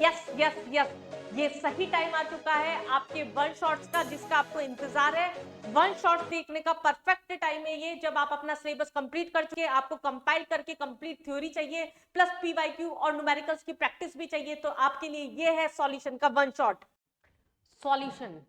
Yes yes yes, ये सही time आ चुका है आपके वन शॉट्स का जिसका आपको इंतजार है। वन शॉट देखने का परफेक्ट टाइम है ये, जब आप अपना सिलेबस कंप्लीट कर चुके, आपको कंपाइल करके कंप्लीट थ्योरी चाहिए प्लस पीवाईक्यू और न्यूमेरिकल्स की प्रैक्टिस भी चाहिए, तो आपके लिए ये है सॉल्यूशन का वन शॉट। सॉल्यूशन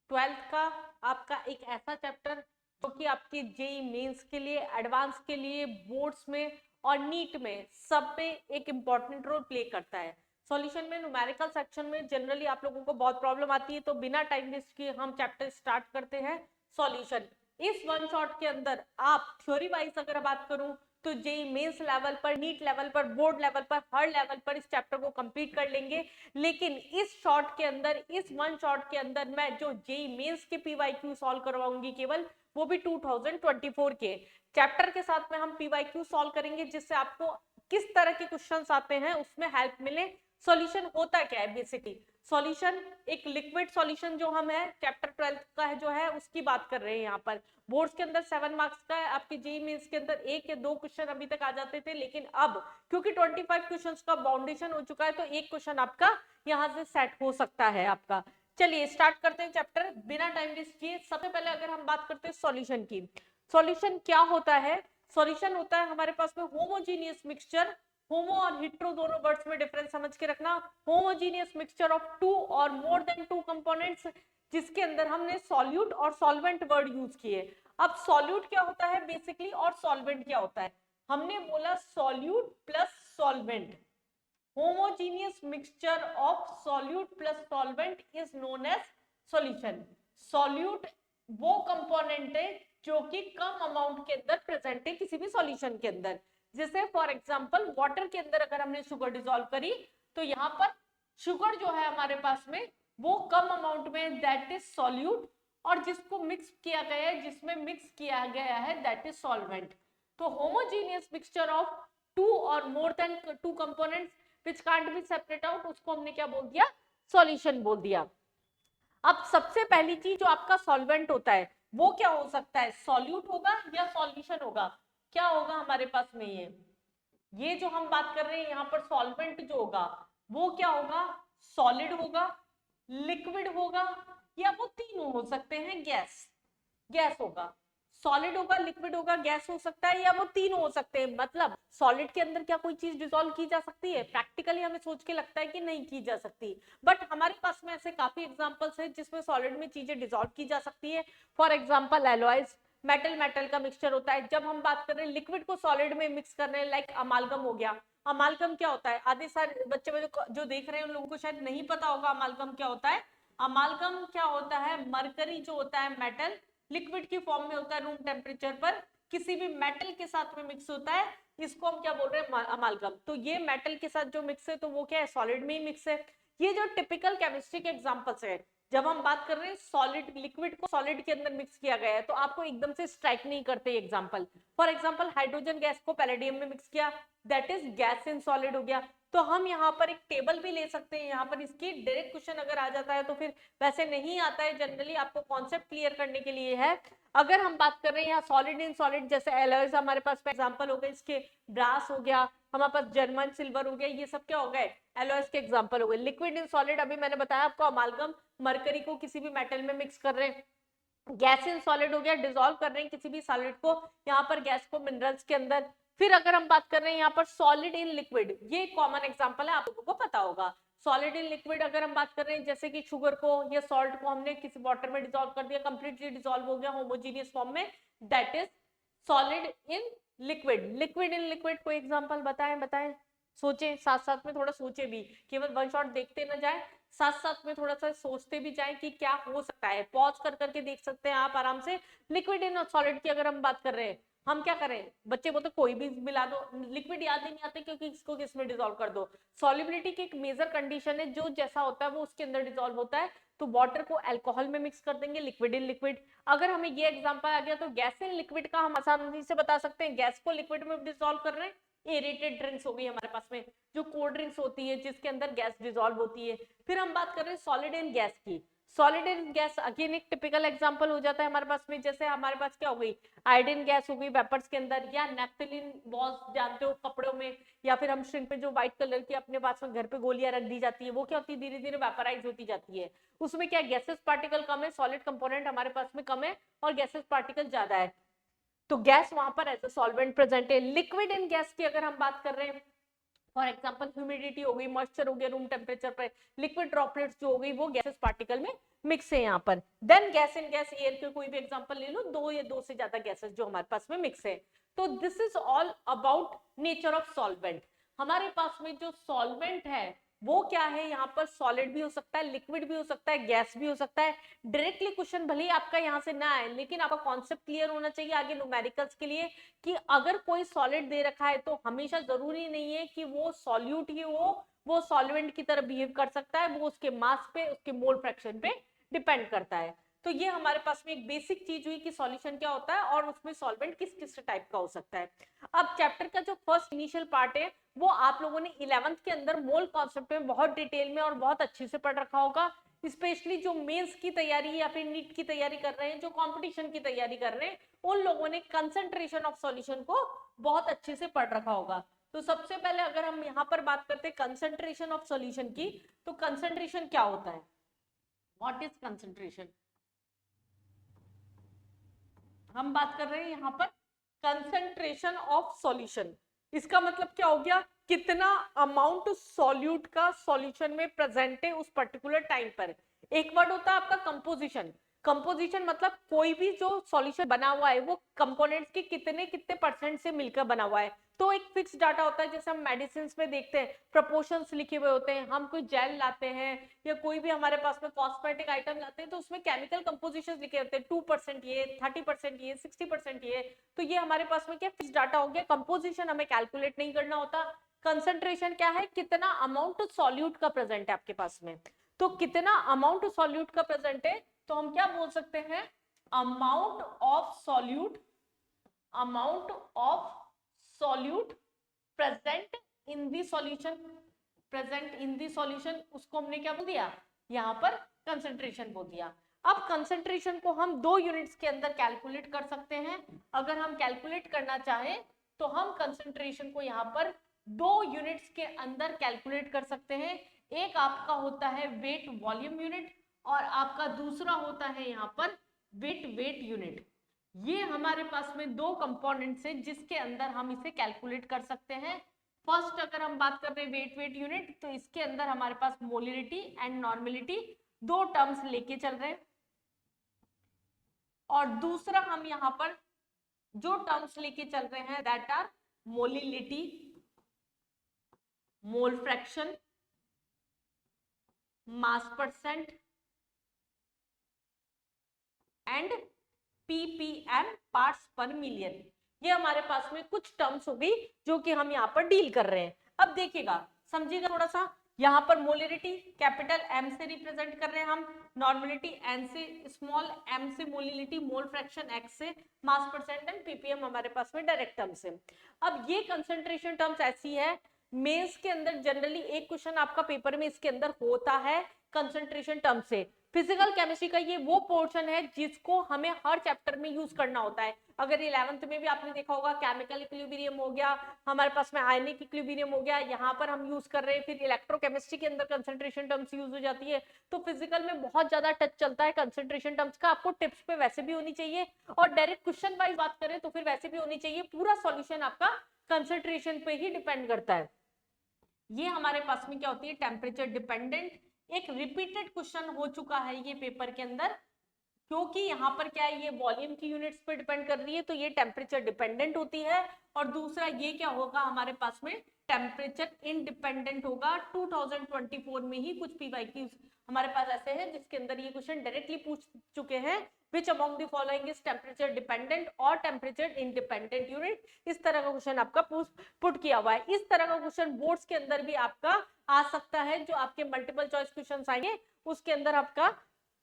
12th का आपका एक ऐसा चैप्टर जो कि आपके जेई मेंस के लिए, एडवांस के लिए, बोर्ड्स में और नीट में सब में एक इंपॉर्टेंट रोल प्ले करता है। सॉल्यूशन में न्यूमेरिकल सेक्शन में जनरली आप लोगों को बहुत प्रॉब्लम आती है, तो बिना टाइम वेस्ट किए हम चैप्टर स्टार्ट करते हैं सॉल्यूशन। इस वन शॉट के अंदर आप थ्योरी वाइज अगर बात करूं तो जेई मेंस लेवल पर, नीट लेवल पर, बोर्ड लेवल पर, हर लेवल पर इस चैप्टर को कंप्लीट कर लेंगे। लेकिन इस शॉट के अंदर, इस वन शॉट के अंदर मैं जो जेई मेंस के पीवाईक्यू सॉल्व करवाऊंगी केवल, वो भी 2024 के चैप्टर के साथ में हम पीवाईक्यू सॉल्व करेंगे, जिससे आपको किस तरह के क्वेश्चंस आते हैं उसमें हेल्प मिले। सॉल्यूशन होता क्या है बेसिकली? सॉल्यूशन एक लिक्विड सॉल्यूशन जो हम है चैप्टर 12 का है जो है उसकी बात कर रहे हैं यहाँ पर। बोर्ड्स के अंदर 7 मार्क्स का है, आपके जेईई मेंस के अंदर 1 या 2 क्वेश्चन अभी तक आ जाते थे, लेकिन अब क्योंकि 25 क्वेश्चंस का बाउंडेशन हो चुका है तो एक क्वेश्चन आपका यहाँ से सेट हो सकता है आपका। चलिए स्टार्ट करते हैं चैप्टर बिना टाइम वेस्ट किए। सबसे पहले अगर हम बात करते हैं सॉल्यूशन की, सॉल्यूशन क्या होता है? सॉल्यूशन होता है हमारे पास में होमोजीनियस मिक्सचर। होमो और हिट्रो दोनों वर्ड्स में डिफरेंस समझ के रखना। होमोजीनियस मिक्सचर ऑफ टू और मोर देन टू कंपोनेंट्स, जिसके अंदर हमने सॉल्यूट और सॉल्वेंट वर्ड यूज किए। अब सॉल्यूट क्या होता है बेसिकली और सॉल्वेंट क्या होता है? हमने बोला solute plus solvent. Homogeneous mixture of solute plus solvent is known as solution. Solute वो कंपोनेंट है जो कि कम अमाउंट के अंदर प्रेजेंट है किसी भी सॉल्यूशन के अंदर। जैसे फॉर एग्जांपल वाटर के अंदर अगर हमने शुगर डिसॉल्व करी तो यहाँ पर शुगर जो है हमारे पास में वो कम अमाउंट में, दैट इज सॉल्यूट, और जिसको मिक्स किया गया है, जिसमें मिक्स किया गया है, दैट इज सॉल्वेंट। तो होमोजीनियस मिक्सचर ऑफ टू और more than two components which can't be separate out, उसको हमने क्या बोल दिया? सॉल्यूशन बोल दिया। अब सबसे पहली चीज जो आपका सॉल्वेंट होता है वो क्या हो सकता है? सॉल्यूट होगा या सॉल्यूशन होगा? क्या होगा हमारे पास में? ये जो हम बात कर रहे हैं यहाँ पर सॉल्वेंट जो होगा वो क्या होगा? सॉलिड होगा, लिक्विड होगा, या वो तीनों हो सकते हैं, गैस। गैस होगा, सॉलिड होगा, लिक्विड होगा, गैस हो सकता है, या वो तीनों हो सकते हैं। मतलब सॉलिड के अंदर क्या कोई चीज डिसॉल्व की जा सकती है? प्रैक्टिकली हमें सोच के लगता है कि नहीं की जा सकती, बट हमारे पास में ऐसे काफी एग्जांपल्स हैं जिसमें सॉलिड में चीजें डिसॉल्व की जा सकती है। For example alloys, metal metal का मिक्सचर होता है। जब हम बात कर रहे हैं लिक्विड को सॉलिड में मिक्स कर रहे हैं, लाइक अमालगम हो गया। अमालगम क्या होता है? आधे सारे बच्चे जो देख रहे हैं उन लोगों को शायद नहीं पता होगा अमालगम क्या होता है। अमालगम क्या होता है? मरकरी जो होता है मेटल, लिक्विड की फॉर्म में होता है, रूम टेम्परेचर पर किसी भी मेटल के साथ में मिक्स होता है, इसको हम क्या बोल रहे हैं? अमालगम। तो ये मेटल के साथ जो मिक्स है तो वो क्या है? सॉलिड में ही मिक्स है। ये जो टिपिकल केमिस्ट्री के एग्जांपल्स है, जब हम बात कर रहे हैं सॉलिड लिक्विड को सॉलिड के अंदर मिक्स किया गया है तो आपको एकदम से स्ट्राइक नहीं करते example. For example hydrogen gas को पैलेडियम में मिक्स किया, that is gas in solid हो गया। तो हम यहाँ पर एक टेबल भी ले सकते हैं, यहाँ पर इसकी डायरेक्ट क्वेश्चन अगर आ जाता है तो फिर वैसे नहीं आता है, जनरली आपको कॉन्सेप्ट क्लियर करने के लिए है। अगर हम बात कर रहे हैं यहाँ सॉलिड इन सॉलिड, जैसे एलॉयज हमारे पास एग्जांपल हो गए, इसके ब्रास हो गया, हमारे पास जर्मन सिल्वर हो गया, ये सब क्या हो गए? एलॉयज के एग्जांपल हो गए। लिक्विड इन सॉलिड अभी मैंने बताया आपको अमालगम, मरकरी को किसी भी मेटल में मिक्स कर रहे हैं। गैस इन सॉलिड हो गया, डिसॉल्व कर रहे हैं किसी भी सॉलिड को, यहाँ पर गैस को मिनरल्स के अंदर। फिर अगर हम बात कर रहे हैं यहाँ पर सॉलिड इन लिक्विड, ये कॉमन एग्जांपल है, आप लोगों को पता होगा। सॉलिड इन लिक्विड अगर हम बात कर रहे हैं जैसे कि शुगर को या सॉल्ट को हमने किसी वाटर में डिसॉल्व कर दिया, कंप्लीटली डिसॉल्व हो गया होमोजीनियस फॉर्म में, that is solid in liquid. Liquid in liquid कोई एग्जांपल बताएं बताएं, सोचें, साथ साथ में थोड़ा सोचे भी, केवल वन शॉट देखते ना जाए, साथ साथ में थोड़ा सा सोचते भी जाएं कि क्या हो सकता है। पॉज कर करके देख सकते हैं आप आराम से। लिक्विड इन और सॉलिड की अगर हम बात कर रहे हैं, हम क्या करें? बच्चे बोलते कोई भी मिला दो, लिक्विड याद ही नहीं आते क्योंकि इसको किस में डिसॉल्व कर दो। सॉल्युबिलिटी की एक मेजर कंडीशन है, जो जैसा होता है वो उसके अंदर डिसॉल्व होता है। तो वाटर को अल्कोहल में मिक्स कर देंगे, लिक्विड इन लिक्विड। अगर हमें ये एग्जांपल आ गया तो गैस इन लिक्विड का हम आसानी से बता सकते हैं, गैस को लिक्विड में डिसॉल्व कर रहे हैं। एरेटेड ड्रिंक्स हो गई हमारे पास में, जो कोल्ड ड्रिंक्स होती है जिसके अंदर गैस डिसॉल्व होती है। फिर हम बात कर रहे हैं सॉलिड इन गैस की। सॉलिड एंड गैस अगेन एक टिपिकल एग्जांपल हो जाता है हमारे पास में, जैसे हमारे पास क्या हो गई, आयोडीन गैस हो गई वेपर्स के अंदर, या नेफ्थलीन बॉल्स जानते हो कपड़ों में, या फिर हम श्रिंक पे जो व्हाइट कलर की अपने पास में घर पे गोलियां रख दी जाती है, वो क्या होती है, धीरे धीरे वेपराइज होती जाती है। उसमें क्या गैसेस पार्टिकल कम है, सॉलिड कंपोनेंट हमारे पास में कम है और गैसेस पार्टिकल ज्यादा है, तो गैस वहां पर एज अ सॉल्वेंट प्रेजेंट है। लिक्विड इन गैस की अगर हम बात कर रहे हैं, फॉर एग्जाम्पल ह्यूमिडिटी हो गई, मॉइस्चर हो गया रूम टेम्परेचर पर, लिक्विड ड्रॉपलेट्स जो हो गई वो गैसेस पार्टिकल में मिक्स है यहाँ पर। Then gas in gas, air के कोई भी एग्जांपल ले लो, दो या दो से ज्यादा गैसेस जो हमारे पास में मिक्स है। तो this is all about nature of solvent. हमारे पास में जो सॉल्वेंट है वो क्या है, यहाँ पर सॉलिड भी हो सकता है, लिक्विड भी हो सकता है, गैस भी हो सकता है। डायरेक्टली क्वेश्चन भले ही आपका यहाँ से ना आए, लेकिन आपका कॉन्सेप्ट क्लियर होना चाहिए आगे न्यूमेरिकल्स के लिए, कि अगर कोई सॉलिड दे रखा है तो हमेशा जरूरी नहीं है कि वो सॉल्यूट ही हो, वो सॉल्वेंट की तरह बिहेव कर सकता है, वो उसके मास पे, उसके मोल फ्रैक्शन पे डिपेंड करता है। तो ये हमारे पास में एक बेसिक चीज हुई कि सॉल्यूशन क्या होता है और उसमें सॉल्वेंट किस किस टाइप का हो सकता है। अब चैप्टर का जो फर्स्ट इनिशियल पार्ट है वो आप लोगों ने 11th के अंदर मोल कॉन्सेप्ट में बहुत डिटेल में और बहुत अच्छे से पढ़ रखा होगा। स्पेशली जो मेंस की तैयारी या फिर नीट की तैयारी कर रहे हैं, जो कंपटीशन की तैयारी कर रहे हैं, उन लोगों ने कंसंट्रेशन ऑफ सॉल्यूशन को बहुत अच्छे से पढ़ रखा होगा। तो सबसे पहले अगर हम यहाँ पर बात करते हैं कंसंट्रेशन ऑफ सॉल्यूशन की, तो कंसंट्रेशन क्या होता है, व्हाट इज कंसंट्रेशन। हम बात कर रहे हैं यहाँ पर कंसंट्रेशन ऑफ सॉल्यूशन। इसका मतलब क्या हो गया, कितना अमाउंट सॉल्यूट का सॉल्यूशन में प्रेजेंट है उस पर्टिकुलर टाइम पर। एक वर्ड होता है आपका कंपोजिशन। कंपोजिशन मतलब कोई भी जो सॉल्यूशन बना हुआ है वो कंपोनेंट्स के कितने कितने परसेंट से मिलकर बना हुआ है। तो एक फिक्स डाटा होता है, जैसे हम मेडिसिन में देखते हैं प्रोपोर्शंस लिखे हुए होते हैं, हम कोई जेल लाते हैं या कोई भी हमारे पास में कॉस्मेटिक आइटम लाते हैं तो उसमें केमिकल कंपोजिशन लिखे होते हैं, 2% ये, 30% ये, 60% ये। तो ये हमारे पास में क्या फिक्स डाटा हो गया, कंपोजिशन हमें कैलकुलेट नहीं करना होता। कंसंट्रेशन क्या है, कितना अमाउंट सॉल्यूट का प्रेजेंट है आपके पास में। तो कितना अमाउंट सॉल्यूट का प्रेजेंट है, तो हम क्या बोल सकते हैं, amount of solute, amount of solute present in the solution, present in the solution, उसको हमने क्या बोल दिया, यहाँ पर कंसंट्रेशन बोल दिया। अब कंसंट्रेशन को हम दो यूनिट्स के अंदर कैलकुलेट कर सकते हैं। अगर हम कैलकुलेट करना चाहें तो हम कंसंट्रेशन को यहाँ पर दो यूनिट्स के अंदर कैलकुलेट कर सकते हैं। एक आपका होता है वेट वॉल्यूम यूनिट और आपका दूसरा होता है यहाँ पर वेट यूनिट। ये हमारे पास में दो कंपोनेंट्स है जिसके अंदर हम इसे कैलकुलेट कर सकते हैं। फर्स्ट अगर हम बात कर रहे हैं वेट यूनिट, तो इसके अंदर हमारे पास मोलिलिटी एंड नॉर्मेलिटी दो टर्म्स लेके चल रहे हैं, और दूसरा हम यहाँ पर जो टर्म्स लेके चल रहे हैं that are molality, mole fraction, mass percent and ppm parts per million. ये हमारे पास में कुछ टर्म्स हो गई जो कि हम यहाँ पर डील कर रहे हैं। अब देखिएगा, समझिएगा थोड़ा सा, यहाँ पर मोलिरिटी कैपिटल M से रिप्रेजेंट कर रहे हैं हम, नॉर्मेलिटी N से, स्मॉल m से मोलिलिटी, मोल फ्रैक्शन x से, मास परसेंट एंड ppm हमारे पास में डायरेक्ट टर्म से। अब ये कंसंट्रेशन टर्म्स ऐसी है, मेंस के अंदर जनरली एक क्वेश्चन आपका पेपर में इसके अंदर होता है कंसंट्रेशन टर्म से। फिजिकल केमिस्ट्री का ये वो पोर्शन है जिसको हमें हर चैप्टर में यूज करना होता है। अगर 11th में भी आपने देखा होगा केमिकल इक्विलिब्रियम हो गया, हमारे पास में आयनिक इक्विलिब्रियम हो गया, यहाँ पर हम यूज कर रहे हैं, फिर इलेक्ट्रोकेमिस्ट्री के अंदर कंसंट्रेशन टर्म्स यूज हो जाती है। तो फिजिकल में बहुत ज्यादा टच चलता है कंसंट्रेशन टर्म्स का, आपको टिप्स पे वैसे भी होनी चाहिए, और डायरेक्ट क्वेश्चन वाइज बात करें तो फिर वैसे भी होनी चाहिए। पूरा सॉल्यूशन आपका कंसंट्रेशन पे ही डिपेंड करता है। ये हमारे पास में क्या होती है, टेम्परेचर डिपेंडेंट। एक रिपीटेड क्वेश्चन हो चुका है ये पेपर के अंदर, क्योंकि यहाँ पर क्या है, ये वॉल्यूम की यूनिट्स पे डिपेंड कर रही है तो ये टेम्परेचर डिपेंडेंट होती है। और दूसरा ये क्या होगा हमारे पास में, टेम्परेचर इंडिपेंडेंट होगा। 2024 में ही कुछ पीवाईक्यूज हमारे पास ऐसे हैं जिसके अंदर ये क्वेश्चन डायरेक्टली पूछ चुके हैं, which among the following is temperature dependent और टेम्परेचर इंडिपेंडेंट यूनिट। इस तरह का क्वेश्चन आपका पुट किया हुआ है। इस तरह का क्वेश्चन बोर्ड्स के अंदर भी आपका आ सकता है, जो आपके मल्टीपल चॉइस क्वेश्चन आएंगे उसके अंदर आपका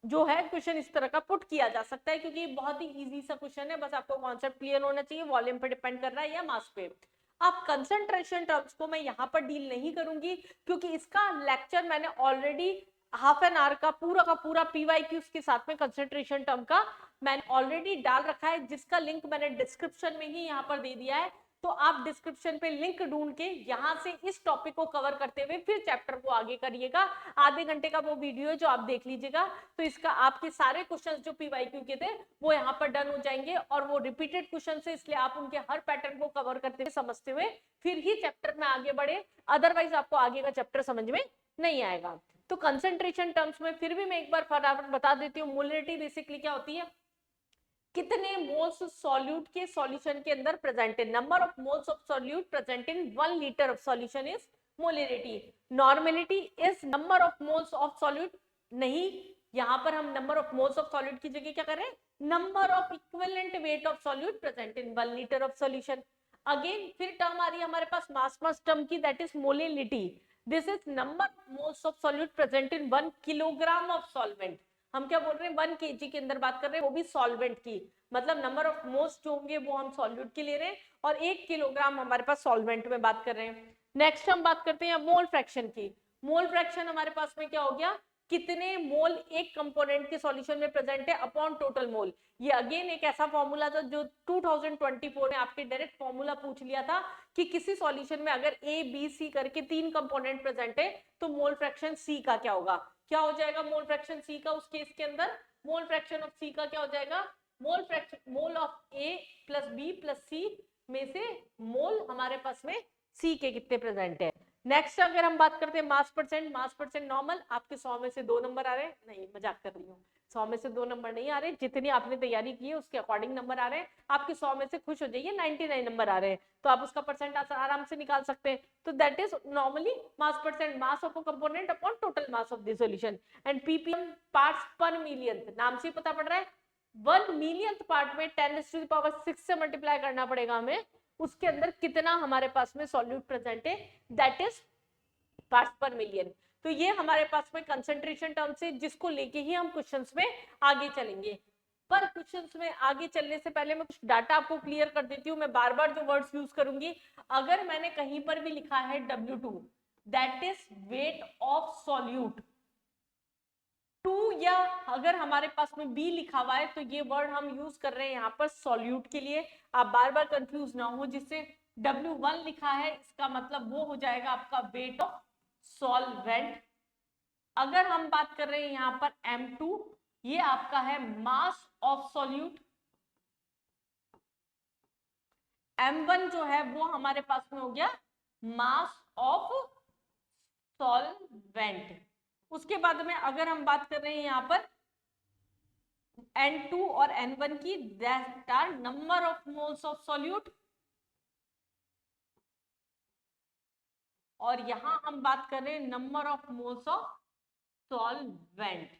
जो है क्वेश्चन इस तरह का पुट किया जा सकता है, क्योंकि बहुत ही इजी सा क्वेश्चन है, बस आपको कॉन्सेप्ट क्लियर होना चाहिए, वॉल्यूम पे डिपेंड कर रहा है या मास पे। अब कंसंट्रेशन टर्म्स को मैं यहाँ पर डील नहीं करूंगी क्योंकि इसका लेक्चर मैंने ऑलरेडी हाफ एन आवर का पूरा पीवाईक्यूज के साथ में कंसंट्रेशन टर्म का मैंने ऑलरेडी डाल रखा है, जिसका लिंक मैंने डिस्क्रिप्शन में ही यहाँ पर दे दिया है। तो आप डिस्क्रिप्शन पे लिंक ढूंढ के यहाँ से इस टॉपिक को कवर करते हुए फिर चैप्टर को आगे करिएगा। आधे घंटे का वो वीडियो है जो आप देख लीजिएगा, तो इसका आपके सारे क्वेश्चंस जो पीवाईक्यू के थे वो यहाँ पर डन हो जाएंगे, और वो रिपीटेड क्वेश्चन है, इसलिए आप उनके हर पैटर्न को कवर करते हुए समझते हुए फिर ही चैप्टर में आगे बढ़े, अदरवाइज आपको आगे का चैप्टर समझ में नहीं आएगा। तो कंसंट्रेशन टर्म्स में फिर भी मैं एक बार फटाफट बता देती हूँ। मोलरिटी बेसिकली क्या होती है, कितने मोल्स सॉल्यूट के सॉल्यूशन के अंदर प्रेजेंट है। Number of moles of solute present in 1 litre of solution is molarity. Normality is number of moles of solute, नहीं, यहाँ पर हम number of moles of solute की जगह क्या कर रहे हैं, number of equivalent weight of solute present in 1 litre of solution. Again फिर टर्म आ रही है हमारे पास मास टर्म की, that is molality. This is number of moles of solute present in 1 kilogram of solvent. हम क्या बोल रहे हैं, 1 kg के अंदर बात कर रहे हैं, वो भी सॉल्वेंट की, मतलब नंबर ऑफ मोल्स जो होंगे वो हम सॉल्यूट के ले रहे हैं, और 1 किलोग्राम हमारे पास सॉल्वेंट में बात कर रहे हैं। नेक्स्ट हम बात करते हैं मोल फ्रैक्शन की। मोल फ्रैक्शन हमारे पास में क्या हो गया, कितने मोल एक कंपोनेंट के सॉल्यूशन में प्रेजेंट है अपॉन टोटल मोल। ये अगेन एक ऐसा फॉर्मूला था जो 2024 में आपके डायरेक्ट फॉर्मूला पूछ लिया था कि किसी सॉल्यूशन में अगर ए बी सी करके 3 कंपोनेंट प्रेजेंट है तो मोल फ्रैक्शन सी का क्या होगा, क्या हो जाएगा मोल फ्रैक्शन सी का। उस केस के अंदर मोल फ्रैक्शन ऑफ सी का क्या हो जाएगा, mole of A plus B plus C में से मोल हमारे पास में सी के कितने प्रेजेंट है। नेक्स्ट अगर हम बात करते हैं मास परसेंट नॉर्मल, आपके 100 में से 2 नंबर आ रहे हैं, नहीं मजाक कर रही हूँ, 100 में से 2 नंबर नहीं आ रहे, जितनी आपने तैयारी की है उसके अकॉर्डिंग नंबर आ रहे हैं। आपके 100 में से खुश हो जाइए 99 नंबर आ रहे हैं, तो आप उसका परसेंट आराम से निकाल सकते हैं। तो that is normally mass percent, mass of a component upon total mass of the solution. And ppm parts per million, नाम से पता पड़ रहा है 1 मिलियंथ पार्ट में 10⁶ से मल्टीप्लाई करना पड़ेगा हमें, उसके अंदर कितना हमारे पास में सॉल्यूट प्रेजेंट है, that is parts per million. तो ये हमारे पास में कंसंट्रेशन टर्म से, जिसको लेके ही हम क्वेश्चंस में आगे चलेंगे। पर क्वेश्चंस में आगे चलने से पहले मैं कुछ डाटा आपको क्लियर कर देती हूँ। मैं बार बार जो वर्ड्स यूज करूंगी, अगर मैंने कहीं पर भी लिखा है W2, that is weight of solute, 2 या अगर हमारे पास में B लिखा हुआ है तो ये वर्ड हम यूज कर रहे हैं यहाँ पर सॉल्यूट के लिए। आप बार बार कंफ्यूज ना हो, जिससे W1 लिखा है इसका मतलब वो हो जाएगा आपका वेट ऑफ सॉल्वेंट। अगर हम बात कर रहे हैं यहाँ पर M2, ये आपका है मास ऑफ सॉल्यूट। M1 जो है वो हमारे पास में हो गया मास ऑफ सॉल्वेंट। उसके बाद में अगर हम बात कर रहे हैं यहाँ पर N2 और N1 की, that are number of moles of solute, और यहां हम बात कर रहे हैं number of moles of solvent.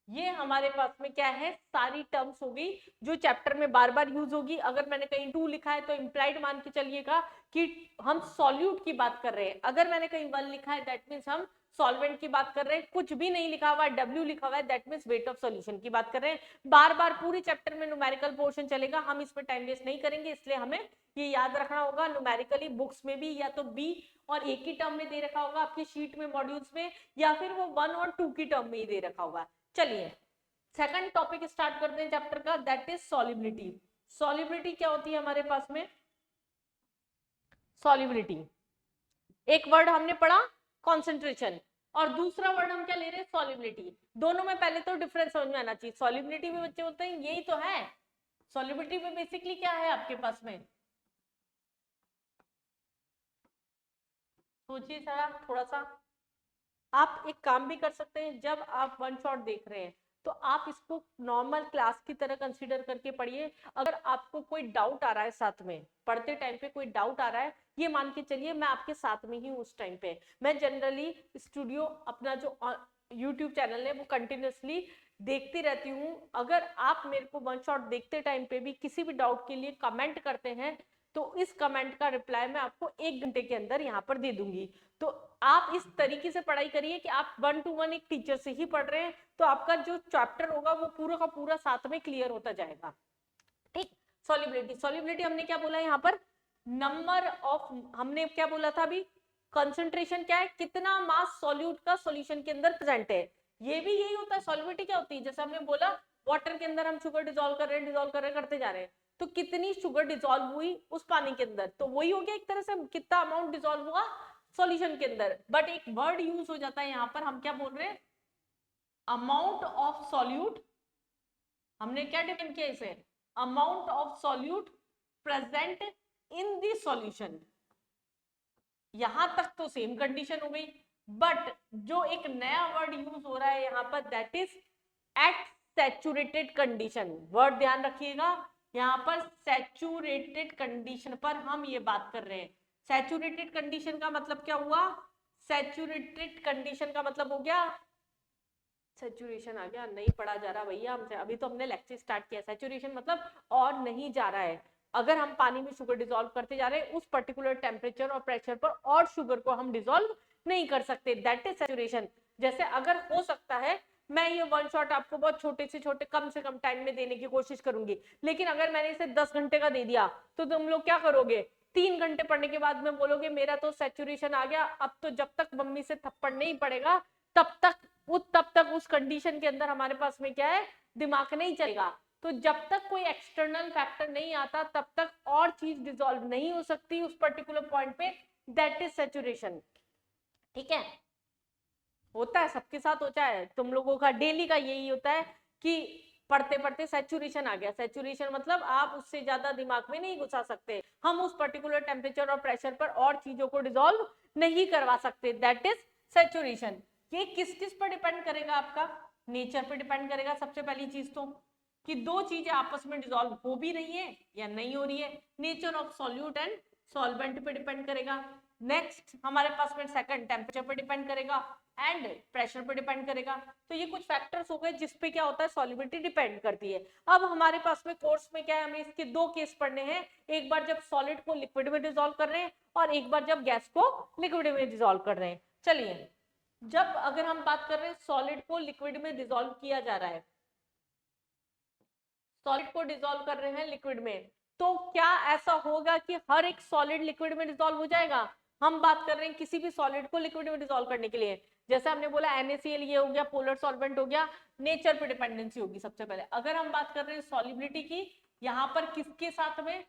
ये हमारे पास में क्या है, सारी टर्म्स हो गई जो चैप्टर में बार बार यूज होगी। अगर मैंने कहीं 2 लिखा है तो इंप्लाइड मान के चलिएगा कि हम सॉल्यूट की बात कर रहे हैं। अगर मैंने कहीं 1 लिखा है दैट मींस हम सॉल्वेंट की बात कर रहे हैं। कुछ भी नहीं लिखा हुआ है, W लिखा हुआ है, that means weight of solution की बात कर रहे हैं। बार बार पूरी चैप्टर में न्यूमेरिकल पोर्शन चलेगा, हम इसमें टाइम वेस्ट नहीं करेंगे, इसलिए हमें ये याद रखना होगा। न्यूमेरिकली बुक्स में भी या तो B और A की टर्म में दे रखा होगा आपकी शीट में मॉड्यूल्स में, या फिर वो 1 और 2 की टर्म में ही दे रखा होगा। चलिए सेकंड टॉपिक स्टार्ट करते हैं चैप्टर का, दैट इज सॉल्युबिलिटी। सॉल्युबिलिटी क्या होती है हमारे पास में, सॉल्युबिलिटी एक वर्ड हमने पढ़ा कॉन्सेंट्रेशन, और दूसरा वर्ड हम क्या ले रहे हैं, सॉल्युबिलिटी। दोनों में पहले तो डिफरेंस समझ में आना चाहिए। सॉल्युबिलिटी में बच्चे बोलते हैं यही तो है, सॉल्युबिलिटी में बेसिकली क्या है आपके पास में, सोचिए जरा थोड़ा सा। आप एक काम भी कर सकते हैं, जब आप 1 शॉट देख रहे हैं तो आप इसको नॉर्मल क्लास की तरह कंसीडर करके पढ़िए। अगर आपको कोई डाउट आ रहा है, साथ में पढ़ते टाइम पे कोई डाउट आ रहा है, ये मान के चलिए मैं आपके साथ में ही हूँ उस टाइम पे। मैं जनरली स्टूडियो अपना जो यूट्यूब चैनल है वो कंटिन्यूसली देखती रहती हूँ। अगर आप मेरे को 1 शॉट देखते टाइम पे भी किसी भी डाउट के लिए कमेंट करते हैं तो इस कमेंट का रिप्लाई मैं आपको 1 घंटे के अंदर यहाँ पर दे दूंगी। तो आप इस तरीके से पढ़ाई करिए कि आप 1 to 1 एक टीचर से ही पढ़ रहे हैं, तो आपका जो चैप्टर होगा वो पूरा का पूरा साथ में क्लियर होता जाएगा। ठीक, सॉल्युबिलिटी हमने क्या बोला यहाँ पर, नंबर ऑफ, हमने क्या बोला था अभी, कंसंट्रेशन क्या है, कितना मास सॉल्यूट का सॉल्यूशन के अंदर प्रेजेंट है। ये भी यही होता है। सॉल्युबिलिटी क्या होती है, जैसे हमने बोला वाटर के अंदर हम शुगर डिजोल्व कर रहे हैं करते जा रहे हैं, तो कितनी शुगर डिजोल्व हुई उस पानी के अंदर, तो वही हो गया एक तरह से, कितना अमाउंट डिजोल्व हुआ सॉल्यूशन के अंदर। बट एक वर्ड यूज हो जाता है यहाँ पर, हम क्या बोल रहे हैं, अमाउंट ऑफ सॉल्यूट। हमने क्या डिफाइन किया इसे, amount of solute present in the solution. यहां तक तो सेम कंडीशन हो गई, बट जो एक नया वर्ड यूज हो रहा है यहाँ पर, that is at saturated condition. Word ध्यान रखिएगा, यहाँ पर सैचुरेटेड कंडीशन पर हम ये बात कर रहे हैं। सैचुरेटेड कंडीशन का मतलब क्या हुआ, सैचुरेटेड कंडीशन का मतलब हो गया, सैचुरेशन आ गया, नहीं पढ़ा जा रहा भैया हमसे, अभी तो हमने लेक्चर स्टार्ट किया। सैचुरेशन मतलब और नहीं जा रहा है, अगर हम पानी में शुगर डिसॉल्व करते जा रहे हैं उस पर्टिकुलर टेम्परेचर और प्रेशर पर और शुगर को हम डिसॉल्व नहीं कर सकते, दैट इज सैचुरेशन। जैसे अगर हो सकता है मैं ये वन शॉट आपको बहुत छोटे से छोटे कम से कम टाइम में देने की कोशिश करूंगी, लेकिन अगर मैंने इसे 10 घंटे का दे दिया तो तुम लोग क्या करोगे, 3 घंटे पढ़ने के बाद में बोलोगे मेरा तो सैचुरेशन आ गया, अब तो जब तक मम्मी से थप्पड़ नहीं पड़ेगा तब तक उस कंडीशन के अंदर हमारे पास में क्या है, दिमाग नहीं चलेगा। तो जब तक कोई एक्सटर्नल फैक्टर नहीं आता तब तक और चीज डिसॉल्व नहीं हो सकती उस पर्टिकुलर पॉइंट पे, दैट इज सैचुरेशन। ठीक है, होता है सबके साथ होता है, तुम लोगों का डेली का यही होता है कि पढ़ते पढ़ते सैचुरेशन आ गया। सैचुरेशन मतलब आप उससे ज्यादा दिमाग में नहीं घुसा सकते, हम उस पर्टिकुलर टेम्परेचर और प्रेशर पर और चीजों को डिसॉल्व नहीं करवा सकते, दैट इज सैचुरेशन। ये किस किस पर डिपेंड करेगा, आपका नेचर पर डिपेंड करेगा सबसे पहली चीज तो, कि दो चीजें आपस में डिसॉल्व हो भी रही है या नहीं हो रही है, nature of solute and solvent पे डिपेंड करेगा। नेक्स्ट हमारे पास में सेकंड टेम्परेचर पे डिपेंड करेगा एंड प्रेशर पे डिपेंड करेगा। तो ये कुछ फैक्टर्स हो गए जिसपे क्या होता है, सॉल्युबिलिटी डिपेंड करती है। अब हमारे पास में कोर्स में क्या है, हमें इसके दो केस पढ़ने हैं, एक बार जब सॉलिड को लिक्विड में डिसॉल्व कर रहे हैं और एक बार जब गैस को लिक्विड में डिसॉल्व कर रहे हैं। चलिए, जब अगर हम बात कर रहे हैं सॉलिड को लिक्विड में डिसॉल्व किया जा रहा है, सॉलिड को डिसॉल्व कर रहे हैं लिक्विड में, तो क्या ऐसा होगा कि हर एक सॉलिड लिक्विड में डिसॉल्व हो जाएगा? हम बात कर रहे हैं किसी भी सॉलिड को लिक्विड में डिसॉल्व करने के लिए, जैसे हमने बोला NaCl ये हो गया, पोलर सॉल्वेंट हो गया, नेचर पे डिपेंडेंसी होगी सबसे पहले। अगर हम बात कर रहे हैं सॉल्युबिलिटी की, यहाँ पर किसके साथ में,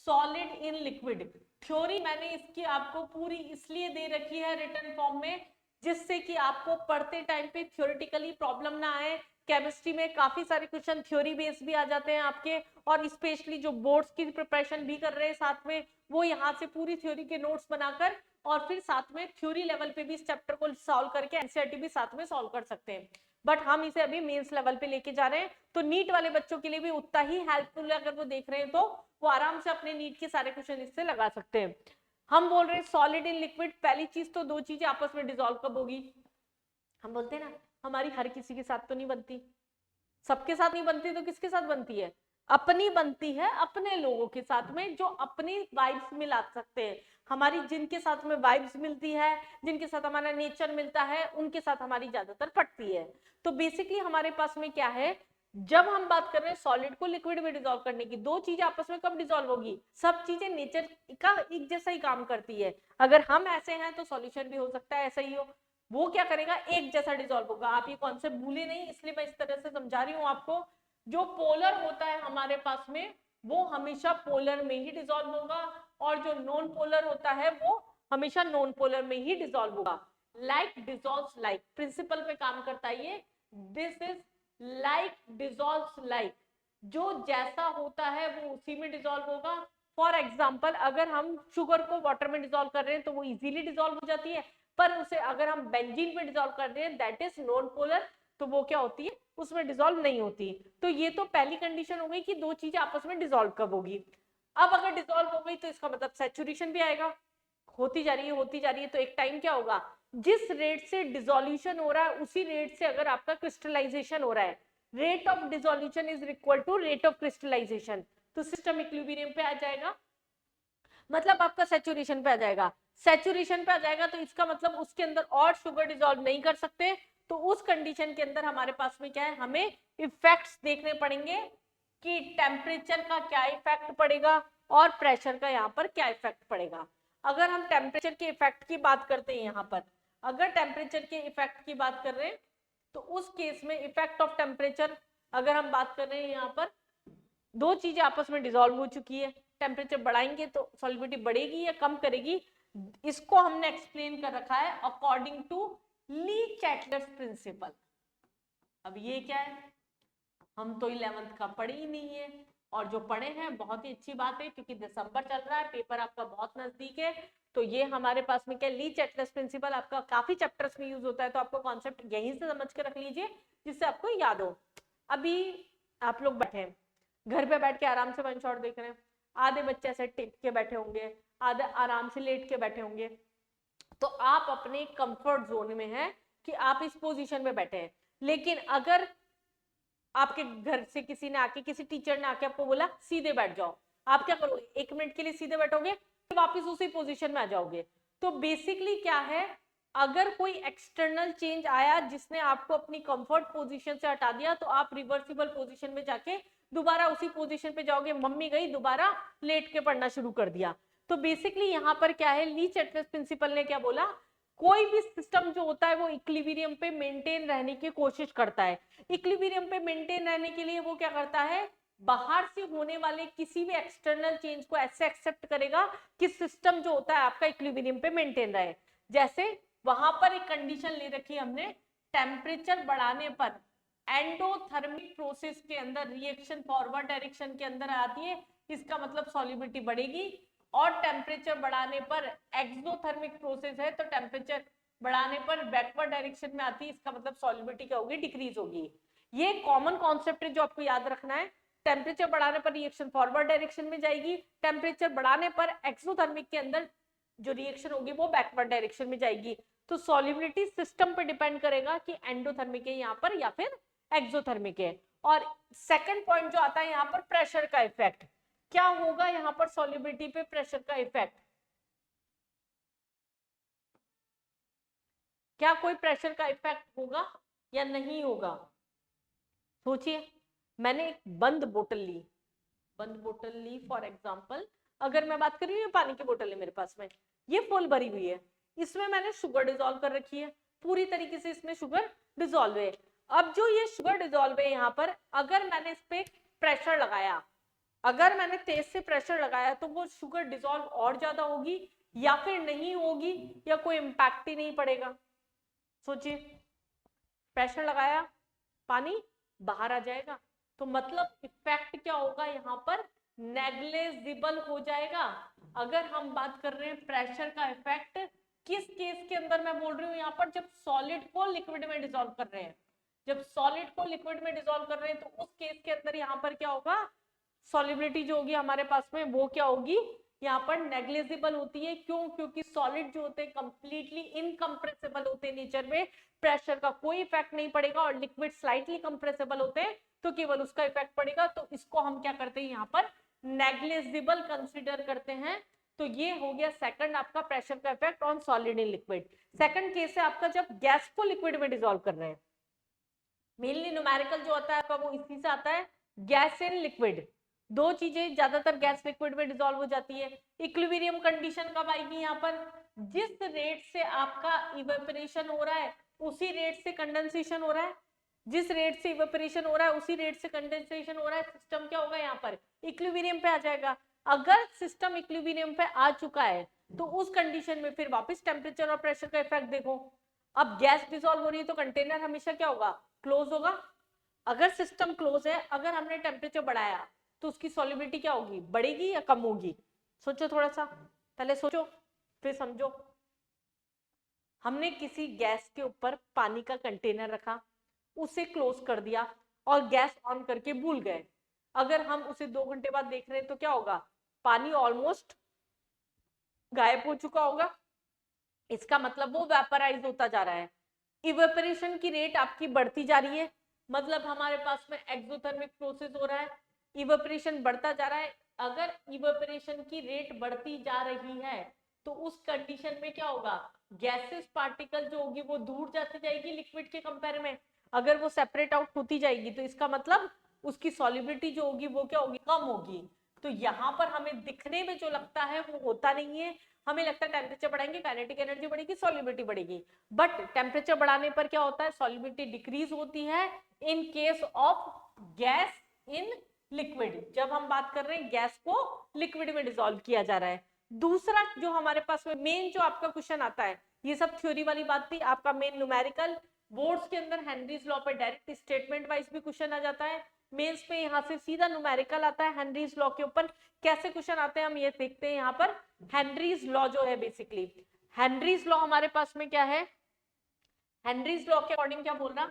सॉलिड इन लिक्विड। थ्योरी मैंने इसकी आपको पूरी इसलिए दे रखी है रिटन फॉर्म में, जिससे कि आपको पढ़ते टाइम पे थ्योरेटिकली प्रॉब्लम ना आए। केमिस्ट्री में काफी सारे क्वेश्चन थ्योरी बेस्ड भी आ जाते हैं आपके, और स्पेशली जो बोर्ड्स की प्रिपरेशन भी कर रहे हैं साथ में, वो यहाँ से पूरी थ्योरी के नोट्स बनाकर और फिर साथ में थ्योरी लेवल पे भी इस चैप्टर को सॉल्व करके एनसीईआरटी भी साथ में सॉल्व कर सकते हैं। बट हम इसे अभी मेंस लेवल पे लेके जा रहे हैं, तो नीट वाले बच्चों के लिए भी उतना ही हेल्पफुल है। अगर वो देख रहे हैं तो वो आराम से अपने नीट के सारे क्वेश्चन इससे लगा सकते हैं। हम बोल रहे हैं सॉलिड इन लिक्विड, पहली चीज तो दो चीजें आपस में डिसॉल्व कब होगी, हम बोलते हैं ना हमारी हर किसी के साथ तो नहीं बनती, सबके साथ नहीं बनती, तो किसके साथ बनती है, अपनी बनती है, अपने लोगों के साथ में जो अपनी वाइब्स मिला सकते हैं। हमारी जिनके साथ में वाइब्स मिलती है, जिनके साथ हमारा नेचर मिलता है, उनके साथ हमारी ज्यादातर पटती है। तो बेसिकली हमारे पास में क्या है, जब हम बात कर रहे हैं सॉलिड को लिक्विड में डिसॉल्व करने की, दो चीजें आपस में कब डिसॉल्व होगी, सब चीजें नेचर का एक जैसा ही काम करती है। अगर हम ऐसे हैं तो सॉल्यूशन भी हो सकता है ऐसा ही हो, वो क्या करेगा, एक जैसा डिसॉल्व होगा। आप ये कॉन्सेप्ट भूले नहीं, इसलिए मैं इस तरह से समझा रही हूँ आपको। जो पोलर होता है हमारे पास में वो हमेशा पोलर में ही डिसॉल्व होगा, और जो नॉन पोलर होता है वो हमेशा नॉन पोलर में ही डिसॉल्व होगा। लाइक डिसॉल्व्स लाइक प्रिंसिपल पे काम करता है ये, this is like dissolves like, जो जैसा होता है वो उसी में डिसॉल्व होगा। फॉर एग्जाम्पल, अगर हम शुगर को वाटर में डिसॉल्व कर रहे हैं तो वो इजीली डिसॉल्व हो जाती है, पर उसे अगर हम बेंजीन में डिसॉल्व कर रहे हैं दैट इज नॉन पोलर, तो वो क्या होती है, उसमें डिसॉल्व नहीं होती। तो ये तो पहली कंडीशन हो गई कि दो चीजें आपस में डिसॉल्व कब होगी। अब अगर डिसॉल्व हो गई तो इसका मतलब सैचुरेशन भी आएगा, होती जा रही है, तो एक टाइम क्या होगा, जिस रेट से डिसोल्यूशन हो रहा है उसी रेट से अगर आपका क्रिस्टलाइजेशन हो रहा है, rate of dissolution is equal to rate of crystallisation, तो सिस्टम इक्विलिब्रियम पे आ जाएगा, मतलब आपका सैचुरेशन पे आ जाएगा। सैचुरेशन पे आ जाएगा तो इसका मतलब उसके अंदर और शुगर डिसॉल्व नहीं कर सकते, तो उस कंडीशन के अंदर हमारे पास में क्या है, हमें इफेक्ट्स देखने पड़ेंगे कि टेम्परेचर का क्या इफेक्ट पड़ेगा और प्रेशर का यहाँ पर क्या इफेक्ट पड़ेगा। अगर हम टेम्परेचर के इफेक्ट की बात करते हैं, यहाँ पर अगर टेम्परेचर के इफेक्ट की बात कर रहे हैं तो उस केस में इफेक्ट ऑफ टेम्परेचर, अगर हम बात कर रहे हैं यहाँ पर दो चीजें आपस में डिसॉल्व हो चुकी है, टेम्परेचर बढ़ाएंगे तो सॉल्युबिलिटी बढ़ेगी या कम करेगी, इसको हमने एक्सप्लेन कर रखा है अकॉर्डिंग टू ली चैटलर्स प्रिंसिपल। अब ये क्या है, हम तो 11th का पढ़े ही नहीं है, और जो पढ़े हैं बहुत ही अच्छी बात है, क्योंकि दिसंबर चल रहा है, पेपर आपका बहुत नजदीक है, तो ये हमारे पास में क्या, ली चैटलर्स प्रिंसिपल आपका काफी चैप्टर्स में यूज होता है, तो आपको कॉन्सेप्ट यहीं से समझ के रख लीजिए जिससे आपको याद हो। अभी आप लोग बैठे हैं, घर पे बैठ के आराम से वन शॉट देख रहे हैं, आधे बच्चे ऐसे टिक के बैठे होंगे, आधे आराम से लेट के बैठे होंगे, तो आप अपने कंफर्ट जोन में हैं कि आप इस पोजीशन में बैठे हैं। लेकिन अगर आपके घर से किसी ने आके, किसी टीचर ने आके आपको बोला सीधे बैठ जाओ, आप क्या करोगे, 1 मिनट के लिए सीधे बैठोगे, वापस उसी पोजीशन में आ जाओगे। तो बेसिकली क्या है, अगर कोई एक्सटर्नल चेंज आया जिसने आपको अपनी कंफर्ट पोजीशन से हटा दिया, तो आप रिवर्सिबल पोजीशन में जाके दोबारा उसी पोजीशन पे जाओगे, मम्मी गई दोबारा लेट के पढ़ना शुरू कर दिया। तो बेसिकली यहाँ पर क्या है, ली चैटलर्स प्रिंसिपल ने क्या बोला, कोई भी सिस्टम जो होता है वो इक्विलिब्रियम पे मेंटेन रहने की कोशिश करता है। इक्विलिब्रियम पे मेंटेन रहने के लिए वो क्या करता है, बाहर से होने वाले किसी भी एक्सटर्नल चेंज को ऐसे एक्सेप्ट करेगा कि सिस्टम जो होता है आपका इक्विलिब्रियम पे मेंटेन रहे। जैसे वहां पर एक कंडीशन ले रखी है हमने, टेम्परेचर बढ़ाने पर एंडोथर्मिक प्रोसेस के अंदर रिएक्शन फॉरवर्ड डायरेक्शन के अंदर आती है, इसका मतलब सॉल्युबिलिटी बढ़ेगी, और टेम्परेचर बढ़ाने पर एक्सोथर्मिक प्रोसेस है तो टेम्परेचर बढ़ाने पर बैकवर्ड डायरेक्शन में आती है, इसका मतलब सॉल्युबिलिटी क्या होगी, डिक्रीज होगी। ये कॉमन कॉन्सेप्ट है जो आपको याद रखना है। टेम्परेचर बढ़ाने पर रिएक्शन फॉरवर्ड डायरेक्शन में जाएगी, टेम्परेचर बढ़ाने पर एक्सोथर्मिक के अंदर जो रिएक्शन होगी वो बैकवर्ड डायरेक्शन में जाएगी। तो सॉल्युबिलिटी सिस्टम पे डिपेंड करेगा कि एंडोथर्मिक है यहाँ पर या फिर एक्सोथर्मिक है। और सेकंड पॉइंट जो आता है यहाँ पर, प्रेशर का इफेक्ट, क्या होगा यहाँ पर सॉल्युबिलिटी पे प्रेशर का इफेक्ट, क्या कोई प्रेशर का इफेक्ट होगा या नहीं होगा, सोचिए। मैंने एक बंद बोतल ली फॉर एग्जांपल, अगर मैं बात कर रही हूँ, पानी की बोतल है मेरे पास में, ये फुल भरी हुई है, इसमें मैंने शुगर डिसॉल्व कर रखी है, पूरी तरीके से इसमें शुगर डिसॉल्व है। अब जो ये शुगर डिसॉल्व है यहाँ पर, अगर मैंने इस पे प्रेशर लगाया, अगर मैंने तेज से प्रेशर लगाया, तो वो शुगर डिसॉल्व और ज्यादा होगी या फिर नहीं होगी, या कोई इंपैक्ट ही नहीं पड़ेगा, सोचिए। प्रेशर लगाया, पानी बाहर आ जाएगा, तो मतलब इफेक्ट क्या होगा यहाँ पर, नेग्लिजिबल हो जाएगा। अगर हम बात कर रहे हैं प्रेशर का इफेक्ट, किस केस के अंदर मैं बोल रही हूँ यहाँ पर, जब सॉलिड को लिक्विड में डिसॉल्व कर रहे हैं, जब सॉलिड को लिक्विड में डिसॉल्व कर रहे हैं, तो उस केस के अंदर यहाँ पर क्या होगा, सॉल्युबिलिटी जो होगी हमारे पास में वो क्या होगी, यहाँ पर नेग्लिजिबल होती है। क्यों, क्योंकि सॉलिड जो होते हैं कंप्लीटली इनकंप्रेसिबल होते हैं नेचर में, प्रेशर का कोई इफेक्ट नहीं पड़ेगा, और लिक्विड स्लाइटली कंप्रेसिबल होते हैं तो केवल उसका इफेक्ट पड़ेगा। तो इसको हम क्या करते हैं यहाँ पर, नेग्लिजिबल कंसिडर करते हैं। तो ये हो गया सेकंड आपका प्रेशर का effect on solid in liquid. Second case है आपका जब गैस को लिक्विड में डिसॉल्व कर रहे हैं, मेनली न्यूमेरिकल जो होता है आपका वो इसी से आता है, गैस एंड लिक्विड, दो चीजें ज्यादातर गैस लिक्विड में डिसॉल्व हो जाती है। इक्विलिब्रियम कंडीशन कब आएगी यहाँ पर, जिस रेट से आपका इवेपोरेशन हो रहा है उसी रेट से कंडेंसेशन हो रहा है, जिस रेट से इवेपोरेशन हो रहा है उसी रेट से कंडेंसेशन हो रहा है, सिस्टम क्या होगा यहाँ पर, इक्विलिब्रियम पे आ जाएगा। अगर सिस्टम इक्विलिब्रियम पे आ चुका है तो उस कंडीशन में फिर वापस टेम्परेचर और प्रेशर का इफेक्ट देखो। अब गैस डिसॉल्व हो रही है तो कंटेनर हमेशा क्या होगा, क्लोज होगा। अगर सिस्टम क्लोज है, अगर हमने टेम्परेचर बढ़ाया तो उसकी सॉल्युबिलिटी क्या होगी, बढ़ेगी या कम होगी, सोचो थोड़ा सा, पहले सोचो फिर समझो। हमने किसी गैस के ऊपर पानी का कंटेनर रखा, उसे क्लोज कर दिया और गैस ऑन करके भूल गए, अगर हम उसे 2 घंटे बाद देख रहे हैं तो क्या होगा, पानी ऑलमोस्ट गायब हो चुका होगा, इसका मतलब वो वेपराइज होता जा रहा है। इवेपोरेशन की रेट आपकी बढ़ती जा रही है, मतलब हमारे पास में एक्सोथर्मिक प्रोसेस हो रहा है, इवेपोरेशन बढ़ता जा रहा है। अगर इवेपोरेशन की रेट बढ़ती जा रही है तो उस कंडीशन में क्या होगा, गैसेस पार्टिकल जो होगी वो दूर जाती जाएगी लिक्विड के कंपेयर में, अगर वो सेपरेट आउट होती जाएगी तो इसका मतलब उसकी सॉल्युबिलिटी जो होगी वो क्या होगी, कम होगी। तो यहाँ पर हमें दिखने में जो लगता है वो होता नहीं है, हमें लगता है टेम्परेचर बढ़ाएंगे काइनेटिक एनर्जी बढ़ेगी, सॉल्युबिलिटी बढ़ेगी, बट टेम्परेचर बढ़ाने पर क्या होता है, सॉल्युबिलिटी डिक्रीज होती है in case of gas in liquid. जब हम बात कर रहे हैं गैस को लिक्विड में डिसॉल्व किया जा रहा है। दूसरा जो हमारे पास में मेन जो आपका क्वेश्चन आता है, ये सब थ्योरी वाली बात थी, आपका मेन न्यूमेरिकल बोर्ड्स के अंदर हेनरीज लॉ पे डायरेक्ट स्टेटमेंट वाइज भी क्वेश्चन आ जाता है, मेंस पे यहाँ से सीधा न्यूमेरिकल आता है हेनरीज लॉ के ऊपर। कैसे क्वेश्चन आते हैं हम ये देखते हैं। यहाँ पर हेनरीज लॉ जो है, बेसिकली हेनरीज लॉ हमारे पास में क्या है, हेनरीज लॉ के अकॉर्डिंग क्या बोलना,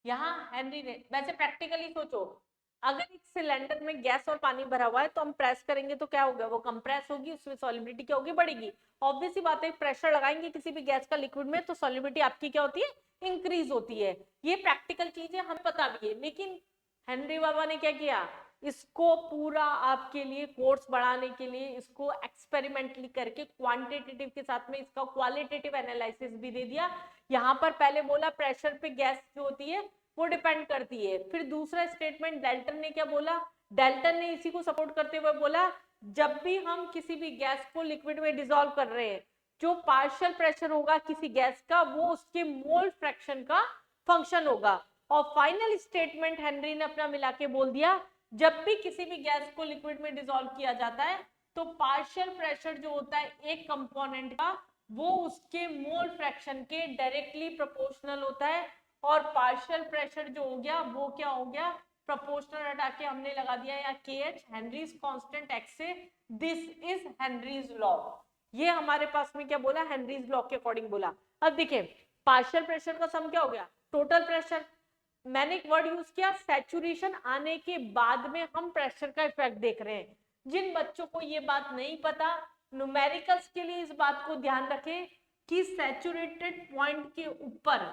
यहाँ हेनरी ने, वैसे प्रैक्टिकली सोचो, अगर एक सिलेंडर में गैस और पानी भरा हुआ है तो हम प्रेस करेंगे तो क्या होगा, वो कंप्रेस होगी, उसमें सॉल्युबिलिटी क्या होगी, बढ़ेगी। ऑब्वियस सी बात है, प्रेशर लगाएंगे किसी भी गैस का लिक्विड में तो सॉल्युबिलिटी आपकी क्या होती है, इंक्रीज होती है। ये प्रैक्टिकल चीज है, हमें पता भी है, लेकिन हेनरी बाबा ने क्या किया, इसको पूरा आपके लिए कोर्स बढ़ाने के लिए इसको एक्सपेरिमेंटली करके क्वांटिटेटिव के साथ में इसका क्वालिटेटिव एनालिसिस भी दे दिया। यहाँ पर पहले बोला प्रेशर पे गैस जो होती है वो डिपेंड करती है, फिर दूसरा स्टेटमेंट डेल्टन ने क्या बोला, डेल्टन ने इसी को सपोर्ट करते हुए बोला जब भी हम किसी भी गैस को लिक्विड में डिसॉल्व कर रहे हैं, जो पार्शियल प्रेशर होगा किसी गैस का वो उसके मोल फ्रैक्शन का फंक्शन होगा। और फाइनल स्टेटमेंट हेनरी ने अपना मिला के बोल दिया, जब भी किसी भी गैस को लिक्विड में डिसॉल्व किया जाता है तो पार्शियल प्रेशर जो होता है एक कंपोनेंट का वो उसके मोल फ्रैक्शन के डायरेक्टली प्रोपोर्शनल होता है, और पार्शियल प्रेशर जो हो गया वो क्या हो गया, प्रोपोर्शनल हटा के हमने लगा दिया या KH हेनरीज कांस्टेंट x से, दिस इज हेनरीज लॉ। ये हमारे पास में क्या बोला, हेनरीज लॉ के अकॉर्डिंग बोला। अब देखिए पार्शियल प्रेशर का सम क्या हो गया, टोटल प्रेशर। मैंने एक वर्ड यूज किया सैचुरेशन आने के बाद में हम प्रेशर का इफेक्ट देख रहे हैं। जिन बच्चों को ये बात नहीं पता, न्यूमेरिकल्स के लिए इस बात को ध्यान रखें कि सैचुरेटेड पॉइंट के ऊपर,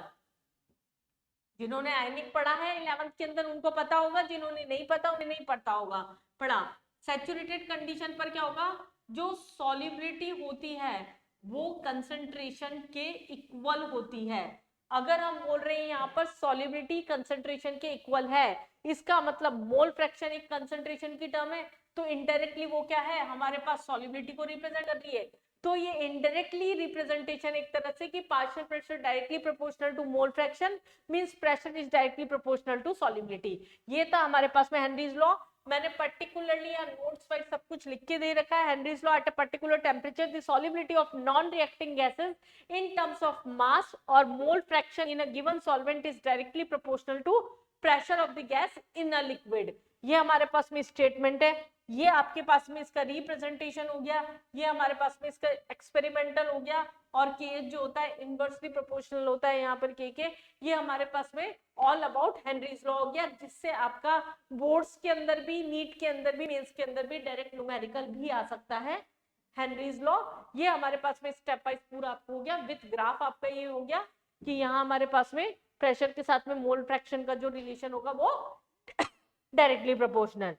जिन्होंने आयनिक पढ़ा है 11th के अंदर उनको पता होगा, जिन्होंने नहीं पता उन्हें नहीं पता होगा पढ़ा। सैचुरेटेड कंडीशन पर क्या होगा, जो सॉल्युबिलिटी होती है वो कंसंट्रेशन के इक्वल होती है। अगर हम बोल रहे हैं यहाँ पर सॉल्युबिलिटी कंसंट्रेशन के इक्वल है, इसका मतलब मोल फ्रैक्शन एक कंसंट्रेशन की टर्म है, तो इनडायरेक्टली वो क्या है, हमारे पास सॉल्युबिलिटी को रिप्रेजेंट कर रही है। तो ये इनडायरेक्टली रिप्रेजेंटेशन एक तरह से कि partial pressure directly proportional to mole fraction means pressure is directly proportional to solubility. ये था हमारे पास में हेनरीज लॉ। मैंने पर्टिकुलरली या नोट्स वाइज सब कुछ लिख के दे रखा है। Henry's law at a particular temperature the solubility of non reacting gases in terms of mass और mole fraction in a given solvent is directly proportional to pressure of the gas in a liquid. ये हमारे पास में statement है, ये आपके पास में इसका रिप्रेजेंटेशन हो गया, ये हमारे पास में इसका एक्सपेरिमेंटल हो गया, और के जो होता है इनवर्सली प्रोपोर्शनल होता है यहाँ पर के ये हमारे पास में ऑल अबाउट हेनरीज लॉ हो गया, जिससे आपका बोर्ड्स के अंदर भी, नीट के अंदर भी, मेंस के अंदर भी डायरेक्ट न्यूमेरिकल भी आ सकता है हेनरीज लॉ। ये हमारे पास में स्टेप वाइज पूरा आपको हो गया, विथ ग्राफ आपका ये हो गया कि यहाँ हमारे पास में प्रेशर के साथ में मोल फ्रैक्शन का जो रिलेशन होगा वो directly proportional.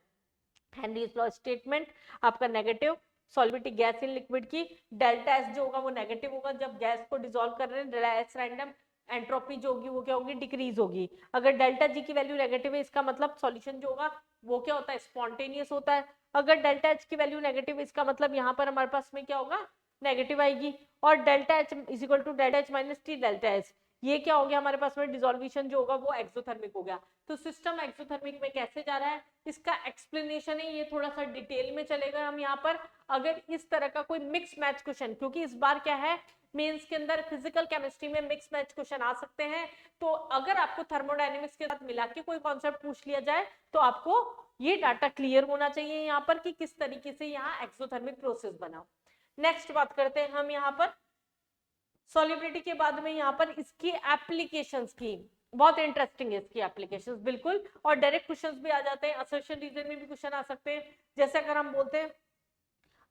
Henry's law statement आपका negative, solubility gas in liquid की डेल्टा एस जो होगा वो नेगेटिव होगा, जब गैस को डिसॉल्व कर रहे हैं डेल्टा एस रैंडम, एंट्रोपी जो होगी वो क्या होगी, डिक्रीज होगी। अगर डेल्टा जी की वैल्यू नेगेटिव है इसका मतलब सॉल्यूशन जो होगा वो क्या होता है, स्पॉन्टेनियस होता है। अगर डेल्टा एच की वैल्यू नेगेटिव इसका मतलब यहाँ पर हमारे पास में क्या होगा, नेगेटिव आएगी। और delta H is equal to delta H minus T delta H, ये क्या हो गया हमारे पास में, डिसॉल्वेशन जो होगा वो एक्सोथर्मिक हो गया। तो सिस्टम एक्सोथर्मिक में कैसे जा रहा है इसका एक्सप्लेनेशन है, ये थोड़ा सा डिटेल में चलेगा हम यहाँ पर। अगर इस तरह का कोई मिक्स मैच क्वेश्चन, क्योंकि इस बार क्या है मेंस के अंदर फिजिकल केमिस्ट्री में मिक्स मैच क्वेश्चन आ सकते हैं, तो अगर आपको थर्मोडायनेमिक्स के साथ मिला के कोई कॉन्सेप्ट पूछ लिया जाए तो आपको ये डाटा क्लियर होना चाहिए यहाँ पर कि किस तरीके से यहाँ एक्सोथर्मिक प्रोसेस बना। नेक्स्ट बात करते हैं हम यहाँ पर सॉल्युबिलिटी के बाद में यहाँ पर इसकी एप्लीकेशंस की, बहुत इंटरेस्टिंग है इसकी एप्लीकेशंस बिल्कुल, और डायरेक्ट क्वेश्चंस भी आ जाते हैं, असर्शन रीजन में भी क्वेश्चन आ सकते हैं। जैसे अगर हम बोलते हैं,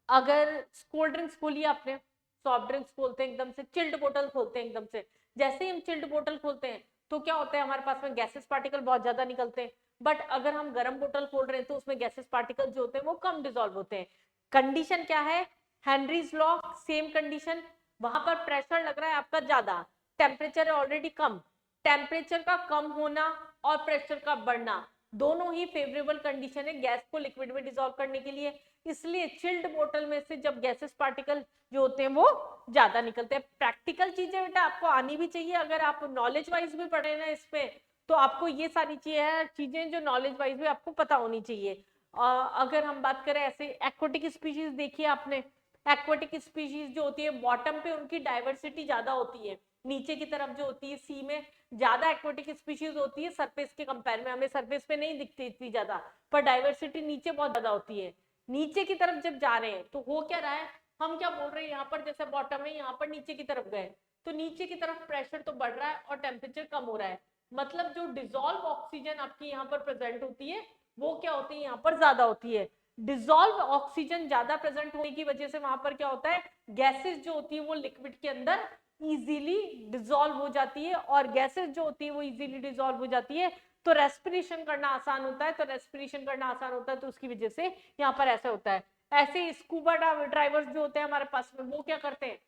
अगर कोल्ड ड्रिंक्स खोली आपने, सॉफ्ट ड्रिंक्स खोलते हैं एकदम से, चिल्ड बोतल खोलते हैं एकदम से, जैसे ही हम चिल्ड बोतल खोलते हैं तो क्या होता है हमारे पास में गैसेस पार्टिकल बहुत ज्यादा निकलते हैं, बट अगर हम गर्म बोतल खोल रहे हैं तो उसमें गैसेस पार्टिकल जो होते हैं वो कम डिसॉल्व होते हैं। कंडीशन क्या है, हेनरीज लॉ सेम कंडीशन, वहां पर प्रेशर लग रहा है आपका ज्यादा, टेम्परेचर है ऑलरेडी कम, टेम्परेचर का कम होना और प्रेशर का बढ़ना दोनों ही फेवरेबल कंडीशन है गैस को लिक्विड में डिसॉल्व करने के लिए, इसलिए चिल्ड बोतल में से जब गैसेस पार्टिकल जो होते हैं वो ज्यादा निकलते हैं। प्रैक्टिकल चीजें बेटा आपको आनी भी चाहिए, अगर आप नॉलेज वाइज भी पढ़े ना इस पे तो आपको ये सारी चीजें जो नॉलेज वाइज भी आपको पता होनी चाहिए। अगर हम बात करें ऐसे एक्वाटिक स्पीशीज, देखिए आपने एक्वाटिक स्पीशीज जो होती है बॉटम पे उनकी डाइवर्सिटी ज्यादा होती है, नीचे की तरफ जो होती है सी में ज्यादा एक्वाटिक स्पीशीज होती है सरफेस के कंपेयर में, हमें सरफेस पे नहीं दिखती इतनी ज्यादा, पर डाइवर्सिटी नीचे बहुत ज्यादा होती है। नीचे की तरफ जब जा रहे हैं तो हो क्या रहा है, हम क्या बोल रहे हैं यहाँ पर जैसे बॉटम में यहाँ पर नीचे की तरफ गए तो नीचे की तरफ प्रेशर तो बढ़ रहा है और टेम्परेचर कम हो रहा है, मतलब जो डिसॉल्व ऑक्सीजन आपकी यहाँ पर प्रेजेंट होती है वो क्या होती है यहाँ पर ज्यादा होती है। डिसॉल्व ऑक्सीजन ज्यादा प्रेजेंट होने की वजह से वहां पर क्या होता है, गैसेस जो होती है वो लिक्विड के अंदर इजीली डिसॉल्व हो जाती है, और गैसेस जो होती है वो इजीली डिसॉल्व हो जाती है तो रेस्पिरेशन करना आसान होता है, तो रेस्पिरेशन करना आसान होता है तो उसकी वजह से यहाँ पर ऐसा होता है। ऐसे स्कूबा ड्राइवर्स जो होते हैं हमारे पास में वो क्या करते हैं,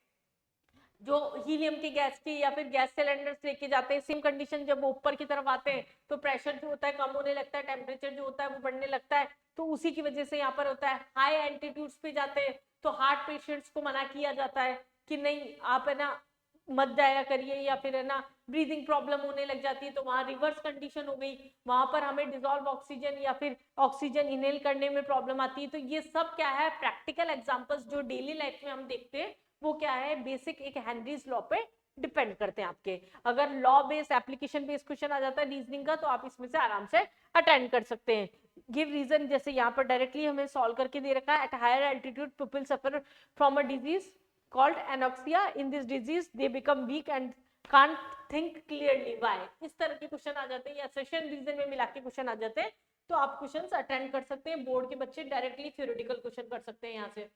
जो हीलियम की गैस की या फिर गैस सिलेंडर्स लेके जाते हैं, सेम कंडीशन जब वो ऊपर की तरफ आते हैं तो प्रेशर जो होता है कम होने लगता है, टेम्परेचर जो होता है वो बढ़ने लगता है, तो उसी की वजह से यहाँ पर होता है। हाई एल्टीट्यूड्स पे जाते हैं तो हार्ट पेशेंट्स को मना किया जाता है कि नहीं आप है ना मत जाया करिए, या फिर है ना ब्रीदिंग प्रॉब्लम होने लग जाती है तो वहां रिवर्स कंडीशन हो गई, वहां पर हमें डिसॉल्व ऑक्सीजन या फिर ऑक्सीजन इनहेल करने में प्रॉब्लम आती है। तो ये सब क्या है, प्रैक्टिकल एग्जांपल्स जो डेली लाइफ में हम देखते हैं वो क्या है, बेसिक एक हेनरीज लॉ पे डिपेंड करते हैं आपके। अगर law based application based question आ जाता है रीजनिंग का तो आप इसमें से आराम से अटेंड कर सकते हैं। गिव रीजन, जैसे यहाँ पर डायरेक्टली हमें सॉल्व करके दे रखा है, at higher altitude people suffer from a disease called anoxia. In this disease they become weak and can't think clearly. Why? इस तरह के क्वेश्चन आ जाते हैं या सेशन रीजन में मिला के क्वेश्चन आ जाते हैं, तो आप क्वेश्चंस अटेंड कर सकते हैं। बोर्ड के बच्चे डायरेक्टली थ्योरेटिकल क्वेश्चन कर सकते हैं यहाँ से।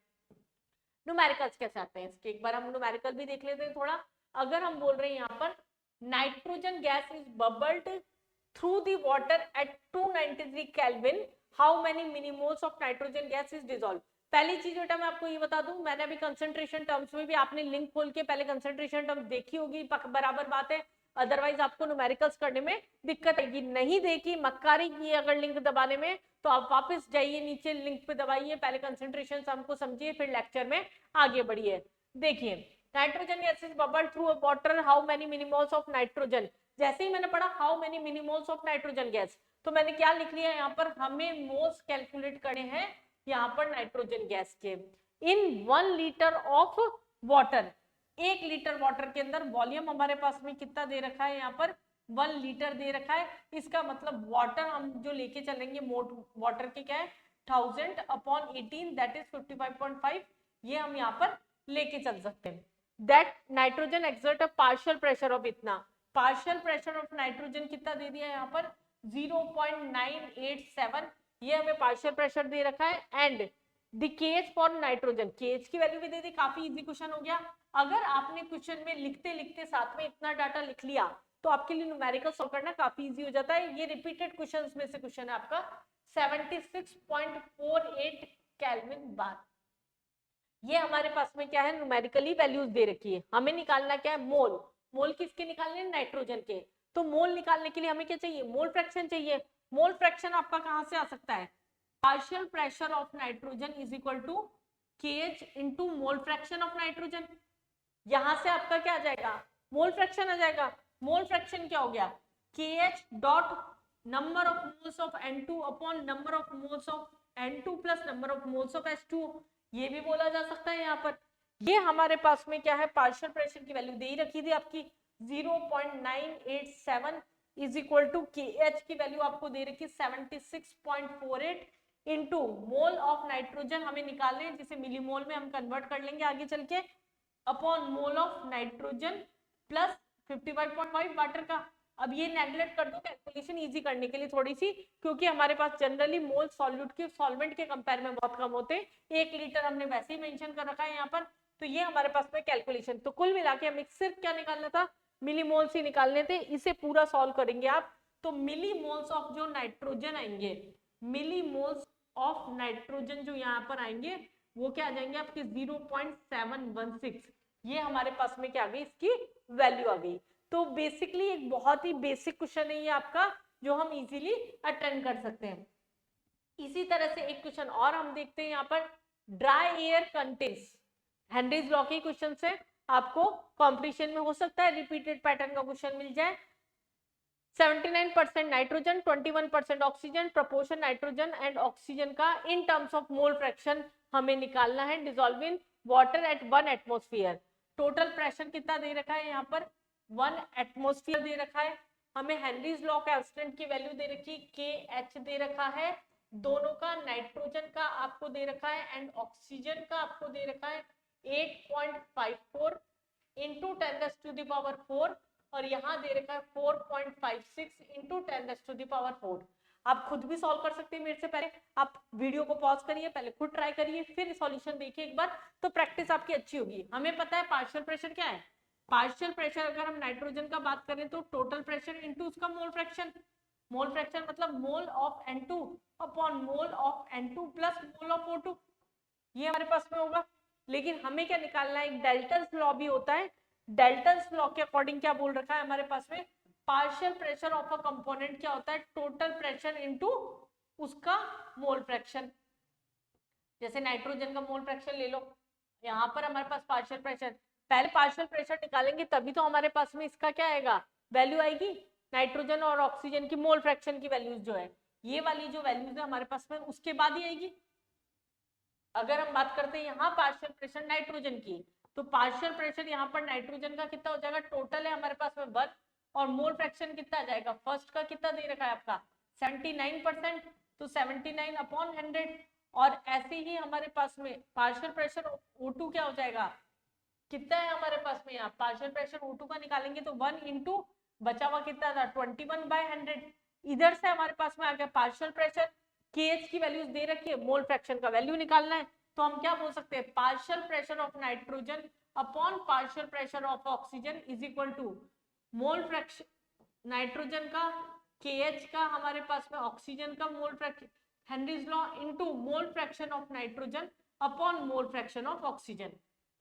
न्यूमेरिकल्स कैसे आते हैं इसके, एक बार हम न्यूमेरिकल भी देख लेते हैं थोड़ा। अगर हम बोल रहे हैं यहाँ पर nitrogen gas is bubbled through the water at 293 kelvin, how many millimoles of nitrogen gas is dissolve. पहली चीज बेटा मैं आपको ये बता दूं, मैंने अभी कंसंट्रेशन टर्म्स में भी, आपने लिंक खोल के पहले कंसंट्रेशन टर्म्स देखी होगी, बराबर बात है, अदरवाइज आपको न्यूमेरिकल्स करने में दिक्कत आएगी। नहीं देखी मक्कारी की अगर लिंक दबाने में तो आप वापस जाइए नीचे लिंक पे दबाइए, पहले कंसंट्रेशन हमको समझिए फिर लेक्चर में आगे बढ़िए। देखिए nitrogen gas is bubbled through a water, how many millimoles of nitrogen, जैसे ही मैंने पढ़ा how many millimoles of nitrogen gas तो मैंने क्या लिख लिया यहाँ पर, हमें मोल्स कैलकुलेट करने हैं यहाँ पर नाइट्रोजन गैस के। इन 1 litre of water, 1 litre water के अंदर वॉल्यूम हमारे पास में कितना दे रखा है, यहाँ पर 1 लीटर दे रखा है। इसका मतलब वाटर हम जो लेके चलेंगे मोट वाटर के क्या है 1000/18 दैट इज 55.5, ये हम यहाँ पर लेके चल सकते हैं। That nitrogen exert a partial pressure of इतना, पार्शियल प्रेशर ऑफ नाइट्रोजन कितना दे दिया यहाँ पर 0.987, ये हमें पार्शियल प्रेशर दे रखा है। एंड द केज फॉर नाइट्रोजन, केज की वैल्यू भी दे दी, काफी इजी क्वेश्चन हो गया। अगर आपने क्वेश्चन में लिखते लिखते साथ में इतना डाटा लिख लिया तो आपके लिए न्यूमेरिकल सॉल्व करना काफी इजी हो जाता है। ये रिपीटेड क्वेश्चंस में से क्वेश्चन है आपका 76.48 केल्विन बार। ये हमारे पास में क्या है न्यूमेरिकली वैल्यूज दे रखी है, हमें निकालना क्या है मोल, मोल किसके निकालने नाइट्रोजन के, तो मोल निकालने के लिए हमें क्या चाहिए मोल फ्रैक्शन चाहिए। मोल फ्रैक्शन आपका कहां से आ सकता है, partial pressure of nitrogen is equal to KH into mole fraction of nitrogen, यहां से आपका क्या आ जाएगा मोल फ्रैक्शन आ जाएगा। मोल फ्रैक्शन क्या हो गया KH dot number of moles of N2 upon number of moles of N2 plus number of moles of H2, ये भी बोला जा सकता है। यहाँ पर ये हमारे पास में क्या है पार्शियल प्रेशर की वैल्यू दे ही रखी थी आपकी 0.987 इज इक्वल टू KH की वैल्यू आपको दे रखी 76.48 इनटू मोल ऑफ नाइट्रोजन हमें निकालने हैं जिसे मिलीमोल में हम कन्वर्ट कर लेंगे आगे चल के, upon mole of nitrogen plus 55.5 water का। अब ये नेगलेक्ट कर दो कैलकुलेशन इजी करने के लिए थोड़ी सी, क्योंकि हमारे पास जनरली मोल सॉल्यूट के सॉल्वेंट के कंपेयर में बहुत कम होते हैं, 1 लीटर हमने वैसे ही मेंशन कर रखा है यहाँ पर, तो ये हमारे पास में कैलकुलेशन। तो कुल मिला के हमें सिर्फ क्या निकालना था मिलीमोल्स ही निकालने थे, इसे पूरा सॉल्व करेंगे आप तो मिलीमोल्स ऑफ जो नाइट्रोजन आएंगे, मिलीमोल्स ऑफ नाइट्रोजन जो यहाँ पर आएंगे वो क्या आ जाएंगे आपके 0.716, ये हमारे पास में क्या आ गई इसकी वैल्यू आ गई। तो बेसिकली एक बहुत ही बेसिक क्वेश्चन है ये आपका, जो हम इजीली अटेंड कर सकते हैं। इसी तरह से एक क्वेश्चन और हम देखते हैं यहाँ पर, dry air contains, Henry's law के क्वेश्चन से आपको कॉम्पिटिशन में हो सकता है रिपीटेड पैटर्न का क्वेश्चन मिल जाए। 79% nitrogen, 21% oxygen, proportion nitrogen and oxygen का in terms of mole fraction हमें निकालना है, dissolve in water at 1 atmosphere. Total pressure कितना दे रखा है यहाँ पर, 1 एटमॉस्फेयर दे रखा है। हमें हेनरीज लॉ कांस्टेंट की वैल्यू दे रखी है, KH दे रखा है दोनों का, नाइट्रोजन का आपको दे रखा है एंड ऑक्सीजन का आपको दे रखा है 8.54 इंटू 10⁴ और यहाँ दे रखा है 4.56 इंटू 10⁴। आप खुद भी सॉल्व कर सकते हैं मेरे से पहले, आप वीडियो को पॉज करिए, पहले खुद ट्राई करिए, फिर सॉल्यूशन देखिए एक बार, तो प्रैक्टिस आपकी अच्छी होगी। हमें पता है पार्शियल प्रेशर क्या है, पार्शियल प्रेशर अगर हम नाइट्रोजन का बात करें तो टोटल प्रेशर इनटू उसका मोल फ्रैक्शन, मोल फ्रैक्शन मतलब mole of N2 upon mole of N2 plus mole of O2, ये हमारे पास में होगा। लेकिन हमें क्या निकालना है, एक डेल्टन्स लॉ भी होता है, डेल्टन्स लॉ के अकॉर्डिंग क्या बोल रखा है हमारे पास में, partial pressure of a component क्या होता है, टोटल प्रेशर इनटू उसका मोल फ्रैक्शन। जैसे नाइट्रोजन का मोल फ्रैक्शन ले लो, यहाँ पर हमारे पास पार्शियल प्रेशर, पहले पार्शियल प्रेशर निकालेंगे तभी तो हमारे पास में इसका क्या आएगा, वैल्यू आएगी, नाइट्रोजन और ऑक्सीजन की मोल फ्रैक्शन की वैल्यूज जो है, ये वाली जो वैल्यूज है हमारे पास में उसके बाद ही आएगी। अगर हम बात करते हैं यहाँ पार्शियल प्रेशर नाइट्रोजन की, तो पार्शियल प्रेशर यहाँ पर नाइट्रोजन का कितना हो जाएगा, टोटल है हमारे पास में 1 और मोल फ्रैक्शन कितना आ जाएगा, फर्स्ट का कितना दे रखा है आपका 79%, तो 79 अपॉन 100। और ऐसे ही हमारे पास में पार्शियल प्रेशर O2 क्या हो जाएगा, कितना है हमारे पास में, यहाँ पार्शियल प्रेशर O2 का निकालेंगे तो 1 इंटू बचा हुआ कितना था 21/100। इधर से हमारे पास में आ गया पार्शियल प्रेशर, KH की वैल्यूज दे रखी है, मोल फ्रैक्शन का वैल्यू निकालना है, तो हम क्या बोल सकते हैं, partial pressure of nitrogen upon partial pressure of oxygen is equal to mole fraction nitrogen का, KH का हमारे पास में ऑक्सीजन का mole fraction, Henry's law into mole fraction of nitrogen upon mole fraction of oxygen.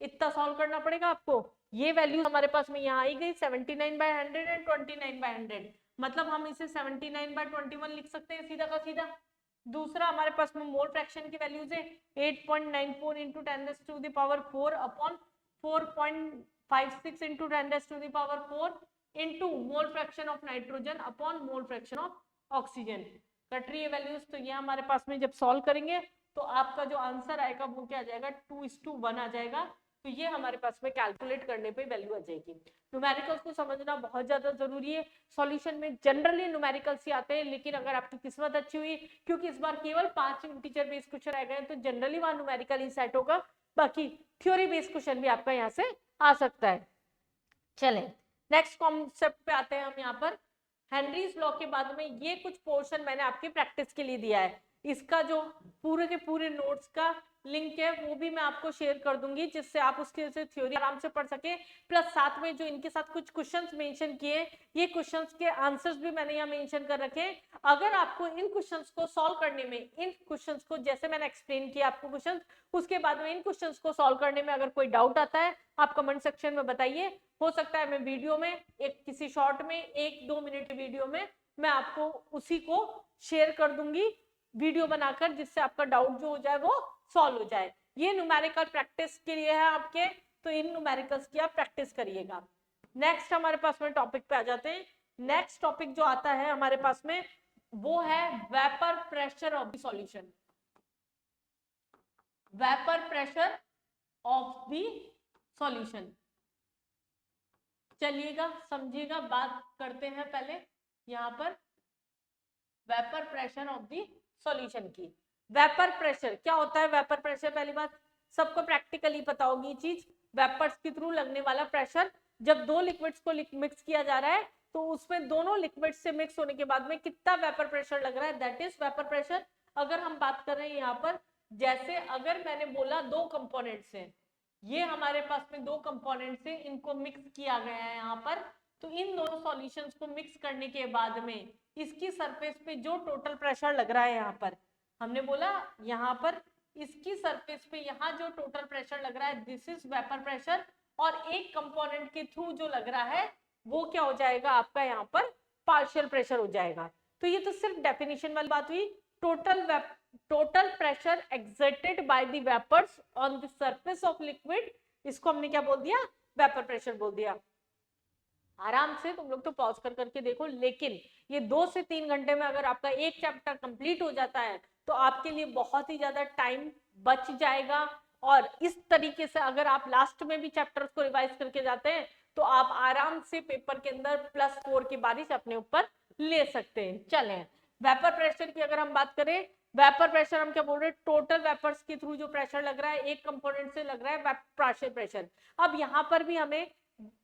इतना solve करना पड़ेगा आपको। ये वैल्यू हमारे पास में यहाँ आई गई 79/100 एंड 29/100, मतलब हम इसे 79/21 लिख सकते हैं सीधा का सीधा। दूसरा हमारे पास में मोल फ्रैक्शन की वैल्यूज है 8.94 into 10⁴ upon 4.56 into 10⁴ into mole fraction of nitrogen upon mole fraction of oxygen. Cut रही है वैल्यूज, तो ये हमारे पास में जब सॉल्व करेंगे तो आपका जो आंसर आएगा वो क्या आ जाएगा, 2:1 आ जाएगा। तो ये हमारे पास में कैलकुलेट करने पे वैल्यू आ जाएगी। न्यूमेरिकल्स को समझना बहुत ज्यादा जरूरी है। सॉल्यूशन में जनरली न्यूमेरिकल्स ही आते हैं, लेकिन अगर आपकी किस्मत अच्छी हुई, क्योंकि इस बार केवल 5 इंटीजर बेस्ड क्वेश्चन आ गए, तो जनरली वहां न्यूमेरिकल ही सेट होगा, बाकी थ्योरी बेस्ड क्वेश्चन भी आपका यहाँ से आ सकता है। चलें नेक्स्ट कॉन्सेप्ट पे आते हैं हम यहाँ पर। हेनरीज लॉ के बाद में ये कुछ पोर्शन मैंने आपकी प्रैक्टिस के लिए दिया है, इसका जो पूरे के पूरे नोट्स का लिंक है वो भी मैं आपको शेयर कर दूंगी, जिससे आप उसके से थ्योरी आराम से पढ़ सके, प्लस साथ में जो इनके साथ कुछ क्वेश्चंस मेंशन किए, ये क्वेश्चंस के आंसर्स भी मैंने यहाँ मेंशन कर रखे। अगर आपको इन क्वेश्चंस को सॉल्व करने में, इन क्वेश्चंस को जैसे मैंने एक्सप्लेन किया आपको क्वेश्चंस, उसके बाद में इन क्वेश्चंस को सॉल्व करने में अगर कोई डाउट आता है आप कमेंट सेक्शन में बताइए। हो सकता है मैं वीडियो में एक किसी शॉर्ट में 1-2 मिनट की वीडियो में मैं आपको उसी को शेयर कर दूंगी वीडियो बनाकर, जिससे आपका डाउट जो हो जाए वो सॉल्व हो जाए। ये न्यूमेरिकल प्रैक्टिस के लिए है आपके, तो इन न्यूमेरिकल्स की आप प्रैक्टिस करिएगा। नेक्स्ट हमारे पास में टॉपिक पे आ जाते हैं। नेक्स्ट टॉपिक जो आता है हमारे पास में वो है vapour pressure of the solution, vapour pressure of the solution. चलिएगा समझिएगा, बात करते हैं पहले यहाँ पर vapour pressure of the solution की। वेपर प्रेशर क्या होता है, वेपर प्रेशर पहली बात सबको प्रैक्टिकली पता होगी ये चीज, वेपर्स के थ्रू लगने वाला प्रेशर। जब दो लिक्विड्स को मिक्स किया जा रहा है तो उसमें दोनों लिक्विड्स से मिक्स होने के बाद में कितना वेपर प्रेशर लग रहा है, दैट इज वेपर प्रेशर। अगर हम बात कर रहे हैं यहाँ पर, जैसे अगर मैंने बोला 2 कंपोनेंट्स हैं, ये हमारे पास में 2 कंपोनेंट्स हैं, इनको मिक्स किया गया है यहाँ पर, तो इन दोनों सॉल्यूशंस को मिक्स करने के बाद में इसकी सरफेस पे जो टोटल प्रेशर लग रहा है, यहाँ पर हमने बोला यहाँ पर इसकी सरफेस पे यहाँ जो टोटल प्रेशर लग रहा है दिस इज वेपर प्रेशर, और एक कंपोनेंट के थ्रू जो लग रहा है वो क्या हो जाएगा आपका यहाँ पर पार्शियल प्रेशर हो जाएगा। तो ये तो सिर्फ डेफिनेशन वाली बात हुई। Total pressure exerted by the vapours on the surface of liquid, इसको हमने क्या बोल दिया, वेपर प्रेशर बोल दिया। आराम से तुम लोग तो पॉज कर करके देखो, लेकिन ये 2 से 3 घंटे में अगर आपका एक चैप्टर कंप्लीट हो जाता है तो आपके लिए बहुत ही ज्यादा टाइम बच जाएगा। और इस तरीके से अगर आप लास्ट में भी चैप्टर्स को रिवाइज करके जाते हैं तो आप आराम से पेपर के अंदर +4 की बारिश अपने ऊपर ले सकते हैं। चलें, वेपर प्रेशर की अगर हम बात करें, वेपर प्रेशर हम क्या बोल रहे हैं, टोटल वेपर्स के थ्रू जो प्रेशर लग रहा है एक कंपोनेंट से लग रहा है पार्शियल प्रेशर। अब यहाँ पर भी हमें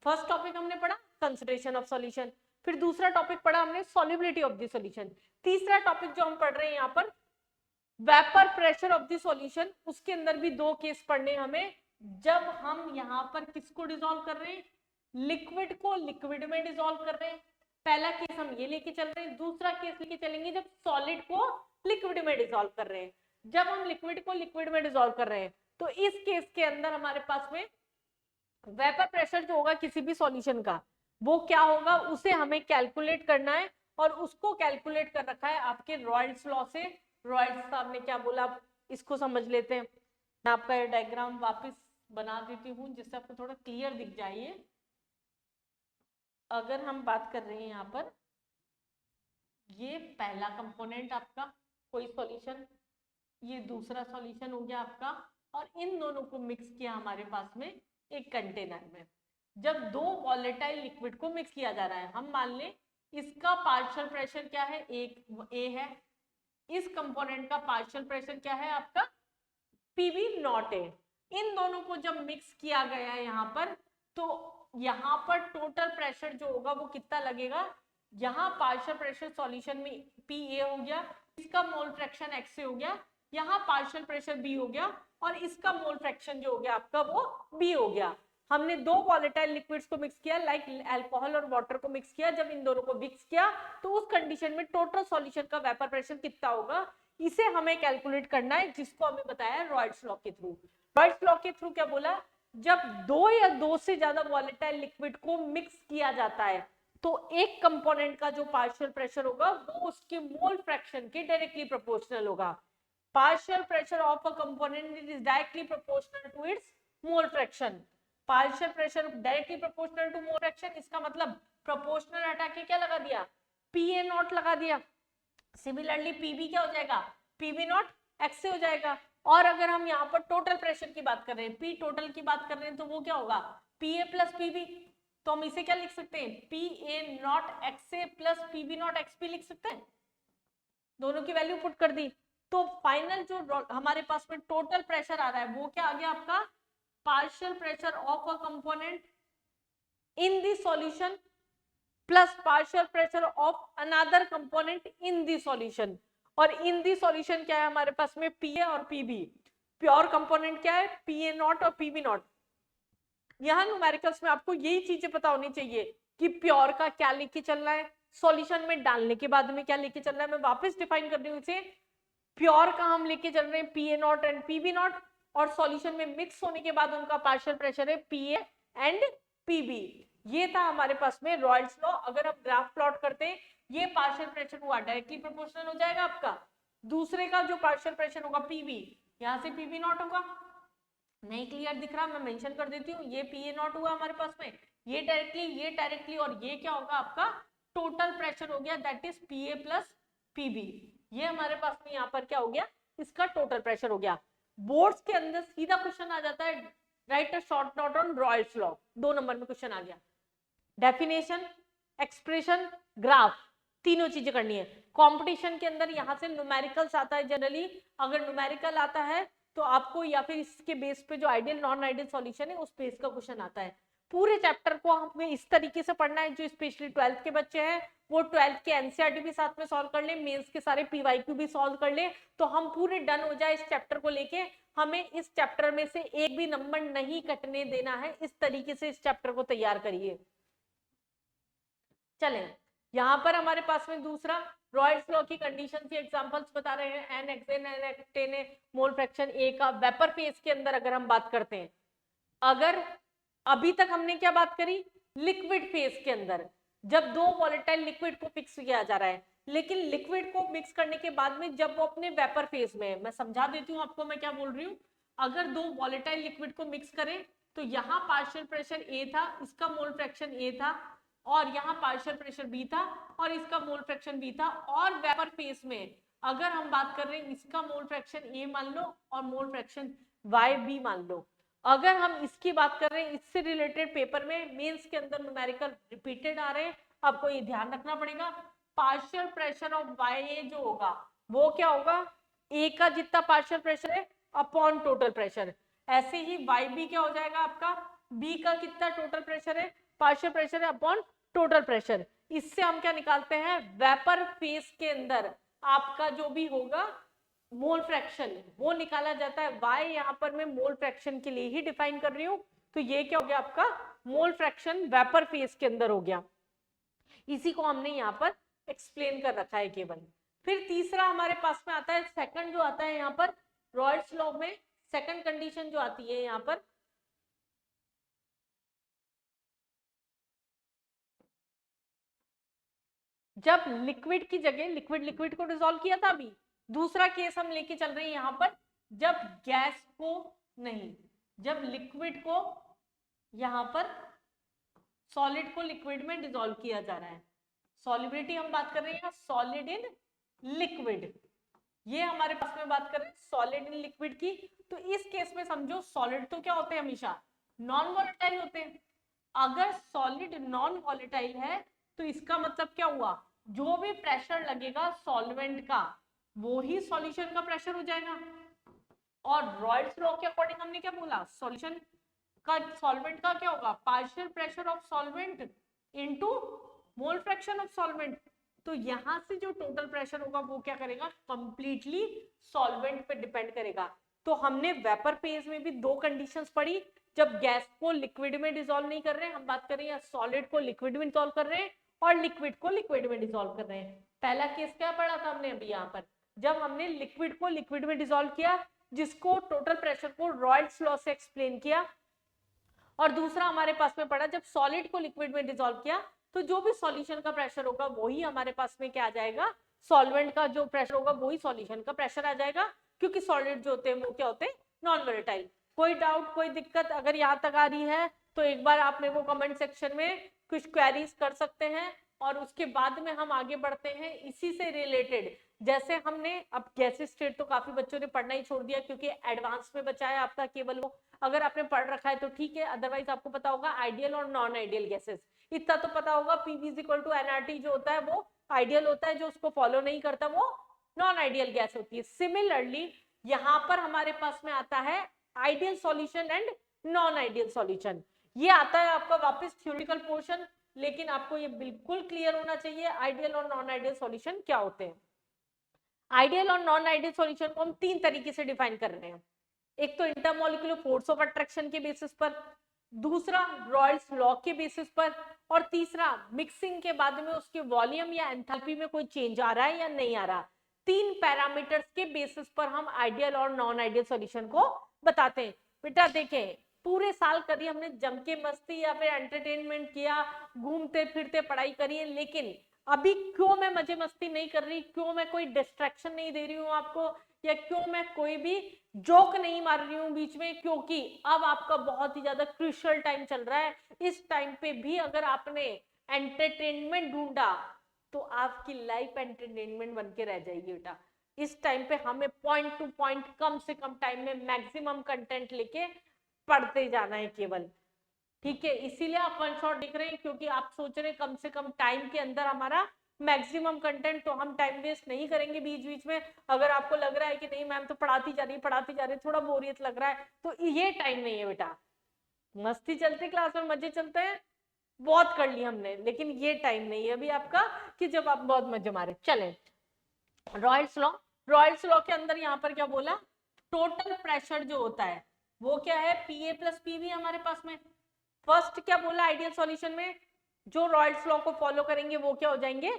फर्स्ट टॉपिक हमने पढ़ा कंसंट्रेशन ऑफ सॉल्यूशन, फिर दूसरा टॉपिक पढ़ा हमने सॉल्युबिलिटी ऑफ द सॉल्यूशन, तीसरा टॉपिक जो हम पढ़ रहे हैं यहाँ पर vapour pressure of the solution, उसके अंदर भी 2 केस पढ़ने हमें, जब हम यहाँ पर किसको डिसॉल्व कर रहे हैं, लिक्विड को लिक्विड में डिसॉल्व कर रहे हैं। पहला केस हम ये लेके चल रहे हैं, दूसरा केस लेके चलेंगे जब सॉलिड को लिक्विड में डिसॉल्व कर रहे हैं। जब हम लिक्विड को लिक्विड में डिसॉल्व कर रहे हैं तो इस केस के अंदर हमारे पास में वेपर प्रेशर जो होगा किसी भी सॉल्यूशन का, वो क्या होगा, उसे हमें कैलकुलेट करना है, और उसको कैलकुलेट कर रखा है आपके रॉयल्स लॉ से। रॉयल्स साहब ने क्या बोला, इसको समझ लेते हैं। मैं आपका ये डायग्राम वापस बना देती हूँ जिससे आपको थोड़ा क्लियर दिख जाए। अगर हम बात कर रहे हैं यहाँ पर, ये पहला कंपोनेंट आपका कोई सॉल्यूशन, ये दूसरा सॉल्यूशन हो गया आपका, और इन दोनों को मिक्स किया हमारे पास में एक कंटेनर में। जब 2 वॉलेटाइल लिक्विड को मिक्स किया जा रहा है, हम मान लें इसका पार्शियल प्रेशर क्या है, एक ए है, इस कंपोनेंट का पार्शियल प्रेशर क्या है आपका पीवी नॉट ए। इन दोनों को जब मिक्स किया गया है यहाँ पर, तो यहाँ पर टोटल प्रेशर जो होगा वो कितना लगेगा, यहाँ पार्शियल प्रेशर सॉल्यूशन में पी ए हो गया, इसका मोल फ्रैक्शन एक्स से हो गया, यहाँ पार्शियल प्रेशर बी हो गया, और इसका मोल फ्रैक्शन जो हो गया आपका वो बी हो गया। हमने 2 वॉलेटाइल लिक्विड्स को मिक्स किया, लाइक अल्कोहल और वाटर को मिक्स किया। जब इन दोनों को मिक्स किया तो उस कंडीशन में टोटल सॉल्यूशन का वेपर प्रेशर कितना होगा, इसे हमें कैलकुलेट करना है, जिसको हमें बताया रॉयल्स लॉ के थ्रू। रॉयल्स लॉ के थ्रू क्या बोला, जब 2 या 2 से ज्यादा वॉलेटाइल लिक्विड को मिक्स किया जाता है तो एक कंपोनेंट का जो पार्शियल प्रेशर होगा वो उसके मोल फ्रैक्शन के डायरेक्टली प्रोपोर्शनल होगा। Partial pressure of a component is directly proportional to its mole fraction. Partial pressure directly proportional to mole fraction, इसका मतलब proportional हटा के क्या लगा दिया, PA नॉट लगा दिया। सिमिलरली PB क्या हो जाएगा, PB नॉट X से हो जाएगा। और अगर हम यहाँ पर टोटल प्रेशर की बात कर रहे हैं, P टोटल की बात कर रहे हैं, तो वो क्या होगा, PA प्लस PB। तो हम इसे क्या लिख सकते हैं, PA not XA plus PB not XB लिख सकते हैं। दोनों की वैल्यू पुट कर दी, तो फाइनल जो हमारे पास में टोटल प्रेशर आ रहा है वो क्या आ गया आपका, partial pressure of a component in the solution plus partial pressure of another component in the solution. और इन द सॉल्यूशन क्या है हमारे पास में, पीए और पीबी। प्योर कंपोनेंट क्या है, पीए नॉट और पीबी नॉट। यहाँ न्यूमेरिकल्स में आपको यही चीजें पता होनी चाहिए कि प्योर का क्या लेके चलना है, सॉल्यूशन में डालने के बाद में क्या लेके चलना है। मैं वापस डिफाइन कर रही हूँ इसे, प्योर का हम लेके चल रहे हैं पीए नॉट एंड पीबी नॉट, और सॉल्यूशन में मिक्स होने के बाद उनका पार्शियल प्रेशर है पीए एंड पीबी। ये था हमारे पास में रॉयल्स लॉ। अगर हम ग्राफ प्लॉट करते हैं, ये पार्शियल प्रेशर हुआ डायरेक्टली प्रोपोर्शनल हो जाएगा आपका, दूसरे का जो पार्शियल प्रेशर होगा पीबी, यहाँ से पीबी नॉट होगा। नहीं क्लियर दिख रहा, मैं मेंशन कर देती हूँ, ये पीए नॉट हुआ हमारे पास में, ये डायरेक्टली, और ये क्या होगा आपका टोटल प्रेशर हो गया, that is PA plus PB. ये हमारे पास में यहाँ पर क्या हो गया, इसका टोटल प्रेशर हो गया। बोर्ड्स के अंदर सीधा क्वेश्चन आ जाता है, right a short note on Royals law, 2 number में क्वेश्चन आ गया। डेफिनेशन, एक्सप्रेशन, ग्राफ, तीनों चीजें करनी है। कंपटीशन के अंदर यहाँ से न्यूमेरिकल्स आता है जनरली। अगर न्यूमेरिकल आता है तो आपको या फिर इसके बेस पे जो आइडियल नॉन आइडियल सॉल्यूशन है उस बेस का क्वेश्चन आता है। पूरे चैप्टर को हमें इस तरीके से पढ़ना है, जो स्पेशली 12th के बच्चे हैं वो 12th के एनसीईआरटी भी साथ में सॉल्व कर ले, मेंस के सारे पीवाईक्यू भी सॉल्व कर ले, तो हम पूरे डन हो जाए इस चैप्टर को लेके। हमें इस चैप्टर में से एक भी नंबर नहीं कटने देना है, इस तरीके से इस चैप्टर को तैयार करिए। चलें, यहाँ पर हमारे पास में दूसरा रॉयल्स लॉ की कंडीशन के एग्जांपल्स बता रहे हैं। एन एक्सेन एन एक्टेन मोल फ्रैक्शन ए का वेपर फेज के अंदर अगर हम बात करते हैं, अगर अभी तक हमने क्या बात करी लिक्विड फेज के अंदर, जब दो वॉलेटाइल लिक्विड को मिक्स किया जा रहा है। लेकिन लिक्विड को मिक्स करने के बाद में जब वो अपने वेपर फेज में है, मैं समझा देती हूँ आपको मैं क्या बोल रही हूँ। अगर दो वॉलेटाइल लिक्विड को मिक्स करें तो यहाँ पार्शियल प्रेशर ए था, इसका मोल फ्रैक्शन ए था, और यहाँ पार्शियल प्रेशर बी था और इसका मोल फ्रैक्शन बी था। और वेपर फेज में अगर हम बात कर रहे हैं, इसका मोल फ्रैक्शन ए मान लो और मोल फ्रैक्शन वाई बी मान लो। अगर हम इसकी बात कर रहे हैं, इससे रिलेटेड पेपर में मेंस के अंदर न्यूमेरिकल रिपीटेड आ रहे हैं, आपको ये ध्यान रखना पड़ेगा। पार्शियल प्रेशर ऑफ वाई ए जो होगा वो क्या होगा, ए का जितना पार्शियल प्रेशर है अपॉन टोटल प्रेशर। ऐसे ही वाई बी क्या हो जाएगा आपका, बी का कितना टोटल प्रेशर है, पार्शियल प्रेशर है अपॉन टोटल प्रेशर। इससे हम क्या निकालते हैं, वेपर फेज के अंदर आपका जो भी होगा मोल फ्रैक्शन वो निकाला जाता है। y यहाँ पर मैं मोल फ्रैक्शन के लिए ही डिफाइन कर रही हूँ, तो ये क्या हो गया आपका मोल फ्रैक्शन वेपर फेज के अंदर हो गया। इसी को हमने यहाँ पर एक्सप्लेन कर रखा है केवल। फिर तीसरा हमारे पास में आता है, सेकंड जो आता है यहाँ पर रॉयल्स लॉ में, सेकंड कंडीशन जो आती है यहाँ पर, जब लिक्विड की जगह लिक्विड को डिसॉल्व किया था। अभी दूसरा केस हम लेके चल रहे हैं यहाँ पर, जब गैस को नहीं, जब लिक्विड को यहाँ पर सॉलिड को लिक्विड में डिसॉल्व किया जा रहा है। सॉलिबिलिटी हम बात कर रहे हैं सॉलिड इन लिक्विड, ये हमारे पास में बात कर रहे हैं सॉलिड इन लिक्विड की। तो इस केस में समझो सॉलिड तो क्या होते हैं, हमेशा नॉन वॉलेटाइल होते हैं। अगर सॉलिड नॉन वॉलेटाइल है तो इसका मतलब क्या हुआ, जो भी प्रेशर लगेगा सॉल्वेंट का वो ही सॉल्यूशन का प्रेशर हो जाएगा। और रॉयल्स लॉ के अकॉर्डिंग हमने क्या बोला, सॉल्यूशन का सॉल्वेंट का क्या होगा, partial pressure of solvent into mole fraction of solvent. तो यहां से जो टोटल प्रेशर होगा वो क्या करेगा, कंप्लीटली सॉल्वेंट पे डिपेंड करेगा। तो हमने वेपर फेज में भी दो कंडीशंस पढ़ी, जब गैस को लिक्विड में डिसॉल्व नहीं कर रहे हैं, हम बात कर रहे हैं सॉलिड को लिक्विड में डिसॉल्व कर रहे हैं और लिक्विड को लिक्विड में डिसॉल्व कर रहे हैं। पहला केस क्या पढ़ा था हमने अभी यहाँ पर, जब हमने लिक्विड को लिक्विड में डिसॉल्व किया, जिसको टोटल प्रेशर को रॉयल्स लॉ से एक्सप्लेन किया। और दूसरा हमारे पास में पड़ा, जब सॉलिड को लिक्विड में डिसॉल्व किया तो जो भी सॉल्यूशन का प्रेशर होगा वही हमारे पास में क्या आ जाएगा, सॉल्वेंट का जो प्रेशर होगा वही सॉल्यूशन का प्रेशर आ जाएगा, क्योंकि सॉलिड जो होते हैं वो क्या होते हैं, नॉन वोलेटाइल। कोई डाउट कोई दिक्कत अगर यहाँ तक आ रही है तो एक बार आप मेरे को कमेंट सेक्शन में कुछ क्वेरीज कर सकते हैं, और उसके बाद में हम आगे बढ़ते हैं इसी से रिलेटेड। जैसे हमने अब गैसेस स्टेट तो काफी बच्चों ने पढ़ना ही छोड़ दिया, क्योंकि एडवांस में बचा है आपका केवल वो। अगर आपने पढ़ रखा है तो ठीक है, अदरवाइज आपको पता होगा आइडियल और नॉन आइडियल गैसेस, इतना तो पता होगा। PV is equal to nRT जो होता है वो आइडियल होता है, जो उसको फॉलो नहीं करता वो नॉन आइडियल गैस होती है। सिमिलरली यहाँ पर हमारे पास में आता है ideal solution and non ideal solution. ये आता है आपका वापस थ्योरेटिकल पोर्शन, लेकिन आपको ये बिल्कुल क्लियर होना चाहिए आइडियल और नॉन आइडियल सॉल्यूशन क्या होते हैं। आइडियल और नॉन आइडियल सॉल्यूशन को हम तीन तरीके से डिफाइन कर रहे हैं। एक तो इंटरमोलिकुलर फोर्स ऑफ अट्रैक्शन के बेसिस पर, दूसरा रॉयल्स लॉ के बेसिस पर, और तीसरा मिक्सिंग के बाद में उसके वॉल्यूम या एंथैल्पी में कोई चेंज आ रहा है या नहीं आ रहा। तीन पैरामीटर्स के बेसिस पर हम आइडियल और नॉन आइडियल सॉल्यूशन को बताते हैं। बेटा देखें, पूरे साल करी हमने जम के मस्ती या फिर एंटरटेनमेंट किया, घूमते फिरते पढ़ाई करी है, लेकिन अभी क्यों मैं मजे मस्ती नहीं कर रही, क्यों मैं कोई डिस्ट्रैक्शन नहीं दे रही हूँ आपको, या क्यों मैं कोई भी जोक नहीं मार रही हूँ बीच में, क्योंकि अब आपका बहुत ही ज्यादा क्रूशियल टाइम चल रहा है। इस टाइम पे भी अगर आपने एंटरटेनमेंट ढूंढा तो आपकी लाइफ एंटरटेनमेंट बन के रह जाएगी बेटा। इस टाइम पे हमें पॉइंट टू पॉइंट कम से कम टाइम में मैक्सिमम कंटेंट लेके पढ़ते जाना है केवल, ठीक है। इसीलिए आप वन शॉट दिख रहे हैं, क्योंकि आप सोच रहे हैं कम से कम टाइम के अंदर हमारा मैक्सिमम कंटेंट, तो हम टाइम वेस्ट नहीं करेंगे बीच बीच में। अगर आपको लग रहा है कि नहीं मैम तो पढ़ाती जा रही थोड़ा बोरियत लग रहा है, तो ये टाइम नहीं है बेटा। मस्ती चलती क्लास में, मजे चलते हैं, बहुत कर ली हमने, लेकिन ये टाइम नहीं है अभी आपका कि जब आप बहुत मजे मारे। चले रॉयल्स लॉ, रॉयल्स लॉ के अंदर यहाँ पर क्या बोला, टोटल प्रेशर जो होता है वो क्या है, पीए प्लस पीवी हमारे पास में। फर्स्ट क्या बोला आइडियल सॉल्यूशन में, जो रॉयल्स लॉ को फॉलो करेंगे वो क्या हो जाएंगे,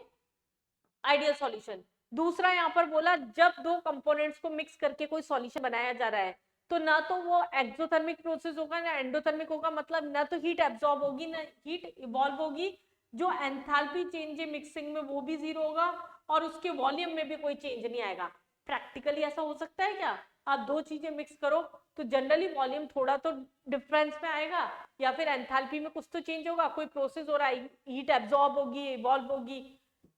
आइडियल सॉल्यूशन। दूसरा यहाँ पर बोला जब दो कंपोनेंट्स को मिक्स करके कोई सॉल्यूशन बनाया जा रहा है, तो ना तो वो एक्सोथर्मिक प्रोसेस होगा ना एंडोथर्मिक होगा, मतलब ना तो हीट एब्जॉर्ब होगी ना हीट इवॉल्व होगी, जो एंथैल्पी चेंज है मिक्सिंग में वो भी जीरो होगा और उसके वॉल्यूम में भी कोई चेंज नहीं आएगा। प्रैक्टिकली ऐसा हो सकता है क्या? आप दो चीजें मिक्स करो तो जनरली वॉल्यूम थोड़ा तो डिफरेंस में आएगा या फिर एंथैल्पी में कुछ तो चेंज होगा, कोई प्रोसेस हो रहा है, हीट एब्जॉर्ब होगी, इवॉल्व होगी।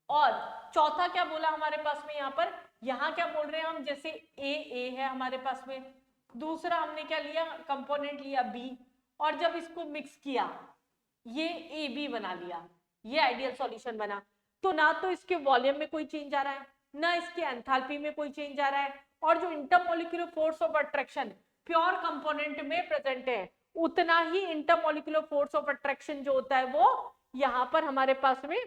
और चौथा क्या बोला हमारे पास में यहाँ पर, यहाँ क्या बोल रहे हैं हम, जैसे ए है हमारे पास में, दूसरा हमने क्या लिया, कंपोनेंट लिया बी, और जब इसको मिक्स किया ये ए बी बना लिया, ये आइडियल सॉल्यूशन बना। तो ना तो इसके वॉल्यूम में कोई चेंज आ रहा है, ना इसके एंथैल्पी में कोई चेंज आ रहा है, और जो intermolecular force of attraction pure component में प्रेजेंट है, उतना ही इंटरमोलिक्यूलर फोर्स ऑफ अट्रैक्शन जो होता है वो यहाँ पर हमारे पास में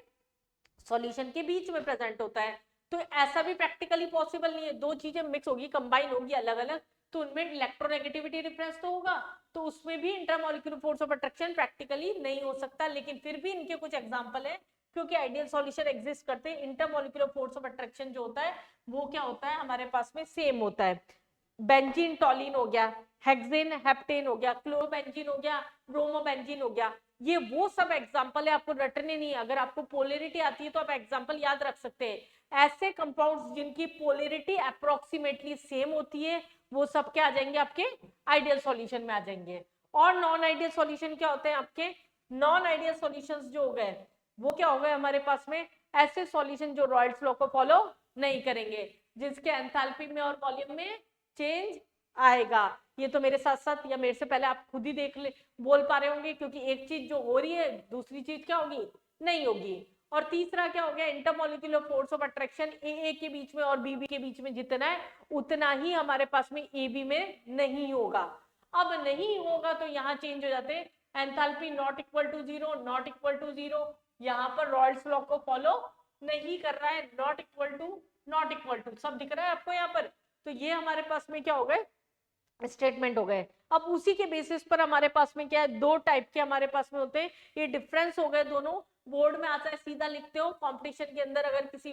सॉल्यूशन के बीच में प्रेजेंट होता है। तो ऐसा भी प्रैक्टिकली पॉसिबल नहीं है, दो चीजें मिक्स होगी, कंबाइन होगी अलग अलग, तो उनमें इलेक्ट्रोनेगेटिविटी डिफरेंस तो होगा, तो उसमें भी intermolecular force of attraction practically नहीं हो सकता। लेकिन फिर भी इनके कुछ एग्जांपल है, क्योंकि आइडियल सॉल्यूशन एग्जिस्ट करते हैं, इंटरमोलिक्यूलर फोर्स ऑफ अट्रैक्शन जो होता है वो क्या होता है हमारे पास में सेम होता है। बेंजीन टॉलिन हो गया, हेक्सेन हेप्टेन हो गया, क्लोरोबेंजीन हो गया, ब्रोमोबेंजीन हो गया, ये वो सब एग्जांपल है, आपको रटने नहीं है। अगर आपको पोलैरिटी आती है तो आप एग्जांपल याद रख सकते हैं। ऐसे कंपाउंड्स जिनकी पोलैरिटी अप्रोक्सीमेटली सेम होती है वो सब क्या आ जाएंगे, आपके आइडियल सॉल्यूशन में आ जाएंगे। और नॉन आइडियल सॉल्यूशन क्या होते हैं आपके, नॉन आइडियल सॉल्यूशंस जो हो गए वो क्या हो गए हमारे पास में, ऐसे सॉल्यूशन जो रॉयल्स लॉ को फॉलो नहीं करेंगे, जिसके एंथैल्पी में और वॉल्यूम में चेंज आएगा। ये तो मेरे साथ साथ या मेरे से पहले आप खुद ही देख ले बोल पा रहे होंगे, क्योंकि एक चीज जो हो रही है दूसरी चीज क्या होगी, नहीं होगी। और तीसरा क्या हो गया, इंटरमोलिक्यूलर फोर्स ऑफ अट्रैक्शन ए के बीच में और बी के बीच में जितना है उतना ही हमारे पास में ए बी में नहीं होगा। अब नहीं होगा तो यहाँ चेंज हो जाते हैं, enthalpy not equal to zero, not equal to zero, यहाँ पर रॉयल्स लॉ को फॉलो नहीं कर रहा है, नॉट इक्वल टू सब दिख रहा है आपको यहाँ पर। तो ये हमारे पास में क्या हो गए, स्टेटमेंट हो गए। अब उसी के बेसिस पर हमारे पास में क्या है, दो टाइप के हमारे पास में होते हैं, ये डिफरेंस हो गए दोनों, बोर्ड में आता है सीधा लिखते हो, कंपटीशन के अंदर अगर किसी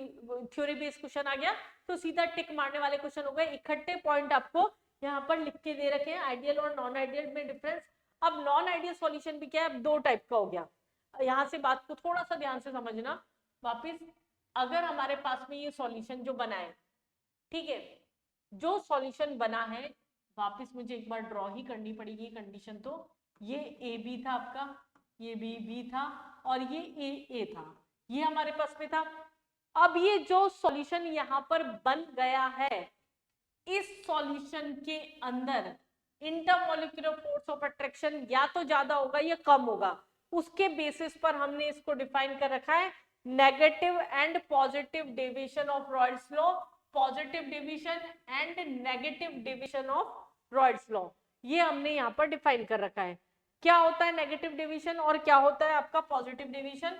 थ्योरी बेस्ड क्वेश्चन आ गया तो सीधा टिक मारने वाले क्वेश्चन हो गए। इकट्ठे पॉइंट आपको यहाँ पर लिख के दे रखे हैं, आइडियल और नॉन आइडियल में डिफरेंस। अब नॉन आइडियल सॉल्यूशन भी क्या है, दो टाइप का हो गया। यहाँ से बात को थोड़ा सा ध्यान से समझना वापिस, अगर हमारे पास में ये सॉल्यूशन जो बना है, ठीक है, जो सॉल्यूशन बना है, वापस मुझे एक बार ड्रॉ ही करनी पड़ेगी कंडीशन, तो ये ए बी था आपका, ये बी था और ये ए था, ये हमारे पास में था। अब ये जो सॉल्यूशन यहाँ पर बन गया है, इस सॉल्यूशन के अंदर इंटरमोलिक्यूलर फोर्स ऑफ अट्रैक्शन या तो ज्यादा होगा या कम होगा, उसके बेसिस पर हमने इसको डिफाइन कर रखा है negative and positive deviation of Royals law, positive division and negative division of Royals law, ये हमने यहाँ पर डिफाइन कर रखा है। क्या होता है नेगेटिव डिवीजन और क्या होता है आपका positive division,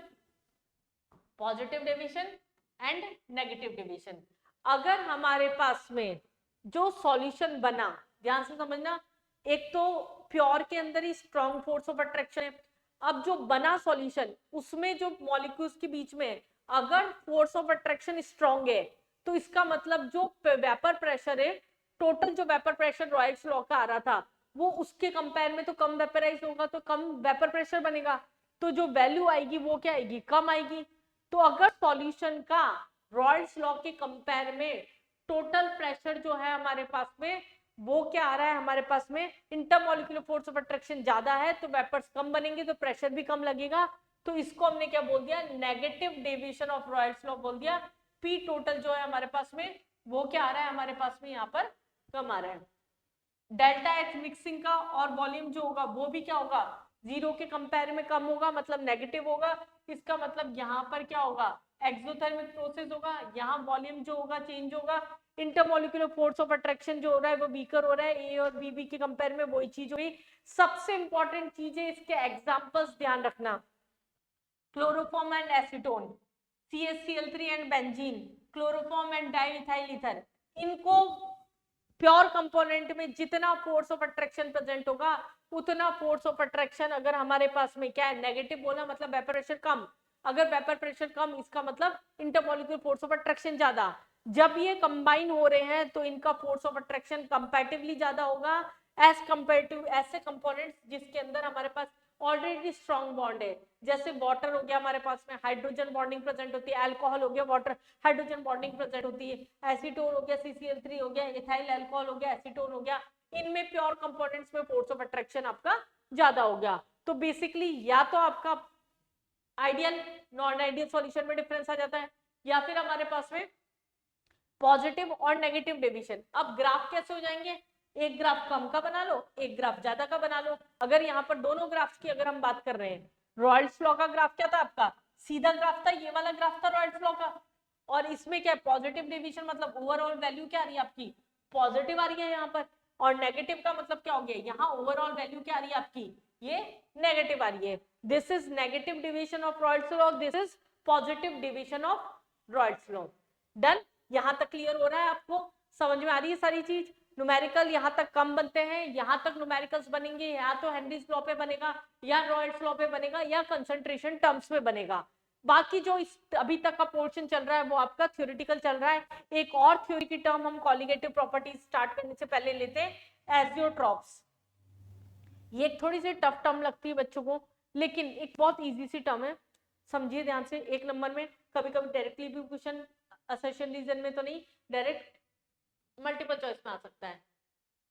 positive division and negative division. अगर हमारे पास में जो सॉल्यूशन बना, ध्यान से समझना, एक तो प्योर के अंदर ही स्ट्रॉन्ग फोर्स ऑफ अट्रैक्शन है, अब जो बना सॉल्यूशन उसमें जो मॉलिक्यूल्स के बीच में अगर फोर्स ऑफ अट्रैक्शन स्ट्रॉन्ग है, तो इसका मतलब जो वेपर प्रेशर है, टोटल जो वेपर प्रेशर रॉयल्स लॉ का आ रहा था वो उसके कंपेयर में तो कम वेपराइज होगा, तो कम वेपर प्रेशर बनेगा, तो जो वैल्यू आएगी वो क्या आएगी, कम आएगी। तो अगर सॉल्यूशन का रॉयल्स लॉ के कंपेयर में टोटल प्रेशर जो है हमारे पास में वो क्या आ रहा है हमारे पास में, इंटरमोलिक्यूलर फोर्स ऑफ अट्रैक्शन ज्यादा है, तो वेपर्स कम बनेंगे तो प्रेशर भी कम लगेगा, तो इसको हमने क्या बोल दिया, negative deviation of Royals law बोल दिया। पी टोटल जो है हमारे पास में वो क्या आ रहा है हमारे पास में यहाँ पर कम आ रहा है। डेल्टा एच मिक्सिंग का और वॉल्यूम जो होगा वो भी क्या होगा, जीरो के कंपेयर में कम होगा, मतलब नेगेटिव होगा। इसका मतलब यहाँ पर क्या होगा, एक्सोथर्मिक प्रोसेस होगा, यहाँ वॉल्यूम जो होगा चेंज होगा, इंटरमोलिक्यूलर फोर्स ऑफ अट्रैक्शन जो हो रहा है वो वीकर हो रहा है, ए और बी के कंपेयर में वही चीज हुई। सबसे इंपॉर्टेंट चीज है इसके एग्जांपल्स ध्यान रखना, chloroform and acetone, CH3 and benzene, chloroform and diethyl ether, इनको प्योर कंपोनेंट में जितना फोर्स ऑफ अट्रैक्शन प्रेजेंट होगा उतना फोर्स ऑफ अट्रैक्शन अगर हमारे पास में क्या है, नेगेटिव बोला मतलब वेपर प्रेशर कम, अगर वेपर प्रेशर कम इसका मतलब इंटरमोलिक्यूलर फोर्स ऑफ अट्रैक्शन ज्यादा। जब ये कंबाइन हो रहे हैं तो इनका फोर्स ऑफ अट्रैक्शन कंपैरेटिवली ज्यादा होगा एज कंपेयर टू ऐसे कंपोनेंट्स जिसके अंदर हमारे पास ऑलरेडी स्ट्रॉन्ग बॉन्ड है, जैसे वाटर हो गया हमारे पास में हाइड्रोजन बॉन्डिंग प्रेजेंट होती है, अल्कोहल हो गया वाटर हाइड्रोजन बॉन्डिंग प्रेजेंट होती है, एसीटोन हो गया CCl3 हो गया, इथाइल अल्कोहल हो गया, एसीटोन हो गया, इनमें प्योर कंपोनेंट्स में फोर्स ऑफ अट्रैक्शन आपका ज्यादा हो गया। तो बेसिकली या तो आपका आइडियल नॉन आइडियल सॉल्यूशन में डिफरेंस आ जाता है, या फिर हमारे पास में पॉजिटिव और नेगेटिव डिवीजन। अब ग्राफ कैसे हो जाएंगे, एक ग्राफ कम का बना लो, एक ग्राफ ज्यादा का बना लो। अगर यहाँ पर दोनों ग्राफ्स की अगर हम बात कर रहे हैं, रॉयल्स लॉ का ग्राफ क्या था आपका, सीधा ग्राफ था, ये वाला ग्राफ था रॉयल्स लॉ का, और इसमें क्या पॉजिटिव डिवीजन मतलब ओवरऑल वैल्यू क्या आ रही है आपकी पॉजिटिव आ रही है यहाँ पर, और नेगेटिव का मतलब क्या हो गया, यहाँ ओवरऑल वैल्यू क्या आ रही है आपकी ये नेगेटिव आ रही है। This is negative division of Royals law, this is positive division of Royals law. Done, यहां तक क्लियर हो रहा है आपको, समझ में आ रही है सारी चीज। न्यूमेरिकल यहाँ तक कम बनते हैं, यहाँ तक न्यूमेरिकल्स बनेंगे या तो हेनरीज लॉ पे बनेगा, या रॉयल्स लॉ पे बनेगा, या कंसंट्रेशन टर्म्स में बनेगा। बाकी जो इस अभी तक का पोर्शन चल रहा है वो आपका थ्योरेटिकल चल रहा है। एक और थ्योरी की टर्म हम कॉलिगेटिव प्रॉपर्टीज स्टार्ट करने से पहले लेते हैं, एजियोट्रॉप्स। ये थोड़ी सी टफ टर्म लगती है बच्चों को, लेकिन एक बहुत इजी सी टर्म है, समझिए ध्यान से। एक नंबर में कभी कभी डायरेक्टली भी क्वेश्चन असर्शन रीजन में तो नहीं, डायरेक्ट मल्टीपल चॉइस में आ सकता है।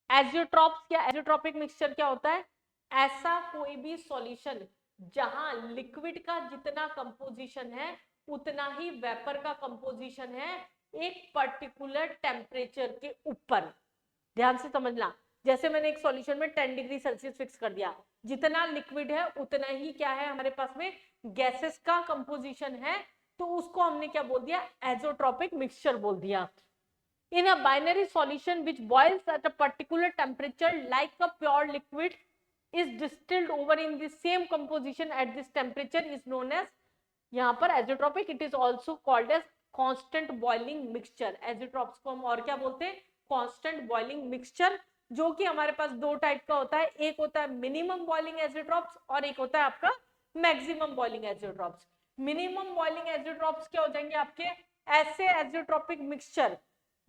एजियोट्रॉप्स या एजियोट्रॉपिक मिक्सचर क्या होता है, ऐसा कोई भी सॉल्यूशन जहां लिक्विड का जितना कंपोजिशन है उतना ही वेपर का कंपोजिशन है एक पर्टिकुलर टेम्परेचर के ऊपर। ध्यान से समझना, जैसे मैंने एक सॉल्यूशन में 10 डिग्री सेल्सियस फिक्स कर दिया, जितना लिक्विड है उतना ही क्या है हमारे पास में गैसेस का कंपोजिशन है, तो उसको हमने क्या बोल दिया, एजियोट्रॉपिक मिक्सचर बोल दिया। In a binary solution which boils at a particular temperature like a pure liquid is distilled over in the same composition at this temperature is known as, यहाँ पर azeotropic, it is also called as constant boiling mixture। azeotrops को हम और क्या बोलते हैं, constant boiling mixture, जो कि हमारे पास दो टाइप का होता है, एक होता है मिनिमम बॉइलिंग एजियोट्रॉप्स और एक होता है आपका maximum boiling azeotropes. Minimum boiling azeotropes क्या हो जाएंगे आपके, ऐसे एजियोट्रॉपिक मिक्सचर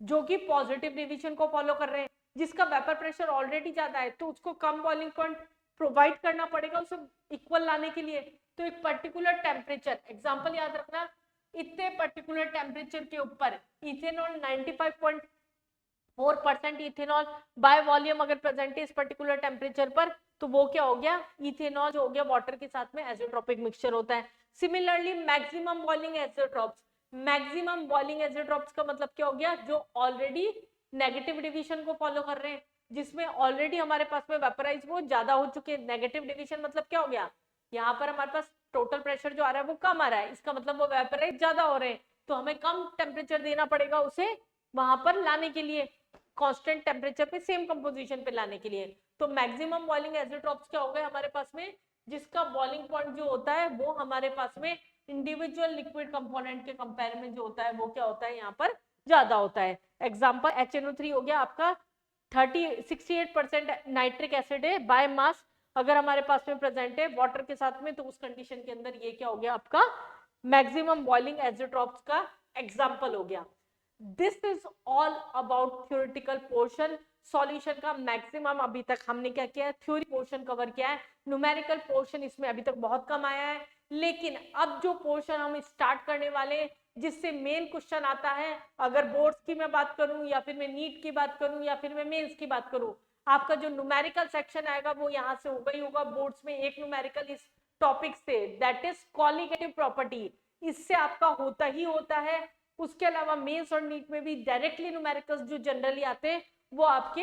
जो कि पॉजिटिव डिवीजन को फॉलो कर रहे हैं, जिसका वेपर प्रेशर ऑलरेडी ज्यादा है तो उसको कम बॉइलिंग पॉइंट प्रोवाइड करना पड़ेगा उसे इक्वल लाने के लिए। तो एक पर्टिकुलर टेम्परेचर, एग्जांपल याद रखना, इतने पर्टिकुलर टेम्परेचर के ऊपर इथेनॉल 95.4% इथेनॉल बाय वॉल्यूम अगर प्रेजेंट है इस पर्टिकुलर टेम्परेचर पर, तो वो क्या हो गया, इथेनॉल जो हो गया वाटर के साथ में एजियोट्रॉपिक मिक्सचर होता है। Similarly maximum boiling azeotropes, maximum boiling azeotropes का मतलब क्या हो गया, जो ऑलरेडी नेगेटिव डिवीजन को फॉलो कर रहे हैं, जिसमें ऑलरेडी हमारे पास में वेपराइज वो ज्यादा हो चुके हैं। नेगेटिव डिवीजन मतलब क्या हो गया, यहाँ पर हमारे पास टोटल प्रेशर जो आ रहा है वो कम आ रहा है, इसका मतलब वो वेपराइज ज्यादा हो रहे हैं, तो हमें कम टेम्परेचर देना पड़ेगा उसे वहां पर लाने के लिए, कांस्टेंट टेम्परेचर पे सेम कंपोजिशन पे लाने के लिए। तो मैक्सिमम बॉइलिंग एजियोट्रॉप्स क्या हो गए हमारे पास में, जिसका बॉइलिंग पॉइंट जो होता है वो हमारे पास में इंडिविजुअल लिक्विड कंपोनेंट के कंपेयर में जो होता है वो क्या होता है यहाँ पर ज्यादा होता है। एग्जांपल HNO3 हो गया आपका 68% नाइट्रिक एसिड है बाय मास अगर हमारे पास में प्रेजेंट है वाटर के साथ में, तो उस कंडीशन के अंदर ये क्या हो गया आपका मैक्सिमम बॉइलिंग एजियोट्रॉप्स का एग्जांपल हो गया। This is all about theoretical portion. Solution का मैक्सिमम अभी तक हमने क्या किया है, थ्योरी पोर्शन कवर किया है, न्यूमेरिकल पोर्शन इसमें अभी तक बहुत कम आया है। लेकिन अब जो पोर्शन हम स्टार्ट करने वाले जिससे मेन क्वेश्चन आता है, अगर बोर्ड्स की मैं बात करूं या फिर मैं नीट की बात करूं या फिर मैं मेंस की बात करूं, आपका जो न्यूमेरिकल सेक्शन आएगा वो यहाँ से होगा ही होगा। बोर्ड्स में एक न्यूमेरिकल इस टॉपिक से, दैट इज कॉलिगेटिव प्रॉपर्टी, इससे आपका होता ही होता है। उसके अलावा मेंस और नीट में भी डायरेक्टली न्यूमेरिकल्स जो जनरली आते हैं वो आपके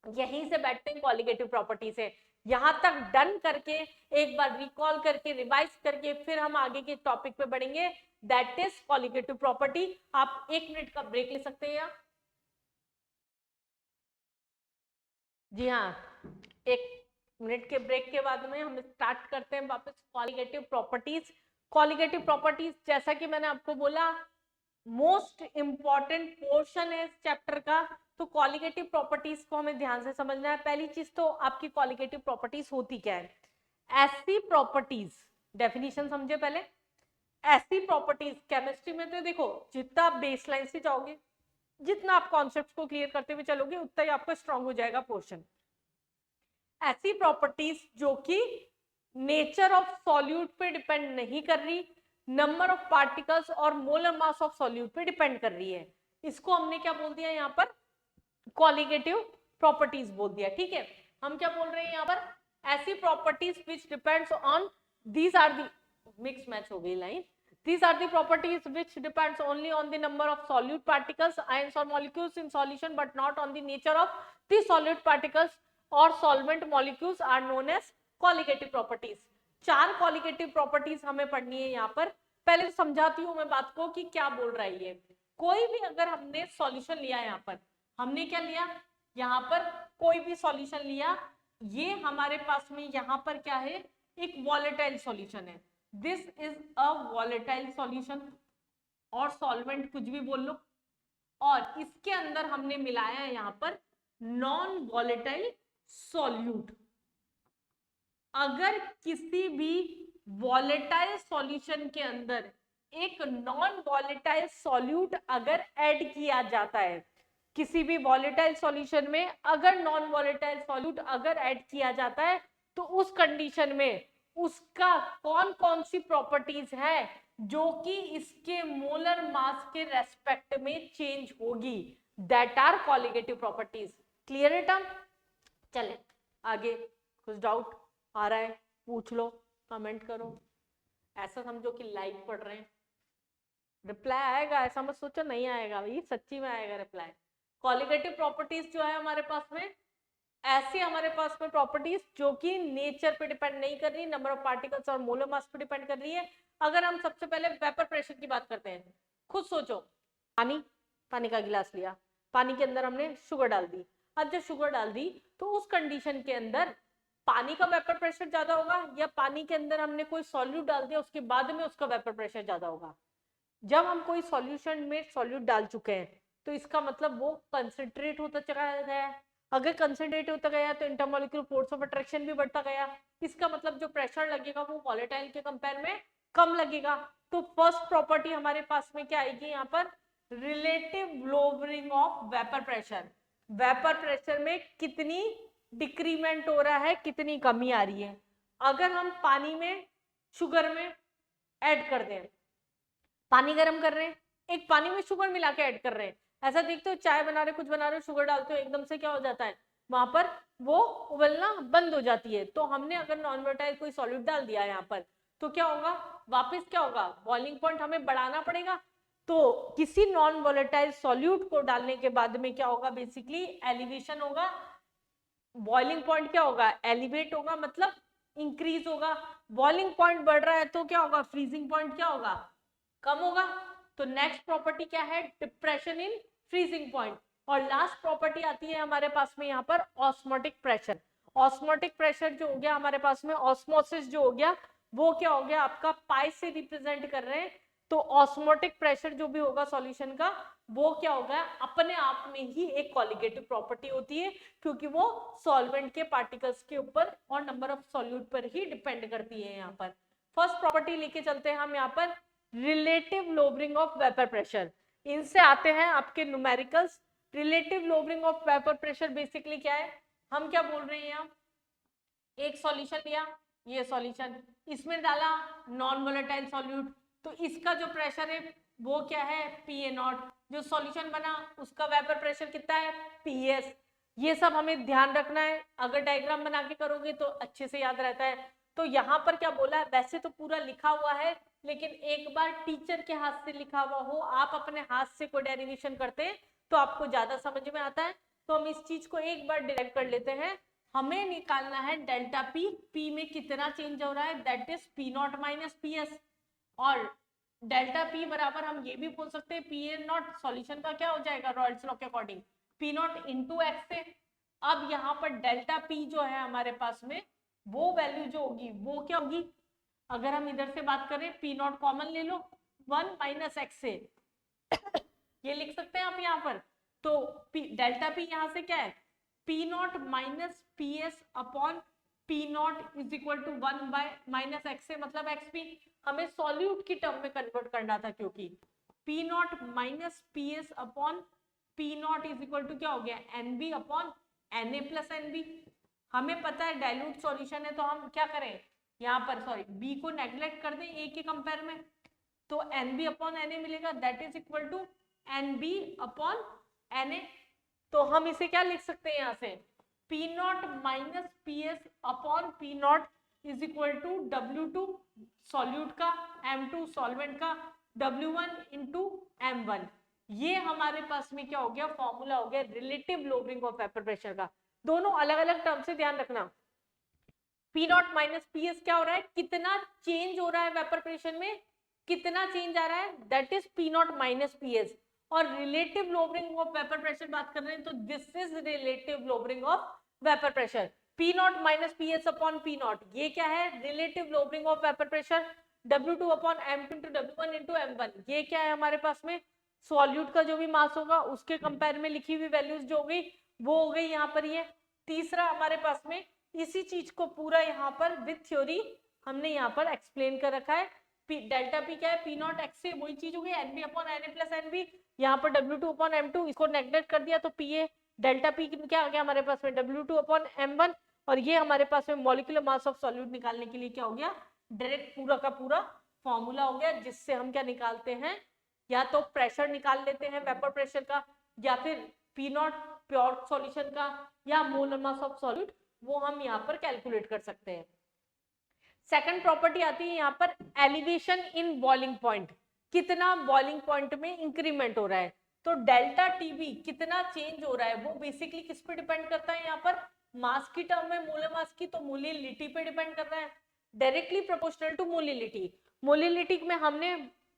यहीं से बैठते हैं कॉलिगेटिव प्रॉपर्टी से। यहां तक डन करके एक बार रिकॉल करके रिवाइज करके फिर हम आगे के टॉपिक पे बढ़ेंगे, दैट इज कॉलिगेटिव प्रॉपर्टी। आप 1 मिनट का ब्रेक ले सकते हैं यहाँ। जी हाँ, 1 मिनट के ब्रेक के बाद में हम स्टार्ट करते हैं वापस कॉलिगेटिव प्रॉपर्टीज। कॉलिगेटिव प्रॉपर्टीज जैसा कि मैंने आपको बोला मोस्ट इंपॉर्टेंट पोर्शन है इस चैप्टर का, तो कॉलिगेटिव प्रॉपर्टीज को हमें ध्यान से समझना है। पहली चीज तो आपकी कॉलिगेटिव प्रॉपर्टीज होती क्या है, ऐसी प्रॉपर्टीज, डेफिनेशन समझे पहले। ऐसी प्रॉपर्टीज केमिस्ट्री में तो देखो जितना आप बेसलाइन से जाओगे, जितना आप कॉन्सेप्ट्स को क्लियर करते हुए चलोगे उतना ही आपका स्ट्रांग हो जाएगा पोर्शन। ऐसी प्रॉपर्टीज जो कि नेचर ऑफ सॉल्यूट पे डिपेंड नहीं कर रही, नंबर ऑफ पार्टिकल्स और मोलर मास ऑफ सॉल्यूट पे डिपेंड कर रही है। इसको हमने क्या बोल दिया यहाँ पर, कॉलिगेटिव प्रॉपर्टीज बोल दिया। ठीक है, हम क्या बोल रहे हैं यहाँ पर, ऐसी properties which depends on, these are the, mix match हो गई line, these are the properties which depends only on the number of solute particles, ions or molecules in solution but not on the nature of the solute particles or solvent molecules are known as colligative properties। चार colligative properties हमें पढ़नी है यहाँ पर। पहले समझाती हूँ मैं बात को कि क्या बोल रहा है ये। कोई भी अगर हमने सॉल्यूशन लिया यहाँ पर, हमने क्या लिया यहाँ पर, कोई भी सॉल्यूशन लिया, ये हमारे पास में यहाँ पर क्या है, एक वॉलेटाइल सॉल्यूशन है। This is a volatile solution और सॉल्वेंट कुछ भी बोल लो, और इसके अंदर हमने मिलाया है यहाँ पर नॉन वॉलेटाइल सॉल्यूट। अगर किसी भी वॉलेटाइल सॉल्यूशन के अंदर एक नॉन वॉलेटाइल सॉल्यूट अगर ऐड किया जाता है, किसी भी वॉलेटाइल सॉल्यूशन में अगर नॉन वॉलेटाइल सॉल्यूट अगर ऐड किया जाता है, तो उस कंडीशन में उसका कौन कौन सी प्रॉपर्टीज है जो कि इसके मोलर मास के रेस्पेक्ट में चेंज होगी, that are colligative properties. Clear है टर्म? चले आगे, कुछ डाउट आ रहा है पूछ लो, कमेंट करो, ऐसा समझो कि लाइव पढ़ रहे हैं। रिप्लाई आएगा, ऐसा मत सोचो नहीं आएगा, भाई सच्ची में आएगा रिप्लाई। कॉलिगेटिव प्रॉपर्टीज जो है हमारे पास में, ऐसी हमारे पास में प्रॉपर्टीज जो कि नेचर पे डिपेंड नहीं कर रही, नंबर ऑफ पार्टिकल्स और मोलर मास पे डिपेंड कर रही है। अगर हम सबसे पहले वेपर प्रेशर की बात करते हैं, खुद सोचो, पानी का गिलास लिया, पानी के अंदर हमने शुगर डाल दी। अब जब शुगर डाल दी तो उस कंडीशन के अंदर पानी का वेपर प्रेशर ज्यादा होगा, या पानी के अंदर हमने कोई सॉल्यूट डाल दिया उसके बाद में उसका वेपर प्रेशर ज्यादा होगा? जब हम कोई सॉल्यूशन में सॉल्यूट डाल चुके हैं तो इसका मतलब वो कंसंट्रेट होता चला गया। अगर कंसंट्रेट होता गया तो इंटरमॉलिक्यूलर फोर्स ऑफ अट्रैक्शन भी बढ़ता गया। इसका मतलब जो प्रेशर लगेगा वो वॉलेटाइल के कंपेयर में कम लगेगा। तो फर्स्ट प्रॉपर्टी हमारे पास में क्या आएगी यहाँ पर, relative lowering of vapour pressure. Vapour pressure में कितनी डिक्रीमेंट हो रहा है, कितनी कमी आ रही है। अगर हम पानी में शुगर में ऐड कर दें, पानी गर्म कर रहे हैं, एक पानी में शुगर मिला के ऐड कर रहे हैं, ऐसा देखते हो चाय बना रहे कुछ बना रहे हो, शुगर डालते हो, एकदम से क्या हो जाता है, वहां पर वो उबलना बंद हो जाती है। तो हमने अगर नॉन वोलेटाइल कोई सॉल्यूट डाल दिया यहाँ पर, तो क्या होगा, वापस क्या होगा, बॉइलिंग पॉइंट हमें बढ़ाना पड़ेगा। तो किसी नॉन वोलेटाइल सॉल्यूट को डालने के बाद में क्या होगा, बेसिकली एलिवेशन होगा, बॉइलिंग पॉइंट क्या होगा, एलिवेट होगा, मतलब इंक्रीज होगा। बॉइलिंग पॉइंट बढ़ रहा है तो क्या होगा, फ्रीजिंग पॉइंट क्या होगा, कम होगा। तो नेक्स्ट प्रॉपर्टी क्या है, डिप्रेशन इन फ्रीजिंग पॉइंट। और लास्ट प्रॉपर्टी आती है हमारे पास में यहाँ पर ऑस्मोटिक प्रेशर। ऑस्मोटिक प्रेशर जो हो गया हमारे पास में, ऑस्मोसिस जो हो गया वो क्या हो गया आपका, पाई से रिप्रेजेंट कर रहे हैं। तो ऑस्मोटिक प्रेशर जो भी होगा सॉल्यूशन का, वो क्या होगा, अपने आप में ही एक कॉलिगेटिव प्रॉपर्टी होती है, क्योंकि वो सॉल्वेंट के पार्टिकल्स के ऊपर और नंबर ऑफ सॉल्यूट पर ही डिपेंड करती है। यहाँ पर फर्स्ट प्रॉपर्टी लेके चलते हैं हम यहाँ पर, relative lowering of vapour pressure. इनसे आते हैं आपके numericals. Relative lowering of vapour pressure basically क्या है, हम क्या बोल रहे हैं यहाँ, एक सॉल्यूशन लिया, ये सॉल्यूशन, इसमें डाला नॉन वोलेटाइल सॉल्यूट, तो इसका जो प्रेशर है वो क्या है, PA0। जो सॉल्यूशन बना उसका वेपर प्रेशर कितना है, PS। ये सब हमें ध्यान रखना है, अगर डायग्राम बना के करोगे तो अच्छे से याद रहता है। तो यहाँ पर क्या बोला है, वैसे तो पूरा लिखा हुआ है, लेकिन एक बार टीचर के हाथ से लिखा हुआ हो, आप अपने हाथ से कोई डेरिवेशन करते हैं तो आपको ज्यादा समझ में आता है। तो हम इस चीज को एक बार डिराइव कर लेते हैं। हमें निकालना है डेल्टा पी, पी में कितना चेंज हो रहा है, that is P0 minus PS। और डेल्टा पी बराबर हम ये भी बोल सकते हैं PA0 सॉल्यूशन का क्या हो जाएगा, रॉयल्स लॉ के अकॉर्डिंग P0 इंटू एक्स से। अब यहाँ पर डेल्टा पी जो है हमारे पास में, वो वैल्यू जो होगी वो क्या होगी, अगर हम इधर से बात करें P0 कॉमन ले लो, 1 माइनस एक्स से ये लिख सकते हैं आप यहाँ पर। तो डेल्टा पी यहाँ से क्या है, P0 minus PS upon P0 is equal to 1 by minus X से, मतलब XP। हमें सॉल्यूट की टर्म में कन्वर्ट करना था, क्योंकि P0 minus PS upon P0 is equal to क्या हो गया, NB upon Na plus NB। हमें पता है डाइल्यूट सॉल्यूशन है तो हम क्या करें, यहाँ पर सॉरी बी को नेग्लेक्ट कर दें ए के कंपेयर में, तो n B upon N A मिलेगा, that is equal to n B upon N A. तो हम इसे क्या लिख सकते हैं यहाँ से, P not minus P S upon P not is equal to W2 solute का, M2 सॉल्वेंट का, W1 इंटू M1। ये हमारे पास में क्या हो गया, फॉर्मूला हो गया relative lowering of vapour pressure का। दोनों अलग अलग टर्म से ध्यान रखना, P not minus P S क्या हो रहा है, कितना चेंज हो रहा है वेपर प्रेशर में, कितना चेंज आ रहा है, that is P not minus P S. और relative lowering of vapour pressure बात कर रहे हैं तो this is relative lowering of vapour pressure, P not minus P S upon P naught, ये क्या है relative lowering of vapour pressure, W2 upon M2 into W1 into M1, ये क्या है हमारे पास में सॉल्यूट का जो भी मास होगा उसके कंपेयर में लिखी हुई वैल्यूज जो हो गई वो हो गई यहाँ पर। ये तीसरा हमारे पास में इसी चीज को पूरा यहाँ पर विद थ्योरी हमने यहाँ पर एक्सप्लेन कर रखा है, डेल्टा पी क्या है, पी नॉट एक्स से वही चीज हो गई N B upon N A plus N B, यहाँ पर W2 अपॉन M2 इसको नेग्लेक्ट कर दिया तो पी ए, डेल्टा पी क्या आ गया हमारे पास में W2 अपॉन M1, और ये हमारे पास में मॉलिक्यूलर मास ऑफ सॉल्यूट निकालने के लिए क्या हो गया, डायरेक्ट पूरा का पूरा फॉर्मूला हो गया, जिससे हम क्या निकालते हैं, या तो प्रेशर निकाल लेते हैं वेपर प्रेशर का, या फिर पी नॉट प्योर सॉल्यूशन का, या मोलर मास ऑफ सॉल्यूट, वो हम यहाँ पर कैलकुलेट कर सकते हैं। सेकंड प्रॉपर्टी आती है यहाँ पर एलिवेशन इन बॉइलिंग पॉइंट, कितना बॉइलिंग पॉइंट में इंक्रीमेंट हो रहा है। तो डेल्टा टीबी कितना चेंज हो रहा है वो बेसिकली किस पे डिपेंड करता है, यहाँ पर मास की टर्म में मोलर मास की, तो मोलिलिटी पे डिपेंड कर रहा है, directly proportional to molality. Molality में हमने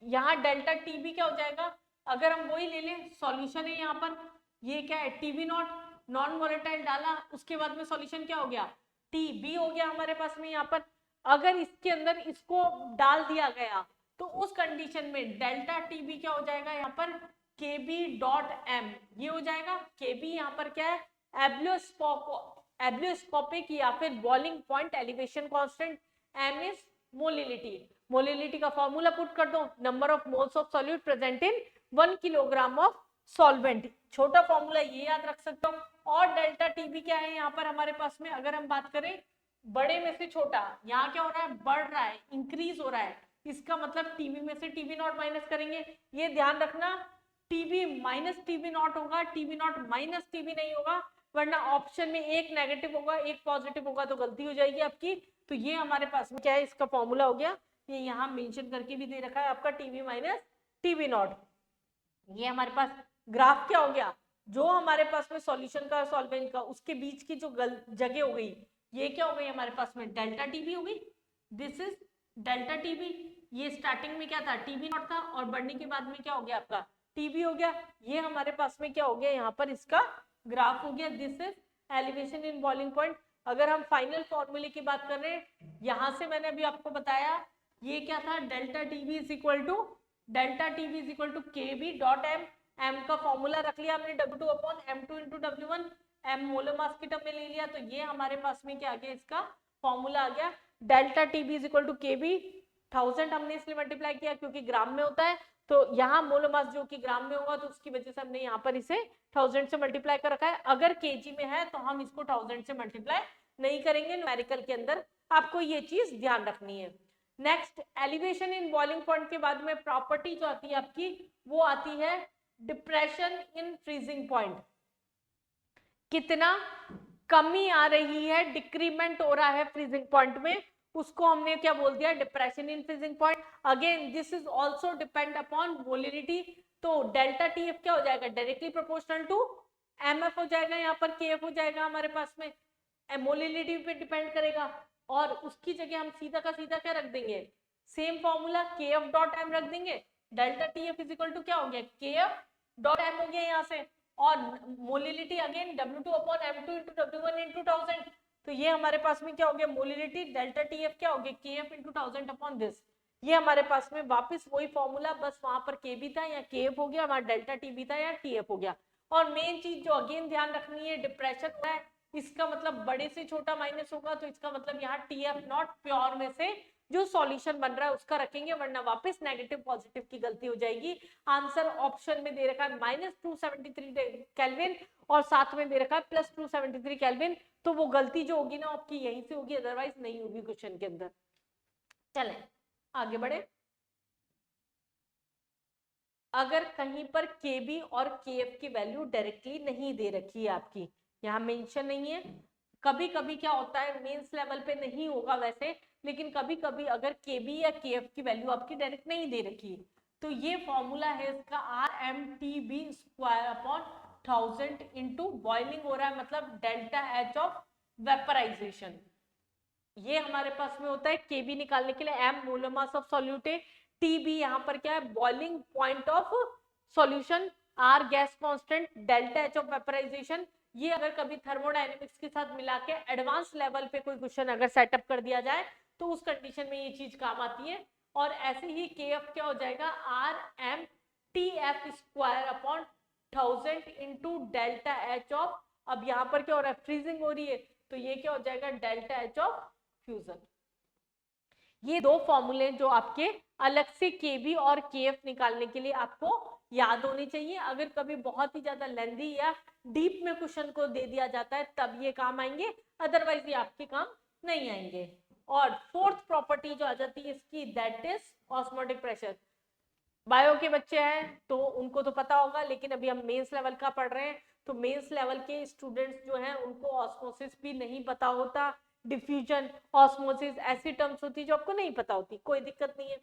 यहाँ डेल्टा टीबी क्या हो जाएगा, अगर हम वही ले लें सॉल्यूशन है यहाँ पर, ये क्या है टीबी नॉट, नॉन वोलेटाइल डाला, उसके बाद में सॉल्यूशन क्या हो गया टीबी हो गया हमारे पास में यहाँ पर। अगर इसके अंदर इसको डाल दिया गया तो उस कंडीशन में डेल्टा टीबी क्या हो जाएगा यहाँ पर केबी डॉट एम, ये हो जाएगा केबी यहाँ पर क्या है एब्लियोस्कोपिक या फिर boiling point elevation constant, M is molality, molality का फॉर्मूला पुट कर दो, number of moles of solute present in 1 kilogram of solvent, छोटा फॉर्मूला ये याद रख सकता हूँ। और डेल्टा टीबी क्या है यहाँ पर हमारे पास में, अगर हम बात करें बड़े में से छोटा, यहाँ क्या हो रहा है बढ़ रहा है, इंक्रीज हो रहा है, इसका मतलब टीबी में से टीबी नॉट माइनस करेंगे, ये ध्यान रखना टीबी माइनस टीबी नॉट होगा, टीबी नॉट माइनस टीबी नहीं होगा, वरना ऑप्शन में एक नेगेटिव होगा एक पॉजिटिव होगा तो गलती हो जाएगी आपकी। तो ये हमारे पास में क्या है, इसका फॉर्मूला हो गया, ये यहाँ मेंशन करके भी दे रखा है आपका टीबी माइनस टीबी नॉट। ये हमारे पास ग्राफ क्या हो गया, जो हमारे पास में सॉल्यूशन का सॉल्वेंट का उसके बीच की जो जगह हो गई, ये क्या हो गई हमारे पास में डेल्टा टीबी हो गई, दिस इज डेल्टा टीबी। ये स्टार्टिंग में क्या था टीबी नॉट था, और बढ़ने के बाद में क्या हो गया आपका टीबी हो गया। ये हमारे पास में क्या हो गया यहाँ पर इसका ग्राफ हो गया, this is elevation in boiling point. अगर हम फाइनल फॉर्मूले की बात कर रहे हैं, यहाँ से मैंने अभी आपको बताया ये क्या था, delta TB is equal to K B dot M, M का फॉर्मूला रख लिया हमने W2 upon M2 into W1, M molar mass की टर्म में ले लिया, तो ये हमारे पास में क्या आ गया, इसका फॉर्मूला आ गया delta TB is equal to KB, 1000 हमने इसलिए मल्टीप्लाई किया क्योंकि ग्राम में होता है, तो यहाँ मोलर मास जो कि ग्राम में होगा तो उसकी वजह से हमने यहाँ पर इसे 1000 से मल्टीप्लाई कर रखा है। अगर केजी में है तो हम इसको 1000 से मल्टीप्लाई नहीं करेंगे, न्यूमेरिकल के अंदर आपको ये चीज ध्यान रखनी है। Next elevation in boiling point के बाद में प्रॉपर्टी जो आती है आपकी वो आती है डिप्रेशन इन फ्रीजिंग पॉइंट, कितना कमी आ रही है, डिक्रीमेंट हो रहा है फ्रीजिंग पॉइंट में, उसको हमने क्या बोल दिया depression in freezing point. Again this is also depend upon molality, तो डेल्टा टीएफ क्या हो जाएगा डायरेक्टली प्रोपोर्शनल टू एमएफ हो जाएगा, यहाँ पर केएफ हो जाएगा हमारे पास में, मोलिलिटी पे डिपेंड करेगा, और उसकी जगह हम सीधा का सीधा क्या रख देंगे same formula KF dot M रख देंगे, delta TF is equal to क्या हो गया केएफ डॉट एम हो गया यहाँ से, और molality again W2 upon M2 into W1 into 1000, तो ये हमारे पास में क्या हो गया मोलिलिटी डेल्टा टीएफ क्या हो गया केएफ इंटू 1000 अपॉन दिस, ये हमारे पास में वापस वही फॉर्मूला, बस वहां पर के भी था या केएफ हो गया, हमारा डेल्टा टी भी था या टीएफ हो गया। और मेन चीज जो अगेन ध्यान रखनी है डिप्रेशन है, इसका मतलब बड़े से छोटा माइनस होगा, तो इसका मतलब यहाँ टीएफ नॉट प्योर में से जो सॉल्यूशन बन रहा है उसका रखेंगे, वरना वापस नेगेटिव पॉजिटिव की गलती हो जाएगी। आंसर ऑप्शन में दे रखा है -273 केल्विन और साथ में दे रखा है +273 केल्विन, तो वो गलती जो होगी ना आपकी यहीं से होगी, अदरवाइज नहीं होगी क्वेश्चन के अंदर। चलें आगे बढ़े। अगर कहीं पर Kb और Kf की वैल्यू डायरेक्टली नहीं दे रखी है, आपकी यहाँ मेंशन नहीं है, कभी कभी क्या होता है मेंस लेवल पे नहीं होगा वैसे, लेकिन कभी कभी अगर Kb या Kf की वैल्यू आपकी डायरेक्ट नहीं दे रखी, तो ये फॉर्मूला है इसका RMTB square upon 1000 into boiling हो रहा है मतलब डेल्टा एच ऑफ वेपराइजेशन। ये हमारे पास में होता है केबी निकालने के लिए M molar mass of solute है, टीबी यहाँ पर क्या है boiling point of solution, R gas constant, delta H of vaporisation. ये अगर कभी थर्मोडायनेमिक्स के साथ मिला के एडवांस लेवल पे कोई क्वेश्चन अगर सेटअप कर दिया जाए तो उस कंडीशन में ये चीज काम आती है। और ऐसे ही के एफ क्या हो जाएगा R M T F square upon 1000 into delta H of, अब यहाँ पर क्या हो रहा है फ्रीजिंग हो रही है, तो ये क्या हो जाएगा डेल्टा एच ऑफ फ्यूजन। ये दो फॉर्मूले जो आपके अलग से केबी और केएफ निकालने के लिए आपको याद होनी चाहिए। अगर कभी बहुत ही ज्यादा लेंथी या डीप में क्वेश्चन को दे दिया जाता है तब ये काम आएंगे, अदरवाइज ये आपके काम नहीं आएंगे। और फोर्थ प्रॉपर्टी जो आ जाती है इसकी that is osmotic pressure. Bio के बच्चे हैं तो उनको तो पता होगा, लेकिन अभी हम मेंस लेवल का पढ़ रहे हैं तो मेंस लेवल के स्टूडेंट्स जो हैं उनको ऑस्मोसिस भी नहीं पता होता, डिफ्यूजन ऑस्मोसिस ऐसी टर्म्स होती है जो आपको नहीं पता होती, कोई दिक्कत नहीं है।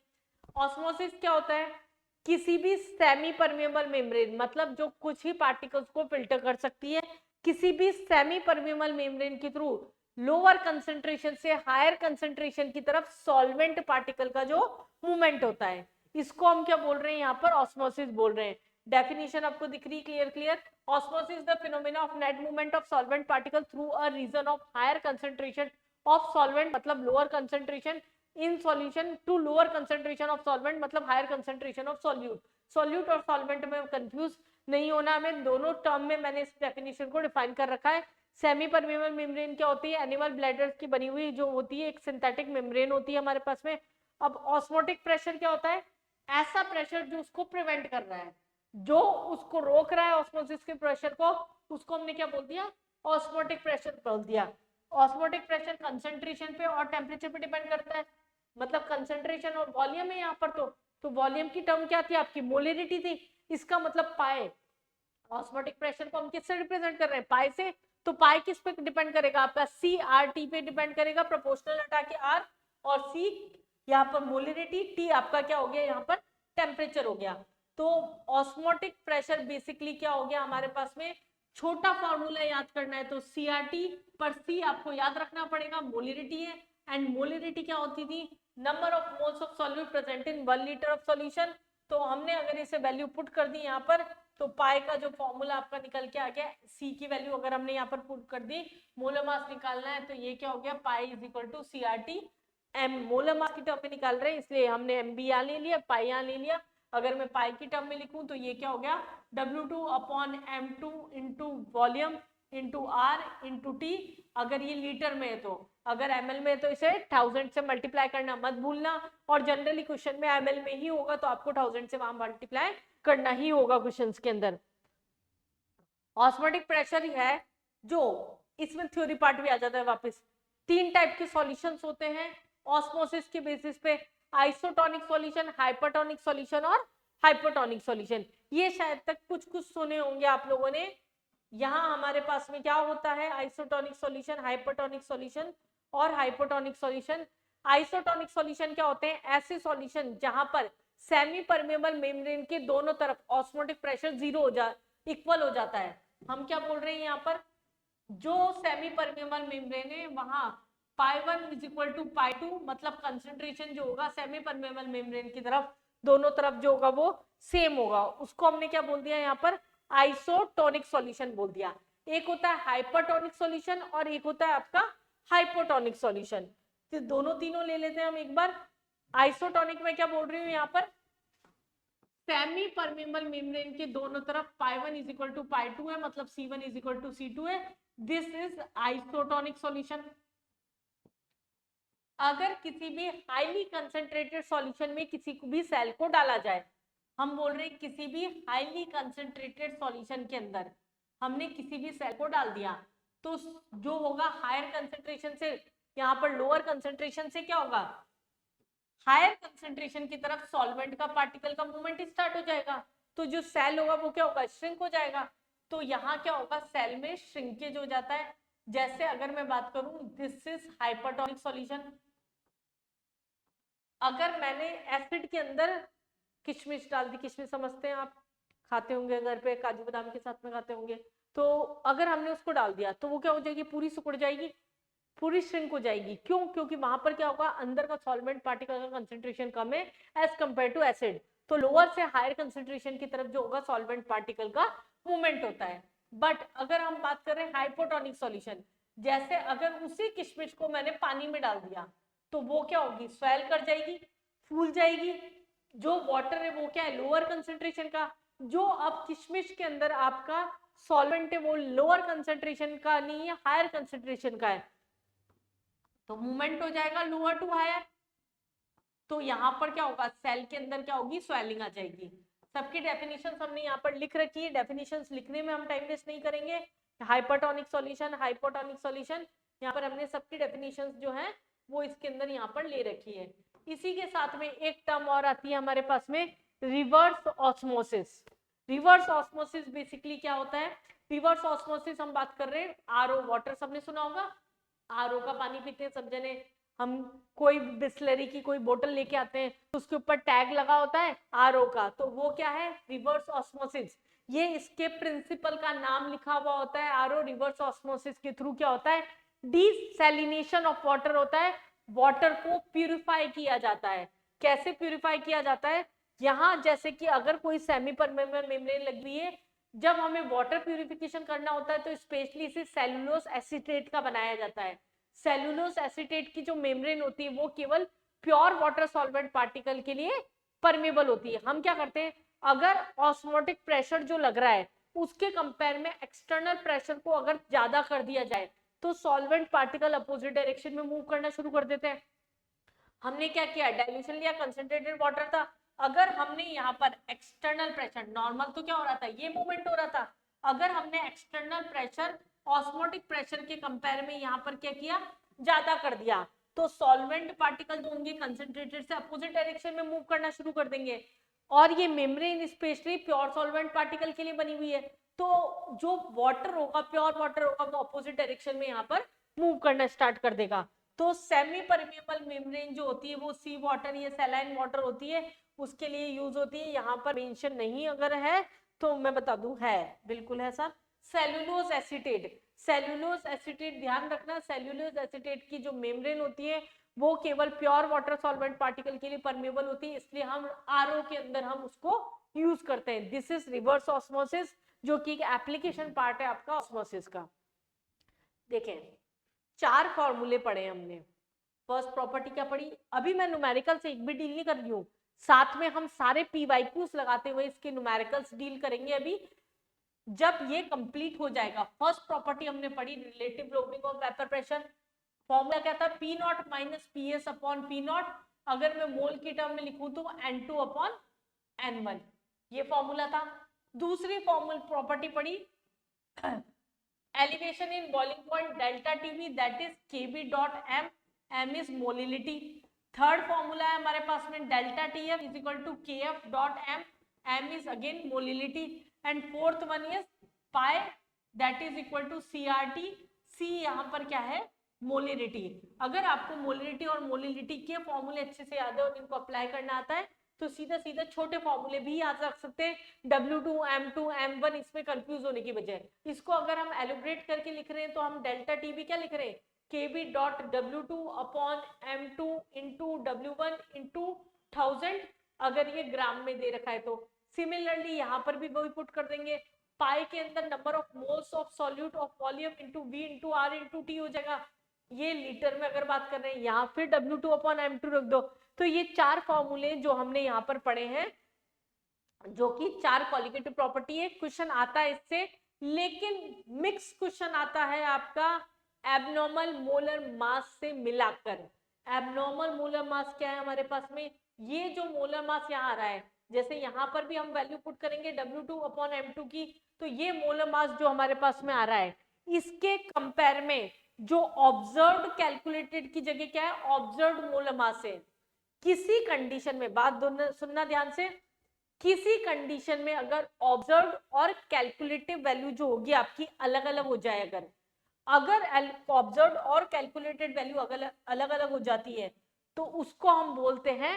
ऑस्मोसिस क्या होता है, किसी भी सेमी परमेबल मेम्ब्रेन मतलब जो कुछ ही पार्टिकल्स को फिल्टर कर सकती है, किसी भी सेमी परमेबल मेम्ब्रेन के थ्रू लोअर कंसेंट्रेशन से हायर कंसेंट्रेशन की तरफ सॉल्वेंट पार्टिकल का जो मूवमेंट होता है, इसको हम क्या बोल रहे हैं यहाँ पर ऑस्मोसिस बोल रहे हैं। डेफिनेशन आपको दिख रही clear clear, osmosis the phenomena of net movement of solvent particle through a region of higher concentration of solvent मतलब lower concentration in solution to lower concentration of solvent मतलब higher concentration of solute. Solute और solvent में confuse नहीं होना हमें, दोनों term में मैंने इस डेफिनेशन को डिफाइन कर रखा है। सेमी परमेबल मेम्ब्रेन क्या होती है, एनिमल ब्लैडर की बनी हुई जो होती है एक सिंथेटिक मेम्ब्रेन होती है हमारे पास में। अब ऑस्मोटिक प्रेशर क्या होता है, ऐसा प्रेशर जो उसको प्रिवेंट कर रहा है, जो उसको रोक रहा है ऑस्मोसिस के प्रेशर को, उसको हमने क्या बोल दिया ऑस्मोटिक प्रेशर बोल दिया। ऑस्मोटिक प्रेशर कंसंट्रेशन पे और टेम्परेचर पे डिपेंड करता है, मतलब कंसंट्रेशन और वॉल्यूम है यहाँ पर, तो वॉल्यूम की टर्म क्या थी आपकी मोलिरिटी थी, इसका मतलब पाए। ऑस्मोटिक प्रेशर को हम किससे रिप्रेजेंट कर रहे हैं पाई से, तो पाई किस पे डिपेंड करेगा आपका सी आर टी पे डिपेंड करेगा, प्रोपोर्शनल हटा के आर, और सी यहाँ पर मोलिरिटी, टी आपका क्या हो गया यहाँ पर टेम्परेचर हो गया। तो ऑस्मोटिक प्रेशर बेसिकली क्या हो गया हमारे पास में, छोटा फॉर्मूला याद करना है तो सी आर टी, पर सी आपको याद रखना पड़ेगा मोलिरिटी है, एंड मोलिरिटी क्या होती थी number of moles of solute present in 1 litre of solution. तो हमने अगर इसे वैल्यू पुट कर दी यहाँ पर, तो पाई का जो फॉर्मूला आपका निकल के आ गया, सी की वैल्यू अगर हमने यहाँ पर पुट कर दी, मोलर मास निकालना है तो ये क्या हो गया pi is equal to C R T M, molar mass की टर्म में निकाल रहे हैं इसलिए हमने एम बी यहाँ ले लिया, पाई यहाँ ले लिया। अगर मैं पाई की टर्म में लिखूं तो ये क्या हो गया W2 upon M2 into volume into R into T, अगर ये लीटर में है तो, अगर ml में है तो इसे 1000 से मल्टीप्लाई करना मत भूलना, और जनरली क्वेश्चन में ml में ही होगा तो आपको 1000 से वहां मल्टीप्लाई करना ही होगा क्वेश्चन के अंदर। ऑस्मोटिक प्रेशर है जो, इसमें थ्योरी पार्ट भी आ जाता है वापस। 3 टाइप के सॉल्यूशंस होते हैं ऑस्मोसिस के बेसिस पे, आइसोटोनिक सॉल्यूशन, हाइपरटोनिक सॉल्यूशन और हाइपोटोनिक सॉल्यूशन। ये शायद तक कुछ कुछ सुने होंगे आप लोगों ने। यहाँ हमारे पास में क्या होता है आइसोटोनिक सॉल्यूशन, हाइपरटोनिक सॉल्यूशन और हाइपोटोनिक सॉल्यूशन। आइसोटोनिक सॉल्यूशन क्या होते हैं, ऐसे सॉल्यूशन जहां पर सेमी परमेबल मेम्ब्रेन के दोनों तरफ ऑस्मोटिक प्रेशर जीरो हो जा इक्वल हो जाता है। हम क्या बोल रहे हैं यहाँ पर, जो सेमी परमेबल मेम्ब्रेन है वहां पाई 1 इज इक्वल टू पाई 2 मतलब कंसंट्रेशन जो होगा सेमी परमेबल मेम्ब्रेन की तरफ दोनों तरफ जो होगा वो सेम होगा, उसको हमने क्या बोल दिया यहाँ पर आइसोटोनिक सॉल्यूशन बोल दिया। एक होता है हाइपरटोनिक सॉल्यूशन और एक होता है आपका हाइपोटोनिक सॉल्यूशन। तो दोनों तीनों ले लेते हैं हम एक बार। आइसोटोनिक में क्या बोल रही हूँ यहाँ पर, सेमी परमेबल मेम्ब्रेन के दोनों तरफ पाई 1 इज इक्वल टू पाई 2 है मतलब C1 is equal to C2 है, दिस इज आइसोटोनिक सॉल्यूशन। अगर किसी भी हाईली कंसेंट्रेटेड सॉल्यूशन में किसी को भी सेल को डाला जाए, हम बोल रहे हैं किसी भी हाईली कंसेंट्रेटेड सॉल्यूशन के अंदर हमने किसी भी सेल को डाल दिया, तो जो होगा हायर कंसेंट्रेशन से यहाँ पर लोअर कंसेंट्रेशन से क्या होगा हायर कंसेंट्रेशन की तरफ सॉल्वेंट का पार्टिकल का मूवमेंट स्टार्ट हो जाएगा, तो जो सेल होगा वो क्या होगा, श्रिंक हो जाएगा। तो यहाँ क्या होगा, सेल में श्रिंकेज हो जाता है। जैसे अगर मैं बात करूं, दिस इज हाइपरटोनिक सॉल्यूशन। अगर मैंने एसिड के अंदर किशमिश डाल दी, किशमिश समझते हैं आप, खाते होंगे घर पे, काजू बादाम के साथ में खाते होंगे, तो अगर हमने उसको डाल दिया तो वो क्या हो जाएगी, पूरी सिकुड़ जाएगी, पूरी श्रिंक हो जाएगी। क्यों? क्योंकि वहां पर क्या होगा, अंदर का सॉल्वेंट पार्टिकल का कंसेंट्रेशन कम है एज कंपेयर टू एसिड। तो लोअर से हायर कंसेंट्रेशन की तरफ जो होगा सॉल्वेंट पार्टिकल का मूवमेंट होता है। बट अगर हम बात करें हाइपोटोनिक सॉल्यूशन, जैसे अगर उसी किशमिश को मैंने पानी में डाल दिया तो वो क्या होगी, स्वेल कर जाएगी, फूल जाएगी। जो वाटर है वो क्या है, लोअर कंसेंट्रेशन का। जो अब किशमिश के अंदर आपका सॉल्वेंट है वो लोअर कंसेंट्रेशन का नहीं है, हायर कंसेंट्रेशन का है, तो मूवमेंट हो जाएगा लोअर टू हायर। तो यहाँ पर क्या होगा, सेल के अंदर क्या होगी, स्वेलिंग आ जाएगी। सबकी डेफिनेशंस हमने यहाँ पर लिख रखी है, डेफिनेशंस लिखने में हम टाइम वेस्ट नहीं करेंगे। हाइपरटोनिक सॉल्यूशन, हाइपोटोनिक सॉल्यूशन, यहाँ पर हमने सबकी डेफिनेशंस जो है वो इसके अंदर यहाँ पर ले रखी है। इसी के साथ में एक टर्म और आती है हमारे पास में, reverse osmosis. Reverse osmosis basically क्या होता है, रिवर्स ऑस्मोसिस हम बात कर रहे हैं आरओ वाटर, सबने सुना होगा, आरओ का पानी पीते हैं सब जने। हम कोई बिस्लरी की कोई बोतल लेके आते हैं तो उसके ऊपर टैग लगा होता है आरओ का, तो वो क्या है, रिवर्स ऑस्मोसिस। ये इसके प्रिंसिपल का नाम लिखा हुआ होता है आरओ। रिवर्स ऑस्मोसिस के थ्रू क्या होता है, डिसैलिनेशन ऑफ वाटर होता है, वाटर को प्यूरिफाई किया जाता है। कैसे प्यूरिफाई किया जाता है, यहाँ जैसे कि अगर कोई सेमी परमेबल मेम्ब्रेन लगी हुई है, जब हमें वाटर प्यूरिफिकेशन करना होता है तो स्पेशली इसे सेलुलोज एसीटेट का बनाया जाता है। सेलुलोज एसीटेट की जो मेम्ब्रेन होती है वो केवल प्योर वाटर सॉल्वेंट पार्टिकल के लिए परमेबल होती है। हम क्या करते हैं, अगर ऑस्मोटिक प्रेशर जो लग रहा है उसके कंपेयर में एक्सटर्नल प्रेशर को अगर ज्यादा कर दिया जाए तो सॉल्वेंट पार्टिकल अपोजिट डायरेक्शन में मूव करना शुरू कर देते हैं। हमने क्या किया, डाइल्यूशन लिया, कंसंट्रेटेड वाटर था, अगर हमने यहाँ पर एक्सटर्नल प्रेशर, नॉर्मल तो क्या हो रहा था, ये मूवमेंट हो रहा था, अगर हमने एक्सटर्नल प्रेशर ऑस्मोटिक प्रेशर के कंपेयर में यहाँ पर क्या किया, ज्यादा कर दिया, तो सॉल्वेंट पार्टिकल जो होंगे कंसंट्रेटेड से अपोजिट डायरेक्शन में मूव करना शुरू कर देंगे। और ये membrane specially pure solvent particle के लिए बनी हुई है, तो जो वाटर होगा, प्योर वाटर होगा, वो अपोजिट डायरेक्शन में यहाँ पर मूव करना स्टार्ट कर देगा। तो सेमी परमेबल मेम्ब्रेन जो होती है वो सी वाटर या सैलाइन वाटर होती है, उसके लिए यूज होती है। यहाँ पर मेंशन नहीं अगर है तो मैं बता दूं, है, बिल्कुल है sir. Cellulose acetate, cellulose acetate ध्यान रखना, सेलुलोज एसीटेट की जो मेम्ब्रेन होती है वो केवल प्योर वाटर सॉल्वेंट पार्टिकल के लिए परमेबल होती है, इसलिए हम आरओ के अंदर हम उसको यूज करते हैं। दिस इज रिवर्स ऑस्मोसिस, जो कि एक एप्लीकेशन पार्ट है आपका ऑस्मोसिस का। देखें, 4 फॉर्मूले पढ़े हमने। फर्स्ट प्रॉपर्टी क्या पढ़ी, अभी मैं न्यूमेरिकल से एक भी डील नहीं कर रही हूँ, साथ में हम सारे पीवाईक्यूज लगाते हुए इसके न्यूमेरिकल्स डील करेंगे अभी जब ये कंप्लीट हो जाएगा। फर्स्ट प्रॉपर्टी हमने पढ़ी, relative lowering of vapour pressure. Formula क्या था, P not minus P S upon P naught, अगर मैं मोल की टर्म में लिखूं तो N2 अपॉन N1, ये फॉर्मूला था। दूसरी फॉर्मूला प्रॉपर्टी पढ़ी, elevation in boiling point delta TB, that is KB dot M, M is molality। Third formula है हमारे पास में delta TF is equal to KF dot M, M is again molality, and fourth one is pi, that is equal to CRT, C यहाँ पर क्या है, molality. अगर आपको मोलिलिटी और मोलिलिटी के फॉर्मूले अच्छे से याद है और इनको अप्लाई करना आता है तो सीधा सीधा छोटे फॉर्मूले भी याद रख सकते हैं, W2, M2, M1, इसमें कंफ्यूज होने की बजाय इसको अगर हम एलिब्रेट करके लिख रहे हैं तो हम डेल्टा टीबी क्या लिख रहे हैं, KB dot W2 upon M2 into W1 into 1000, अगर ये ग्राम में दे रखा है तो। सिमिलरली यहाँ पर भी वही पुट कर देंगे, पाई के अंदर number of moles of solute of volume into V into R into T हो जाएगा। ये लीटर में अगर बात कर रहे हैं, यहाँ फिर W2 अपॉन M2 रख दो। तो ये 4 फॉर्मूले जो हमने यहाँ पर पढ़े हैं, जो कि 4 क्वालिटेटिव प्रॉपर्टी है, क्वेश्चन आता है इससे, लेकिन मिक्स क्वेश्चन आता है आपका एबनॉर्मल मोलर मास से मिलाकर। एबनॉर्मल मोलर मास क्या है हमारे पास में, ये जो मोलर मास यहाँ आ रहा है, जैसे यहाँ पर भी हम वैल्यू पुट करेंगे W2 अपॉन M2 की, तो ये मोलर मास जो हमारे पास में आ रहा है इसके कंपेयर में जो ऑब्जर्व्ड कैलकुलेटेड की जगह क्या है, ऑब्जर्व्ड मोलर मास है। किसी कंडीशन में, बात सुनना ध्यान से, किसी कंडीशन में अगर ऑब्जर्व और कैलकुलेटिव वैल्यू जो होगी आपकी अलग अलग हो जाए, अगर ऑब्जर्व और कैलकुलेटेड वैल्यू अलग अलग हो जाती है तो उसको हम बोलते हैं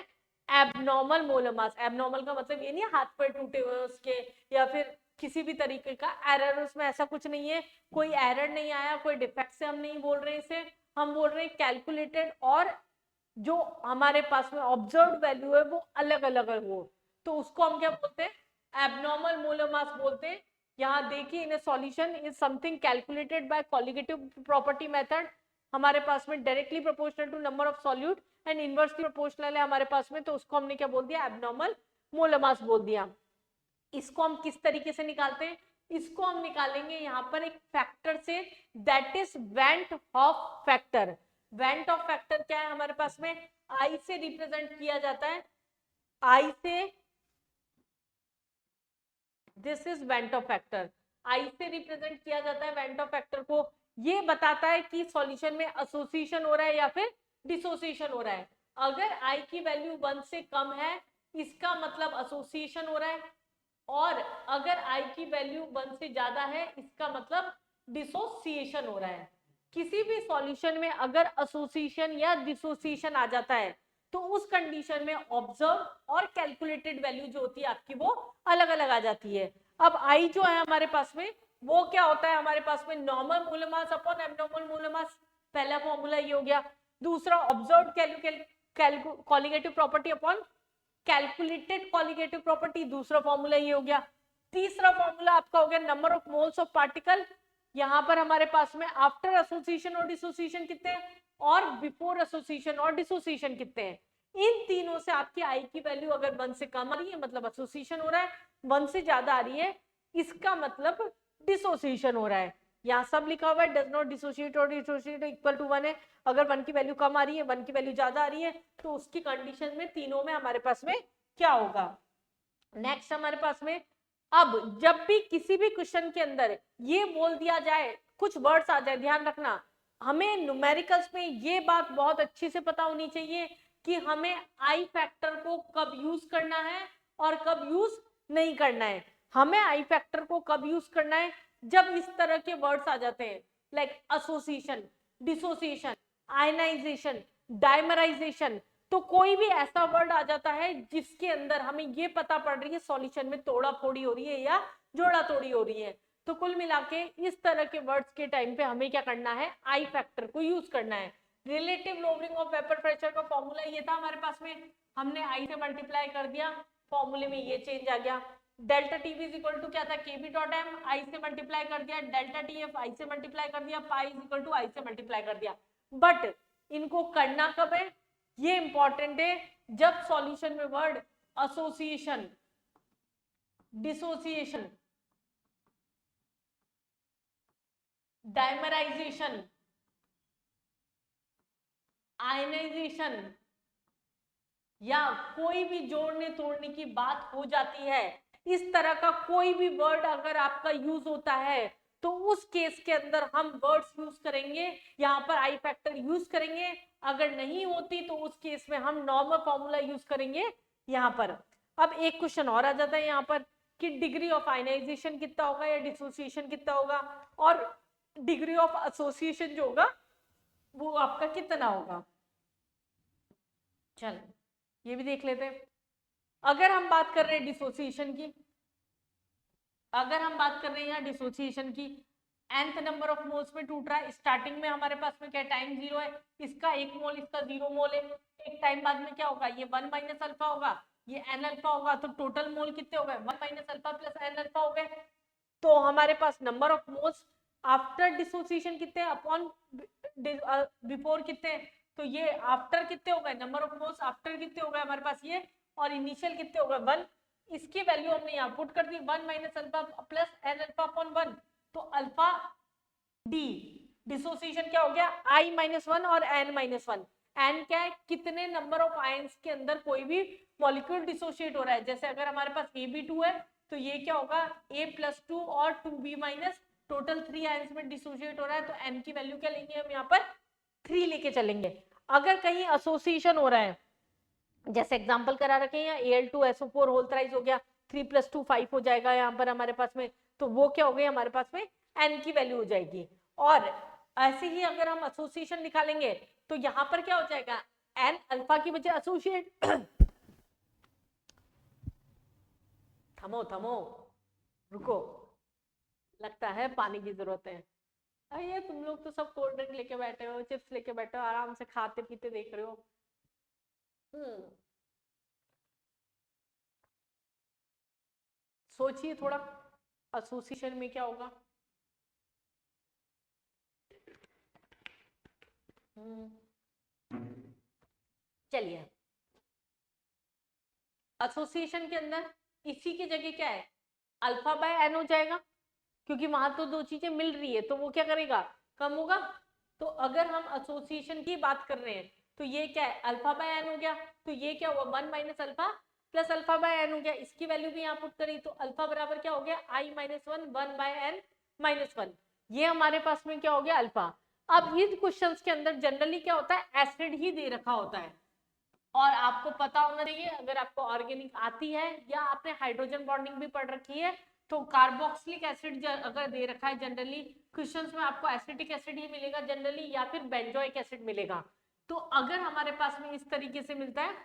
एबनॉर्मल मोलर मास। एबनॉर्मल का मतलब ये नहीं है हाथ पैर टूटे हुए उसके या फिर किसी भी तरीके का एरर, उसमें ऐसा कुछ नहीं है, कोई एरर नहीं आया, कोई डिफेक्ट से हम नहीं बोल रहे इसे, हम बोल रहे हैं कैलकुलेटेड और जो हमारे पास में ऑब्जर्व वैल्यू है वो अलग अलग हो, तो उसको हम क्या बोलते हैं, एबनॉर्मल मोलर मास बोलते हैं। यहाँ देखिए, in solution is something calculated by colligative property method, हमारे पास में directly proportional to number of solute and inversely proportional है हमारे पास में, तो उसको हमने क्या बोल दिया, एबनॉर्मल मोलर मास बोल दिया। इसको हम किस तरीके से निकालते हैं, इसको हम निकालेंगे यहाँ पर एक फैक्टर से, that is went half factor. Went Hoff factor क्या है हमारे पास में, आई से रिप्रेजेंट किया जाता है, आई से, this is van't Hoff factor, i से रिप्रेजेंट किया जाता है वेंट ऑफ फैक्टर को। ये बताता है कि सॉल्यूशन में एसोसिएशन हो रहा है या फिर डिसोसिएशन हो रहा है। अगर आई की वैल्यू 1 से कम है इसका मतलब एसोसिएशन हो रहा है, और अगर आई की वैल्यू 1 से ज्यादा है इसका मतलब डिसोसिएशन हो रहा है। किसी भी सॉल्यूशन में अगर एसोसिएशन या डिसोसिएशन आ जाता है तो उस कंडीशन में ऑब्जर्व और कैलकुलेटेड वैल्यू जो होती है आपकी वो अलग अलग आ जाती है। अब आई जो है हमारे पास में वो क्या होता है, हमारे पास में normal molar mass upon abnormal molar mass, पहला फॉर्मूला ये हो गया। दूसरा observe colligative property upon calculated colligative property, दूसरा फॉर्मूला ये हो गया। तीसरा फॉर्मूला आपका हो गया number of moles of particle, यहां पर हमारे पास में आफ्टर एसोसिएशन और डिसोसिएशन कितने हैं और बिफोर एसोसिएशन और डिसोसिएशन कितने हैं। इन तीनों से आपकी आई की वैल्यू अगर 1 से कम आ रही है मतलब एसोसिएशन हो रहा है, 1 से ज्यादा आ रही है इसका मतलब डिसोसिएशन हो रहा है। यहाँ सब लिखा हुआ है डज नॉट डिसोशिएट और डिसोशिएट इक्वल टू 1 है। अगर 1 की वैल्यू कम आ रही है 1 की वैल्यू ज्यादा आ रही है तो उसकी कंडीशन में तीनों में हमारे पास में क्या होगा। नेक्स्ट हमारे पास में, अब जब भी किसी भी क्वेश्चन के अंदर ये बोल दिया जाए, कुछ वर्ड्स आ जाए, ध्यान रखना हमें न्यूमेरिकल्स में ये बात बहुत अच्छी से पता होनी चाहिए कि हमें आई फैक्टर को कब यूज करना है और कब यूज नहीं करना है। हमें आई फैक्टर को कब यूज करना है, जब इस तरह के वर्ड्स आ जाते हैं like association, dissociation, ionisation, dimerisation, तो कोई भी ऐसा वर्ड आ जाता है जिसके अंदर हमें ये पता पड़ रही है सॉल्यूशन में तोड़ा फोड़ी हो रही है या जोड़ा तोड़ी हो रही है। तो कुल मिला के इस तरह के वर्ड्स के टाइम पे हमें क्या करना है, आई फैक्टर को यूज करना है। Relative lowering of vapour pressure का फॉर्मूला ये था हमारे पास में, हमने आई से मल्टीप्लाई कर दिया, फॉर्मूले में ये चेंज आ गया। Delta TV is equal to क्या था, केबी डॉट एम, आई से मल्टीप्लाई कर दिया, डेल्टा टीएफ आई से मल्टीप्लाई कर दिया, पाई इज इक्वल टू आई से मल्टीप्लाई कर दिया। बट इनको करना कब है, ये इंपॉर्टेंट है जब सॉल्यूशन में word association, dissociation, dimerisation, ionisation या कोई भी जोड़ने तोड़ने की बात हो जाती है, इस तरह का कोई भी वर्ड अगर आपका यूज होता है तो उस केस के अंदर हम वर्ड्स यूज करेंगे, यहाँ पर आई फैक्टर यूज करेंगे। अगर नहीं होती तो उस केस में हम नॉर्मल फॉर्मूला यूज करेंगे यहाँ पर। अब एक क्वेश्चन और आ जाता है यहाँ पर कि डिग्री ऑफ आयनाइजेशन कितना होगा या डिसोसिएशन कितना होगा, और डिग्री ऑफ एसोसिएशन जो होगा वो आपका कितना होगा। चल ये भी देख लेते हैं। अगर हम बात कर रहे हैं डिसोसिएशन की, अगर हम बात कर रहे हैं यहाँ डिसोसिएशन की, nth नंबर ऑफ मोल्स में टूट रहा है, स्टार्टिंग में हमारे पास में क्या टाइम 0 है, इसका 1 मोल इसका 0 मोल है, एक टाइम बाद में क्या होगा ये 1 माइनस अल्फा होगा, ये n अल्फा होगा, तो टोटल मोल कितने हो गए 1 minus alpha plus n alpha हो गए। तो हमारे पास number of moles after dissociation कितने अपॉन बिफोर कितने, तो ये आफ्टर कितने हो गए, नंबर ऑफ मोल्स आफ्टर कितने हो गए हमारे पास ये, और इनिशियल कितने हो गए 1, इसकी वैल्यू हमने यहाँ पुट कर दी 1 minus alpha plus N alpha upon 1, तो अल्फा डी डिसोसिएशन क्या हो गया आई माइनस 1 और एन माइनस 1। एन क्या है, कितने नंबर ऑफ आयंस के अंदर कोई भी मॉलिक्यूल डिसोशिएट हो रहा है। जैसे अगर हमारे पास AB2 है तो ये क्या होगा A+2 और 2B माइनस, टोटल 3 आयंस में डिसोशिएट हो रहा है, तो एन की वैल्यू क्या लेंगे हम यहाँ पर 3 लेके चलेंगे। अगर कहीं एसोसिएशन हो रहा है जैसे एग्जांपल करा रखे हैं, Al2SO4 होल थ्राइस हो गया, 3 + 2 5 हो जाएगा यहाँ पर हमारे पास में, तो वो क्या हो गई हमारे पास में n की वैल्यू हो जाएगी। और ऐसे ही अगर हम एसोसिएशन निकालेंगे तो यहाँ पर क्या हो जाएगा, n अल्फा की वजह एसोसिएट थमो थमो रुको, लगता है पानी की जरूरत है। अरे तुम लोग तो सब कोल्ड ड्रिंक लेके बैठे हो, चिप्स लेके बैठे हो, आराम से खाते पीते देख रहे हो। सोचिए थोड़ा एसोसिएशन में क्या होगा। चलिए, एसोसिएशन के अंदर इसी की जगह क्या है, अल्फा बाय एन हो जाएगा, क्योंकि वहां तो दो चीजें मिल रही है, तो वो क्या करेगा, कम होगा। तो अगर हम एसोसिएशन की बात कर रहे हैं तो ये क्या है, अल्फा बाय एन हो गया, तो ये क्या हुआ 1 - alpha plus alpha by n हो गया। इसकी वैल्यू भी यहाँ पुट करी तो अल्फा बराबर क्या हो गया, i - 1 1/n - 1। ये हमारे पास में क्या हो गया, अल्फा। अब इन क्वेश्चंस के अंदर जनरली क्या होता है, एसिड ही दे रखा होता है, और आपको पता होना चाहिए, अगर आपको ऑर्गेनिक आती है या आपने हाइड्रोजन बॉन्डिंग भी पढ़ रखी है, तो कार्बोक्सिलिक एसिड अगर दे रखा है जनरली क्वेश्चंस में, आपको एसिटिक एसिड ही मिलेगा जनरली, या फिर बेंजोइक एसिड मिलेगा। तो अगर हमारे पास में इस तरीके से मिलता है,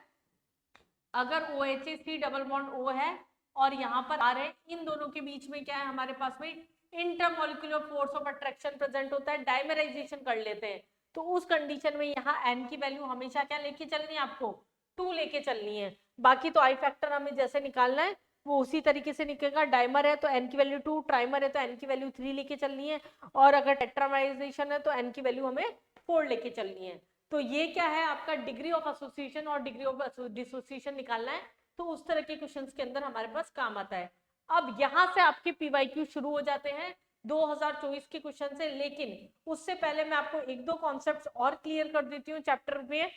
अगर OHA C double bond O है और यहाँ पर R है, इन दोनों के बीच में क्या है हमारे पास में intermolecular force of attraction present होता है, डाइमराइजेशन कर लेते हैं, तो उस कंडीशन में यहाँ n की वैल्यू हमेशा क्या लेके चलनी है, आपको 2 लेके चलनी है। बाकी तो आई फैक्टर हमें जैसे निकालना है वो उसी तरीके से निकलेगा, डाइमर है तो n की वैल्यू 2, ट्राइमर है तो n की वैल्यू 3 लेके चलनी है, और अगर टेट्रामराइजेशन है तो n की वैल्यू हमें 4 लेके चलनी है। तो ये क्या है आपका डिग्री ऑफ एसोसिएशन और डिग्री ऑफ डिसोसिएशन निकालना है, तो उस तरह के क्वेश्चंस के अंदर हमारे पास काम आता है। अब यहां से आपके पीवाईक्यू शुरू हो जाते हैं 2024 के क्वेश्चन से, लेकिन उससे पहले मैं आपको एक दो कॉन्सेप्ट्स और क्लियर कर देती हूँ चैप्टर में।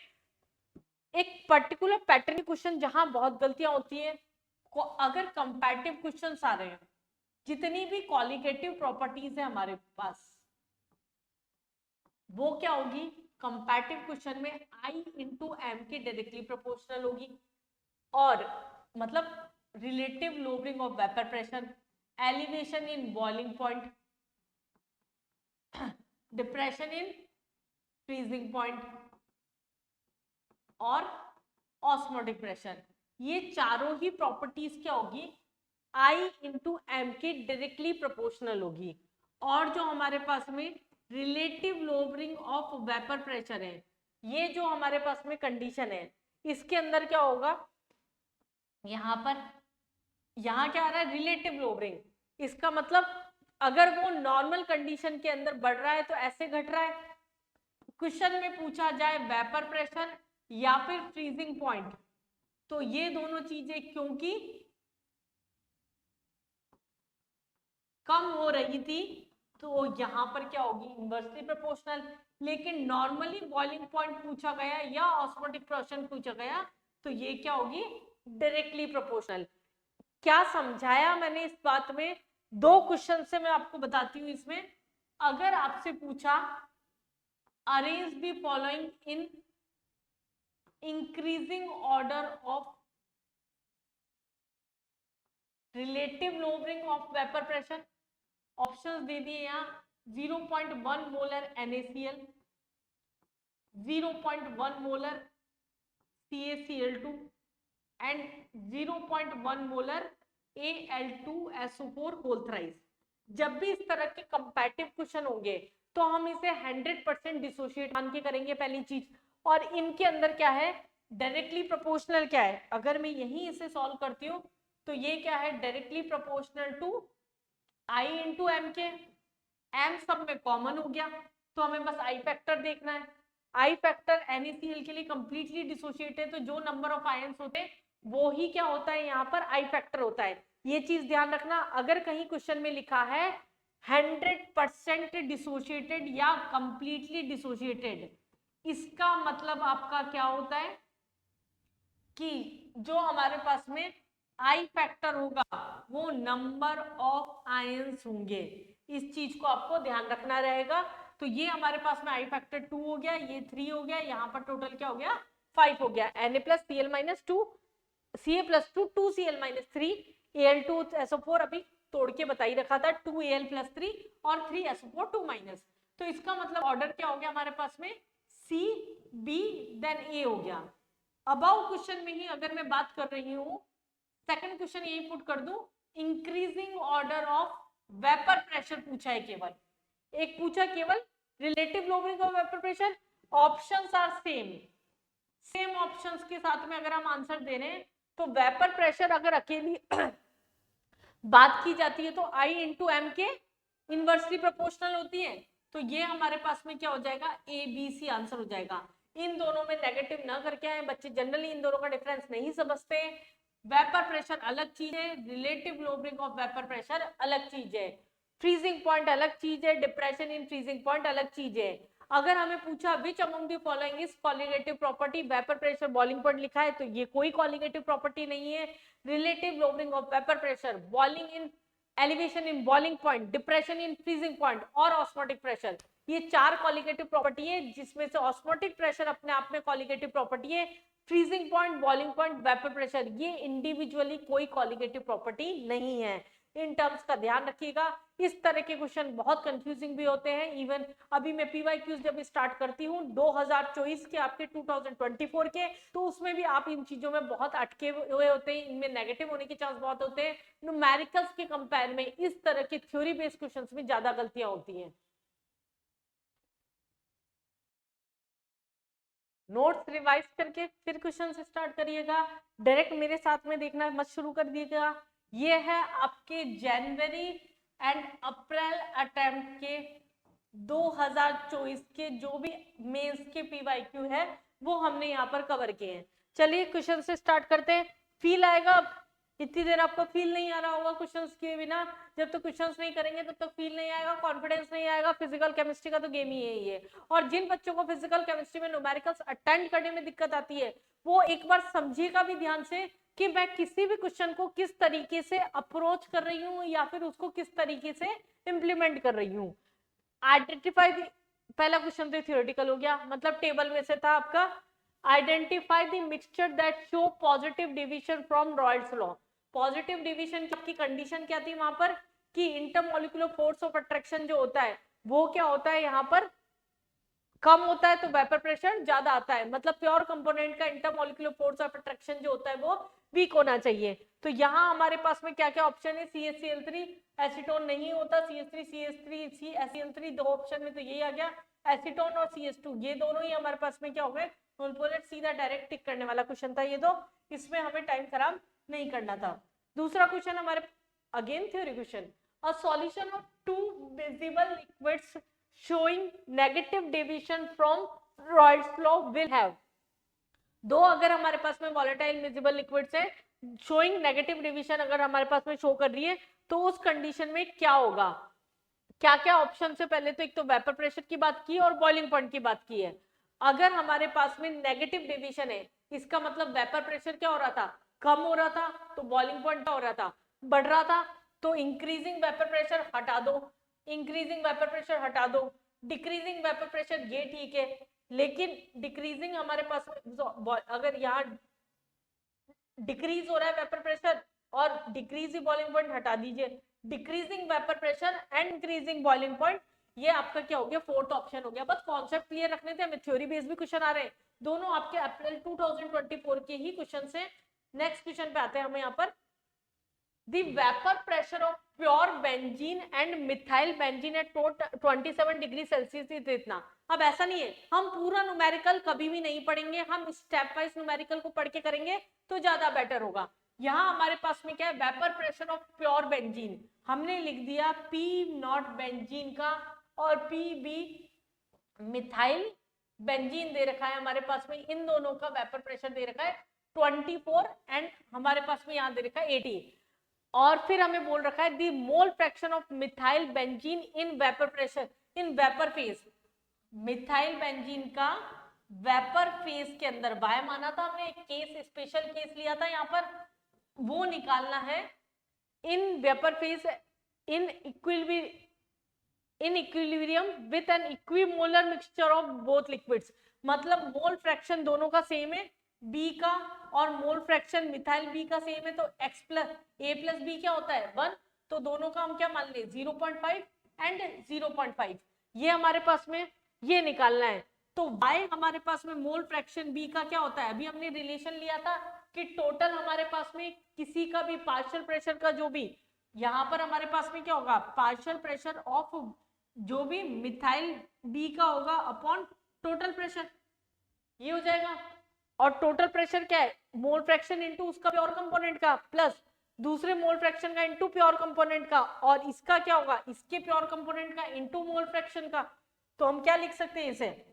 एक पर्टिकुलर पैटर्न क्वेश्चन जहां बहुत गलतियां होती है, अगर कंपैरेटिव क्वेश्चंस आ रहे हैं, जितनी भी क्वालिटेटिव प्रॉपर्टीज है हमारे पास, वो क्या होगी, कंपैरेटिव क्वेश्चन में I × M की डायरेक्टली प्रोपोर्शनल होगी, और मतलब relative lowering of vapour pressure, elevation in boiling point, depression in freezing point और ऑस्मोटिक प्रेशर, ये चारों ही प्रॉपर्टीज क्या होगी, I × M की डायरेक्टली प्रोपोर्शनल होगी। और जो हमारे पास में relative lowering of vapour pressure है, ये जो हमारे पास में कंडीशन है, इसके अंदर क्या होगा, यहाँ पर यहाँ क्या आ रहा है, रिलेटिव लोअरिंग। इसका मतलब अगर वो नॉर्मल कंडीशन के अंदर बढ़ रहा है तो ऐसे घट रहा है। क्वेश्चन में पूछा जाए वेपर प्रेशर या फिर फ्रीजिंग पॉइंट, तो ये दोनों चीजें क्योंकि कम हो रही थी, तो यहाँ पर क्या होगी, इनवर्सली प्रोपोर्शनल। लेकिन नॉर्मली बॉइलिंग पॉइंट पूछा गया या ऑस्मोटिक प्रेशर पूछा गया, तो ये क्या होगी, डायरेक्टली प्रोपोर्शनल। क्या समझाया मैंने इस बात में, दो क्वेश्चन से मैं आपको बताती हूँ इसमें। अगर आपसे पूछा arrange the following in increasing order of relative lowering of vapour pressure, options दे दिए यहाँ 0.1 molar NaCl, 0.1 molar CaCl2 and 0.1 molar Al2SO4 whole thrice. जब भी इस तरह के कंपैरेटिव क्वेश्चन होंगे तो हम इसे 100% डिसोशिएट मान के करेंगे पहली चीज। और इनके अंदर क्या है, डायरेक्टली प्रोपोर्शनल क्या है, अगर मैं यही इसे सॉल्व करती हूँ तो ये क्या है, directly proportional to I × M के, M सब में कॉमन हो गया, तो हमें बस आई फैक्टर देखना है। आई फैक्टर NaCl के लिए कंप्लीटली डिसोशिएट है, तो जो नंबर ऑफ आयंस होते हैं वो ही क्या होता है, यहाँ पर आई फैक्टर होता है। ये चीज ध्यान रखना, अगर कहीं क्वेश्चन में लिखा है 100% डिसोशिएटेड या कंप्लीटली डिसोशिएटेड, इसका मतलब आपका क्या होता है कि जो हमारे पास में आई फैक्टर होगा वो नंबर ऑफ आयंस होंगे। इस चीज को आपको ध्यान रखना रहेगा। तो ये हमारे पास में आई फैक्टर 2 हो गया, ये 3 हो गया, यहाँ पर टोटल क्या हो गया 5 हो गया, Na+Cl-2 Ca+2 2Cl-3 Al2SO4 अभी तोड़ के बता ही रखा था 2Al+3 और 3SO4 2-, तो इसका मतलब ऑर्डर क्या हो गया हमारे पास में C B देन A हो गया। अबाउ क्वेश्चन में ही अगर मैं बात कर रही हूँ, सेकंड क्वेश्चन यही पुट कर दूं, increasing order of vapour pressure पूछा है केवल, एक पूछा केवल relative lowering of vapour pressure, options are same options के साथ में अगर हम आंसर दे रहे हैं तो वेपर प्रेशर अगर अकेली बात की जाती है तो I इंटू एम के इनवर्सली प्रोपोर्शनल होती है, तो ये हमारे पास में क्या हो जाएगा ABC आंसर हो जाएगा। इन दोनों में नेगेटिव ना करके आए, बच्चे जनरली इन दोनों का डिफरेंस नहीं समझते। वेपर प्रेशर अलग चीज है, relative lowering of vapour pressure अलग चीज है, फ्रीजिंग पॉइंट अलग चीज है, डिप्रेशन इन फ्रीजिंग पॉइंट अलग चीज है। अगर हमें पूछा which among the following is colligative property, vapour pressure boiling point लिखा है तो ये कोई कॉलिगेटिव प्रॉपर्टी नहीं है। Relative lowering of vapour pressure, boiling in elevation in boiling point, depression in freezing point और ऑस्मोटिक प्रेशर, ये 4 कॉलिगेटिव प्रॉपर्टी है, जिसमें से ऑस्मोटिक प्रेशर अपने आप में कॉलिगेटिव प्रॉपर्टी है, freezing point, boiling point, vapour pressure ये इंडिविजुअली कोई कॉलिगेटिव प्रॉपर्टी नहीं है। इन टर्म्स का ध्यान रखिएगा। इस तरह के क्वेश्चन बहुत कंफ्यूजिंग भी होते हैं। इवन अभी मैं PYQs जब स्टार्ट करती हूँ 2024 के आपके 2024 के, तो उसमें भी आप इन चीजों में बहुत अटके हुए होते हैं, इनमें नेगेटिव होने के चांस बहुत होते हैं। न्यूमेरिकल्स के कंपेयर में इस तरह के थ्योरी बेस्ड क्वेश्चंस में ज्यादा गलतियां होती हैं। नोट्स रिवाइज करके फिर क्वेश्चन स्टार्ट करिएगा, डायरेक्ट मेरे साथ में देखना मत शुरू कर दीजिएगा। ये है आपके जनवरी एंड अप्रैल अटेम्प्ट के 2024 के जो भी मेंस के PYQ है वो हमने यहाँ पर कवर किए हैं। चलिए क्वेश्चन से स्टार्ट करते हैं। फील आएगा, इतनी देर आपको फील नहीं आ रहा होगा क्वेश्चंस के बिना, जब तक क्वेश्चंस नहीं करेंगे तब तक फील नहीं आएगा, कॉन्फिडेंस नहीं आएगा। फिजिकल केमिस्ट्री का तो गेम ही यही है। और जिन बच्चों को फिजिकल केमिस्ट्री में न्यूमेरिकल्स अटेंड करने में दिक्कत आती है वो एक बार समझिएगा भी ध्यान से कि मैं किसी भी क्वेश्चन को किस तरीके से अप्रोच कर रही हूँ या फिर उसको किस तरीके से इंप्लीमेंट कर रही हूँ। आइडेंटिफाई, पहला क्वेश्चन तो थ्योरेटिकल हो गया, मतलब टेबल में से था आपका, identify the mixture that show positive division from Royals law. Positive division की कंडीशन क्या थी वहां पर कि इंटरमोलिकुलर फोर्स ऑफ अट्रैक्शन जो होता है वो क्या होता है यहाँ पर कम होता है तो वेपर प्रेशर ज्यादा आता है, मतलब प्योर कंपोनेंट का इंटरमोलिकुलर फोर्स ऑफ अट्रैक्शन जो होता है वो वीक होना चाहिए। तो यहाँ हमारे पास में क्या क्या ऑप्शन है, CH-Cl3 एसीटोन नहीं होता, CH3 HCl3 दो ऑप्शन में तो यही आ गया, एसीटोन और CH2 ये दोनों ही हमारे पास में क्या हो गए नॉन-पोलर, सीधा डायरेक्ट टिक करने वाला क्वेश्चन था ये दो, इसमें हमें टाइम खराब नहीं करना था। दूसरा क्वेश्चन हमारे again theory question, a solution of 2 visible liquids showing negative deviation from Raoult's law will have, दो अगर हमारे पास में volatile miscible liquids है showing negative deviation अगर हमारे पास में शो कर रही है तो उस कंडीशन में क्या होगा, क्या क्या ऑप्शन से, पहले तो एक तो वेपर प्रेशर की बात की और बॉइलिंग पॉइंट की बात की है। अगर हमारे पास में नेगेटिव डेविएशन है इसका मतलब वेपर प्रेशर क्या हो रहा था, कम हो रहा था, तो बॉइलिंग पॉइंट क्या हो रहा था, बढ़ रहा था। तो इंक्रीजिंग वेपर प्रेशर हटा दो, इंक्रीजिंग वेपर प्रेशर हटा दो, डिक्रीजिंग वेपर प्रेशर ये ठीक है, लेकिन डिक्रीजिंग हमारे पास अगर यहाँ डिक्रीज हो रहा है वेपर प्रेशर और डिक्रीज बॉइलिंग पॉइंट हटा दीजिए, decreasing vapour pressure and increasing boiling point, ये आपका क्या हो गया फोर्थ ऑप्शन हो गया। बस कॉन्सेप्ट क्लियर रखने थे, हमें थ्योरी बेस्ड भी क्वेश्चन आ रहे हैं, दोनों आपके अप्रैल 2024 के ही क्वेश्चन से। नेक्स्ट क्वेश्चन पे आते हैं हम यहाँ पर, the vapor pressure of pure benzene and methyl benzene at 27 degree Celsius इतना। अब ऐसा नहीं है हम पूरा न्यूमेरिकल कभी भी नहीं पढ़ेंगे, हम स्टेप वाइज न्यूमेरिकल को पढ़ के करेंगे तो ज्यादा बेटर होगा। यहाँ हमारे पास में क्या है, vapour pressure of pure benzene हमने लिख दिया P0 बेंजीन का और PB मिथाइल बेंजीन दे रखा है हमारे पास में, इन दोनों का वेपर प्रेशर दे रखा है 24 एंड हमारे पास में यहाँ दे रखा है 80, और फिर हमें बोल रखा है the mole fraction of methyl benzene in vapour pressure in vapour phase. Methyl benzene का वेपर फेज के अंदर बाय माना था हमने, एक केस स्पेशल केस लिया था यहाँ पर, वो निकालना है इन vapour phase in equilibrium with an equimolar mixture of both liquids. मतलब मोल फ्रैक्शन दोनों का सेम है बी का, और मोल फ्रैक्शन मिथाइल बी का सेम है, तो x प्लस ए प्लस बी क्या होता है 1, तो दोनों का हम क्या मान ले 0.5 एंड 0.5, ये हमारे पास में ये निकालना है। तो y हमारे पास में मोल फ्रैक्शन b का क्या होता है, अभी हमने रिलेशन लिया था कि टोटल हमारे पास में किसी का भी पार्शियल प्रेशर का जो भी, यहाँ पर हमारे पास में क्या होगा पार्शियल प्रेशर ऑफ जो भी मिथाइल बी का होगा अपॉन टोटल प्रेशर, ये हो जाएगा। और टोटल प्रेशर क्या है मोल फ्रैक्शन इनटू उसका प्योर कंपोनेंट का प्लस दूसरे मोल फ्रैक्शन का इनटू प्योर कंपोनेंट का, और इसका क्या होगा इसके प्योर कंपोनेंट का इनटू मोल फ्रैक्शन का। तो हम क्या लिख सकते हैं इसे,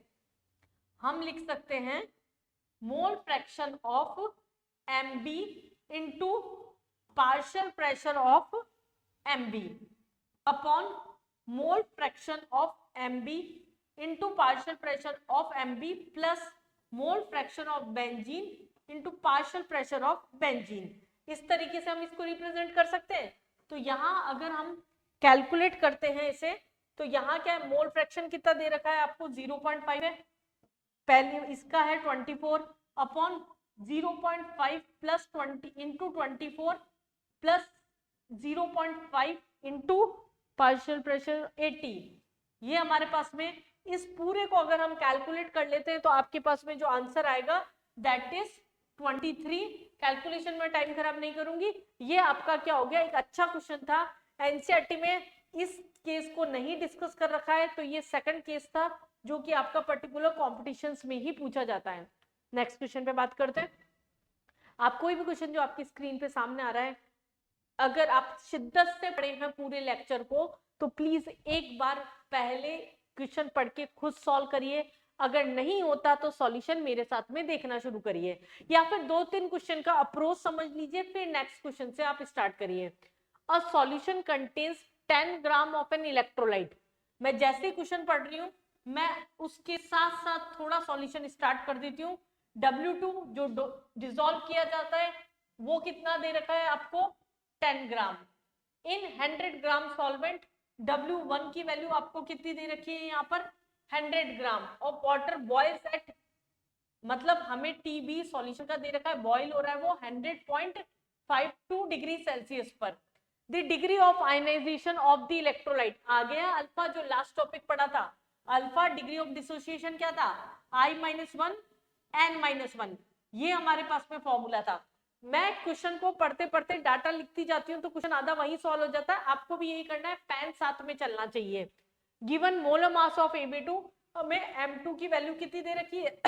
हम लिख सकते हैं मोल fraction of mb into partial pressure of mb upon mole fraction of mb into partial pressure of mb plus mole fraction of benzene into partial pressure of benzene. इस तरीके से हम इसको रिप्रेजेंट कर सकते हैं। तो यहाँ अगर हम कैलकुलेट करते हैं इसे, तो यहाँ क्या है मोल फ्रैक्शन कितना दे रखा है आपको 0.5 है, पहले इसका है 24 upon 0.5 plus 20 into 24 plus 0.5 into partial pressure 80, ये हमारे पास में इस पूरे को अगर हम कैलकुलेट कर लेते हैं तो आपके पास में जो आंसर आएगा दैट इज 23। कैलकुलेशन में टाइम खराब नहीं करूंगी, ये आपका क्या हो गया एक अच्छा क्वेश्चन था। एनसीईआरटी में इस केस को नहीं डिस्कस कर रखा है, तो ये सेकंड केस था जो कि आपका पर्टिकुलर कॉम्पिटिशंस में ही पूछा जाता है। नेक्स्ट क्वेश्चन पे बात करते हैं। आप कोई भी क्वेश्चन जो आपकी स्क्रीन पे सामने आ रहा है, अगर आप शिद्दत से पढ़े हैं पूरे लेक्चर को तो प्लीज एक बार पहले क्वेश्चन पढ़ के खुद सॉल्व करिए, अगर नहीं होता तो सॉल्यूशन मेरे साथ में देखना शुरू करिए, या फिर 2-3 क्वेश्चन का अप्रोच समझ लीजिए, फिर नेक्स्ट क्वेश्चन से आप स्टार्ट करिए। A solution contains 10 gram of an electrolyte. मैं जैसे क्वेश्चन पढ़ रही हूँ मैं उसके साथ साथ थोड़ा सॉल्यूशन स्टार्ट कर देती हूँ। W2 जो डिसॉल्व किया जाता है वो कितना दे रखा है आपको 10 ग्राम इन 100 ग्राम सॉल्वेंट। W1 की वैल्यू आपको कितनी दे रखी है यहाँ पर 100 ग्राम, और वाटर बॉइल्स एट, मतलब हमें TB सॉल्यूशन का दे रखा है बॉइल हो रहा है वो 100.52 डिग्री सेल्सियस पर। The degree of ionisation of the electrolyte आ गया अल्फा, जो लास्ट टॉपिक पढ़ा था अल्फा। डिग्री ऑफ डिसोसिएशन क्या था I-1 N-1, ये हमारे पास में फॉर्मूला था। मैं क्वेश्चन को पढ़ते पढ़ते डाटा लिखती जाती हूँ तो क्वेश्चन आधा वही सॉल्व हो जाता है। आपको भी यही करना है, पेन साथ में चलना चाहिए। Given molar mass of Ab2, हमें M2 की वैल्यू कितनी दे रखी है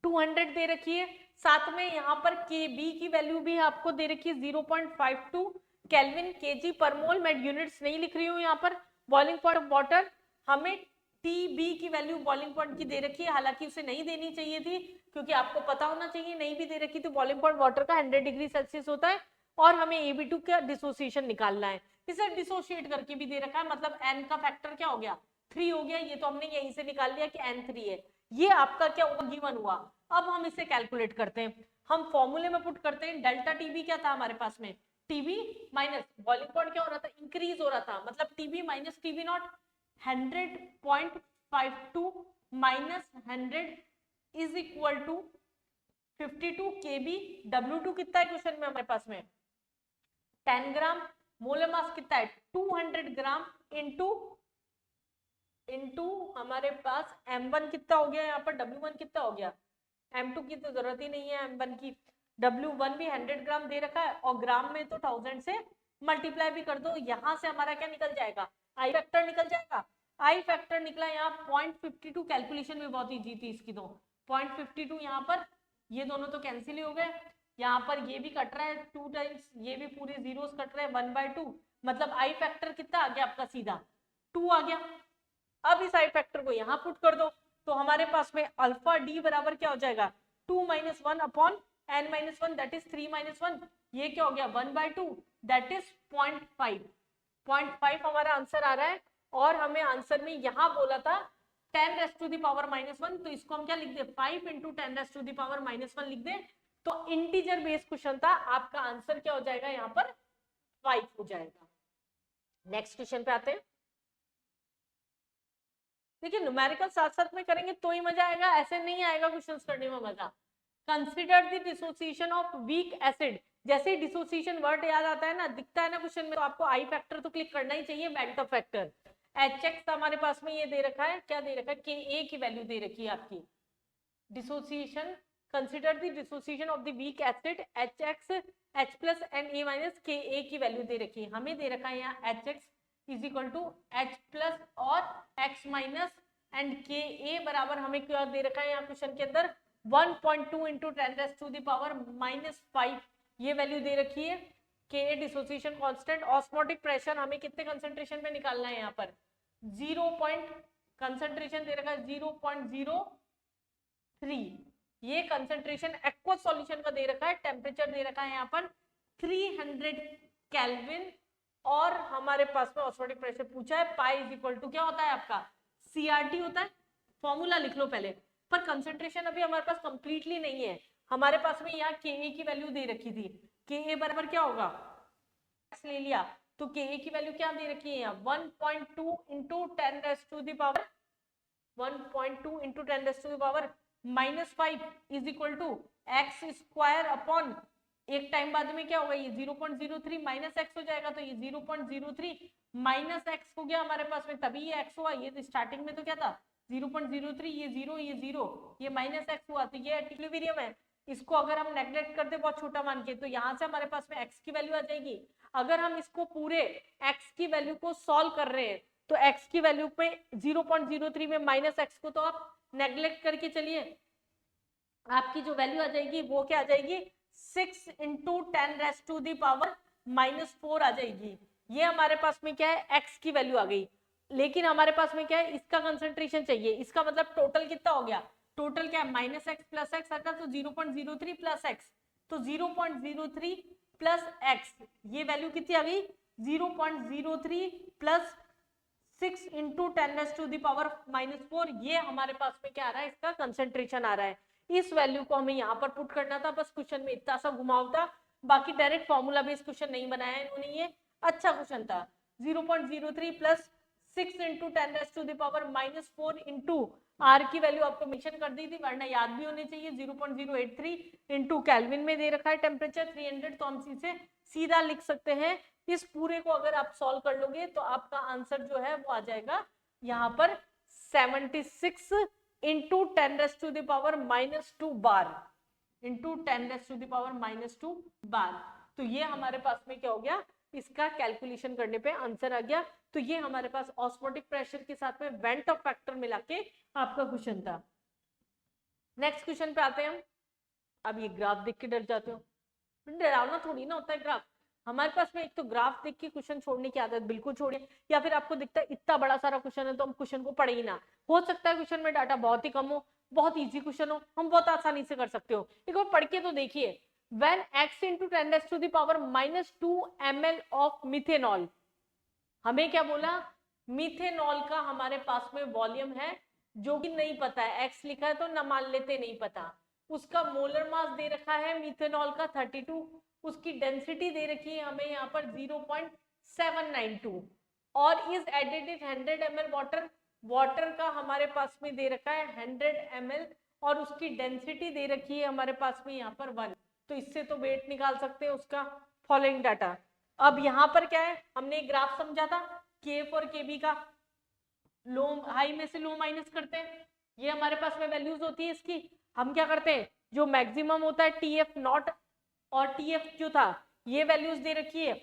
200 दे रखी है, साथ में यहाँ पर Kb की वैल्यू भी आपको दे रखी है 0.52 केल्विन Kg पर मोल। मैं यूनिट्स नहीं लिख रही हूँ यहाँ पर। बॉइलिंग पॉइंट ऑफ वाटर हमें TB की वैल्यू बॉइलिंग पॉइंट की दे रखी है, हालांकि उसे नहीं देनी चाहिए थी क्योंकि आपको पता होना चाहिए, नहीं भी दे रखी तो बॉइलिंग पॉइंट वाटर का 100 डिग्री सेल्सियस होता है। और हमें Ab2 का डिसोसिएशन निकालना है, इसे डिसोशिएट करके भी दे रखा है, मतलब n का फैक्टर क्या हो गया 3 हो गया। ये तो हमने यहीं से निकाल लिया कि n3 है, ये आपका क्या हुआ गिवन हुआ। अब हम इसे कैलकुलेट करते हैं, हम फॉर्मूले में पुट करते हैं। डेल्टा टीबी क्या था हमारे पास में टीबी माइनस बॉइलिंग पॉइंट क्या हो रहा था इंक्रीज हो रहा था, मतलब TB minus TB not 100.52 minus 100 is equal to 52 KB. W2 कितना है क्वेश्चन में हमारे पास में 10 ग्राम, मोलर मास कितना है 200 ग्राम इनटू हमारे पास M1 कितना हो गया, यहाँ पर W1 कितना हो गया, M2 की तो जरूरत ही नहीं है, M1 की। W1 भी 100 ग्राम दे रखा है और ग्राम में तो 1000 से मल्टीप्लाई भी कर दो, यहाँ से हमारा क्या निकल जाएगा आई फैक्टर निकल जाएगा। आई फैक्टर निकला यहाँ 0.52, कैलकुलेशन में बहुत इजी थी इसकी तो 0.52, यहाँ पर ये दोनों तो कैंसिल ही हो गए, यहाँ पर ये भी कट रहा है 2 टाइम्स, ये भी पूरे जीरोस कट रहे हैं 1/2, मतलब आई फैक्टर कितना आ गया आपका सीधा 2 आ गया। अब इस आई फैक्टर को यहाँ पुट कर दो तो हमारे पास में अल्फा डी बराबर क्या हो जाएगा 2 - 1 अपॉन n-1 दैट इज 3 - 1, ये क्या हो गया 1/2 दैट इज 0.5 हमारा आंसर आ रहा है। और हमें आंसर में यहाँ बोला था 10⁻⁻1, तो इसको हम क्या लिख दे 5 × 10⁻⁻1 लिख दे, तो इंटीजर बेस्ड क्वेश्चन था, आपका आंसर क्या हो जाएगा यहाँ पर 5 हो जाएगा। नेक्स्ट क्वेश्चन पे आते हैं। देखिए न्यूमेरिकल साथ साथ में करेंगे तो ही मजा आएगा, ऐसे नहीं आएगा क्वेश्चंस करने में मजा। Consider the dissociation of weak acid. जैसे ही डिसोसिएशन वर्ड याद आता है ना, दिखता है ना क्वेश्चन में, तो आपको आई फैक्टर तो क्लिक करना ही चाहिए, वेंटो फैक्टर। एच एक्स हमारे पास में ये दे रखा है, क्या दे रखा है, के ए की वैल्यू दे रखी है आपकी। Dissociation, consider the dissociation of the weak acid H x H plus and A minus के ए की वैल्यू दे रखी है, हमें दे रखा है यहाँ H X is equal to H plus और X minus and K a बराबर हमें क्या दे रखा है यहाँ क्वेश्चन के अंदर 1.2 इंटू 10⁻⁻⁵ ये वैल्यू दे रखी है। के डिसोसिएशन कांस्टेंट, ऑस्मोटिक प्रेशर हमें कितने कंसंट्रेशन में निकालना है यहाँ पर 0 पॉइंट, कंसंट्रेशन दे रखा है 0.03, ये कंसंट्रेशन एक्वस सॉल्यूशन का दे रखा है। टेम्परेचर दे रखा है यहाँ पर 300 केल्विन और हमारे पास में ऑस्मोटिक प्रेशर पूछा है पाई इज इक्वल टू क्या होता है आपका सीआरटी होता है, फॉर्मूला लिख लो पहले। पर कंसंट्रेशन अभी हमारे पास कंप्लीटली नहीं है, हमारे पास में यहाँ के ए की वैल्यू दे रखी थी, के ए बराबर क्या होगा ले लिया, तो के ए की वैल्यू क्या दे रखी है यहाँ 1.2 into 10⁻⁻⁵ 1.2 into 10⁻⁻⁻5 is equal to x square upon, एक टाइम बाद में क्या होगा ये 0.03 माइनस एक्स हो जाएगा, तो ये 0.03 माइनस एक्स हो गया हमारे पास में, तभी ये एक्स हुआ। ये स्टार्टिंग में तो क्या था 0.03, ये 0, ये 0, ये माइनस एक्स हुआ, तो ये इक्विलिब्रियम है। इसको अगर हम नेग्लेक्ट करते बहुत छोटा मान के, तो यहाँ से हमारे पास में एक्स की वैल्यू आ जाएगी। अगर हम इसको पूरे एक्स की वैल्यू को सॉल्व कर रहे हैं, तो एक्स की वैल्यू पे 0.03 में माइनस एक्स को तो आप नेग्लेक्ट करके चलिए, आपकी जो वैल्यू आ जाएगी वो क्या आ जाएगी 6 इंटू 10⁻⁻⁻4 आ जाएगी। ये हमारे पास में क्या है एक्स की वैल्यू आ गई, लेकिन हमारे पास में क्या है इसका कंसंट्रेशन चाहिए। इसका मतलब टोटल कितना हो गया, टोटल क्या है माइनस एक्स प्लस एक्स आता, तो 0.03 प्लस एक्स, तो 0.03 प्लस एक्स, ये वैल्यू कितनी आ गई 0.03 प्लस 6 इंटू 10⁻⁻⁴, ये हमारे पास में क्या आ रहा है इसका कंसंट्रेशन आ रहा है। इस वैल्यू को हमें यहाँ पर पुट करना था, बस क्वेश्चन में इतना सा घुमाव था, बाकी डायरेक्ट फॉर्मूला बेस्ड क्वेश्चन नहीं बनाया इन्होंने, ये अच्छा क्वेश्चन था। 0.03 प्लस 6 इंटू 10⁻⁻⁴ इंटू आर की वैल्यू आपको मेंशन कर दी थी, वरना याद भी होनी चाहिए 0.083 इंटू कैल्विन में दे रखा है टेम्परेचर 300, तो हम इसे सीधा लिख सकते हैं। इस पूरे को अगर आप सॉल्व कर लोगे तो आपका आंसर जो है वो आ जाएगा यहाँ पर 76 इंटू 10⁻⁻2 बार, इंटू 10⁻⁻2 बार। तो ये हमारे पास में क्या हो गया, इसका कैलकुलेशन करने पे आंसर आ गया। तो ये हमारे पास ऑस्मोटिक प्रेशर के साथ में वेंट ऑफ फैक्टर मिला के आपका क्वेश्चन था। नेक्स्ट क्वेश्चन पे आते हैं हम। अब ये ग्राफ देख के डर जाते हो, डरावना थोड़ी ना होता है ग्राफ। हमारे पास में एक तो ग्राफ देख के क्वेश्चन छोड़ने की आदत बिल्कुल छोड़िए, या फिर आपको दिखता है इतना बड़ा सारा क्वेश्चन है तो हम क्वेश्चन को पढ़े ही ना। हो सकता है क्वेश्चन में डाटा बहुत ही कम हो, बहुत इजी क्वेश्चन हो, हम बहुत आसानी से कर सकते हो, एक बार पढ़ के तो देखिए। when x into 10⁻⁻2 ml of methanol, हमें क्या बोला मिथेनॉल का हमारे पास में वॉल्यूम है जो कि नहीं पता है, x लिखा है तो ना मान लेते नहीं पता। उसका मोलर मास दे रखा है मिथेनॉल का 32, उसकी डेंसिटी दे रखी है हमें यहाँ पर 0.792 और is added in 100 ml water, water का हमारे पास में दे रखा है 100 ml और उसकी डेंसिटी दे रखी है हमारे पास में यहाँ पर 1। तो इससे तो वेट निकाल सकते हैं उसका। फॉलोइंग डाटा, अब यहाँ पर क्या है, हमने एक ग्राफ समझा था केएफ और केबी का, लो हाई में से लो माइनस करते हैं, ये हमारे पास में वैल्यूज होती है इसकी। हम क्या करते हैं, जो मैक्सिमम होता है टीएफ नॉट और टीएफ जो था ये वैल्यूज दे रखी है,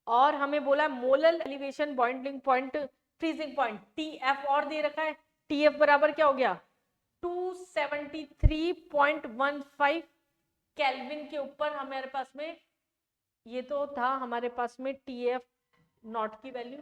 और हमें बोला molar elevation boiling point freezing point TF और दे रखा है, टीएफ बराबर क्या हो गया 273.15 केल्विन के ऊपर हमारे पास में ये तो था हमारे पास में टीएफ नॉट की वैल्यू।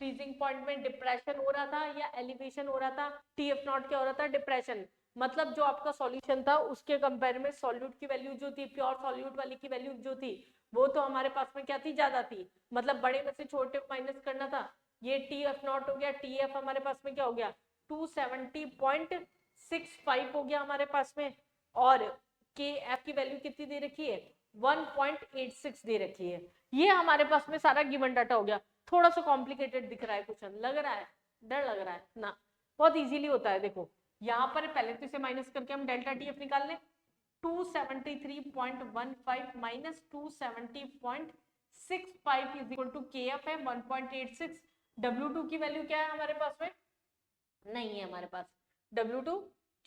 फ्रीजिंग पॉइंट में डिप्रेशन हो रहा था या एलिवेशन हो रहा था, टीएफ नॉट क्या हो रहा था डिप्रेशन, मतलब जो आपका सॉल्यूशन था उसके कंपेयर में सॉल्यूट की वैल्यू जो थी, प्योर सॉल्यूट वाली की वैल्यू जो थी वो तो हमारे पास में क्या थी ज्यादा थी, मतलब बड़े में से छोटे को माइनस करना था। ये टीएफ नॉट हो गया, टीएफ हमारे पास में क्या हो गया 270.65 हो गया हमारे पास में, और के एफ की वैल्यू कितनी दे रखी है 1.86 दे रखी है। ये हमारे पास में सारा गिवन डाटा हो गया। थोड़ा सा कॉम्प्लिकेटेड दिख रहा है क्वेश्चन, लग रहा है डर लग रहा है ना, बहुत इजीली होता है। देखो यहाँ पर पहले तो इसे माइनस करके हम डेल्टा टी एफ निकाल लें। 273.15 माइनस 270.65 इज इक्वल टू के एफ है 1.86। W2 की वैल्यू क्या है हमारे पास में, नहीं है हमारे पास। W2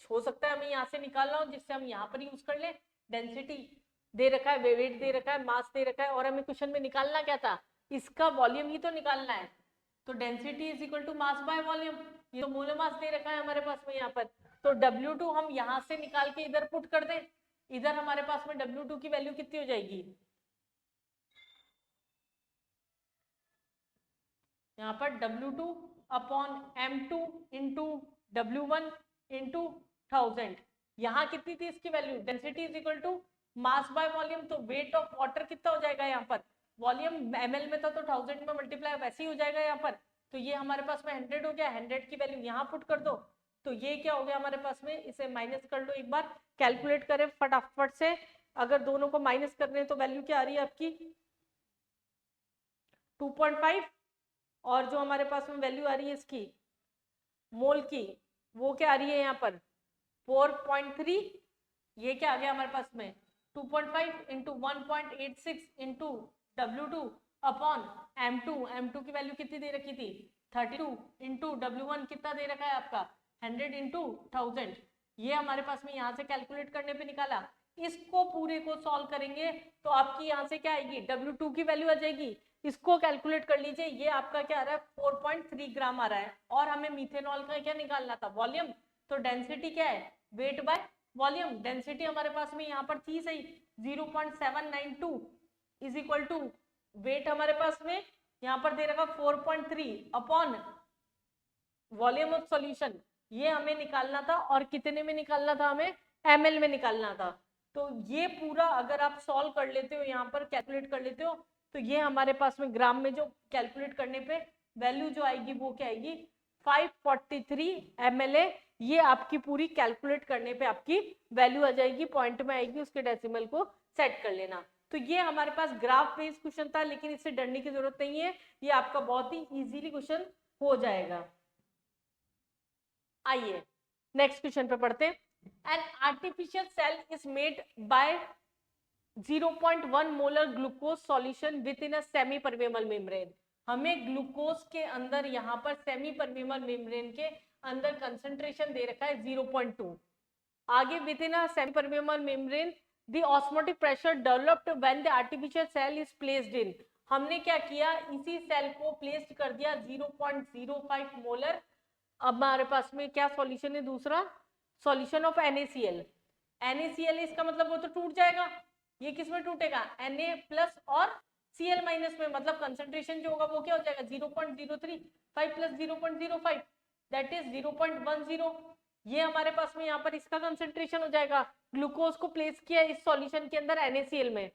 हो सकता है हमें यहाँ से निकालना हो, जिससे हम यहाँ पर यूज कर ले। डेंसिटी दे रखा है, वेट दे रखा है, मास दे रखा है, और हमें क्वेश्चन में निकालना क्या था, इसका वॉल्यूम ही तो निकालना है। तो density is equal to mass by volume, ये तो मोलर मास दे रखा है हमारे पास में यहाँ पर। तो W2 हम यहाँ से निकाल के इधर पुट कर दें, इधर हमारे पास में W2 की वैल्यू कितनी हो जाएगी, यहाँ पर W2 upon M2 into W1 into 1000। यहाँ कितनी थी इसकी value, density is equal to mass by volume, तो वेट ऑफ वाटर कितना हो जाएगा यहाँ पर, वॉल्यूम ml में था तो 1000 में मल्टीप्लाई वैसे ही हो जाएगा यहाँ पर। तो ये हमारे पास में 100 हो गया, 100 की वैल्यू यहाँ पुट कर दो, तो ये क्या हो गया हमारे पास में, इसे माइनस कर लो, एक बार कैलकुलेट करें फटाफट से। अगर दोनों को माइनस करने हैं तो वैल्यू क्या आ रही है आपकी 2.5, और जो हमारे पास में वैल्यू आ रही है इसकी मोल की, वो क्या आ रही है यहाँ पर 4.3। ये क्या आ गया हमारे पास में 2.5 into 1.86 into W2 upon M2। M2 की वैल्यू कितनी दे रखी थी 32 इंटू W1 कितना दे रखा है आपका 100 इंटू 1000। ये हमारे पास में यहाँ से कैलकुलेट करने पे निकाला। इसको पूरे को सॉल्व करेंगे तो आपकी यहाँ से क्या आएगी W2 की वैल्यू आ जाएगी। इसको कैलकुलेट कर लीजिए, ये आपका क्या आ रहा है 4.3 ग्राम आ रहा है, और हमें मीथेनॉल का क्या निकालना था वॉल्यूम। तो डेंसिटी क्या है वेट बाय वॉल्यूम, डेंसिटी हमारे पास में यहाँ पर थी सही 0.792 इज इक्वल टू वेट हमारे पास में यहाँ पर दे रखा 4.3 अपॉन वॉल्यूम ऑफ सॉल्यूशन। ये हमें निकालना था, और कितने में निकालना था हमें ml में निकालना था। तो ये पूरा अगर आप सॉल्व कर लेते हो, यहाँ पर कैलकुलेट कर लेते हो, तो ये हमारे पास में ग्राम में जो कैलकुलेट करने पे वैल्यू जो आएगी वो क्या आएगी 543 mla। ये आपकी पूरी कैलकुलेट करने पे आपकी वैल्यू आ जाएगी, पॉइंट में आएगी, उसके डेसिमल को सेट कर लेना। तो ये हमारे पास ग्राफ बेस्ड क्वेश्चन था, लेकिन इससे डरने की जरूरत नहीं है, ये आपका बहुत ही इजीली क्वेश्चन हो जाएगा। आइए नेक्स्ट क्वेश्चन पे पढ़ते हैं। An artificial cell is made by 0.1 molar glucose solution with in a semi permeable membrane. हमें ग्लूकोज के अंदर यहाँ पर सेमी परमेबल मेम्ब्रेन के अंदर कंसंट्रेशन दे रखा है 0.2। आगे with in a semi permeable membrane the osmotic pressure developed when the artificial cell is placed in. हमने क्या किया, इसी सेल को प्लेस्ड कर दिया 0.05 मोलर। अब हमारे पास में क्या सॉल्यूशन है, दूसरा सॉल्यूशन ऑफ NaCl। NaCl इसका मतलब वो तो टूट जाएगा, ये किस में टूटेगा Na प्लस और Cl माइनस में, मतलब कंसंट्रेशन जो होगा वो क्या हो जाएगा 0.035 प्लस 0.05 दैट इज 0.10। ये हमारे पास में यहाँ पर इसका कंसंट्रेशन हो जाएगा। ग्लूकोज को प्लेस किया इस सॉल्यूशन के अंदर NaCl में,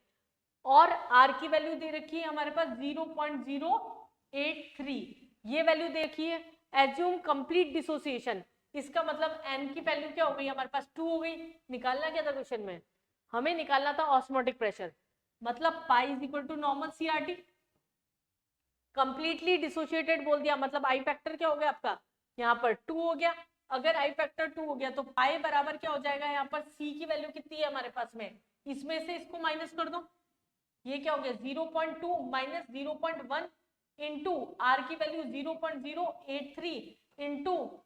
और R की वैल्यू दे रखी है हमारे पास 0.083। ये वैल्यू देखिए, एज्यूम कंप्लीट डिसोसिएशन, इसका मतलब N की वैल्यू क्या हो गई हमारे पास 2 हो गई। निकालना क्या था क्वेश्चन में, हमें निकालना था ऑस्मोटिक प्रेशर, मतलब pi is equal to normal CRT। Completely dissociated बोल दिया, मतलब आई फैक्टर क्या हो गया आपका यहाँ पर 2 हो गया। अगर आई फैक्टर 2 हो गया तो पाई बराबर क्या हो जाएगा, यहाँ पर C की वैल्यू कितनी है हमारे पास में, इसमें से इसको माइनस कर दो, ये क्या हो गया 0.2 माइनस 0.1 इंटू R की वैल्यू 0.083 इंटू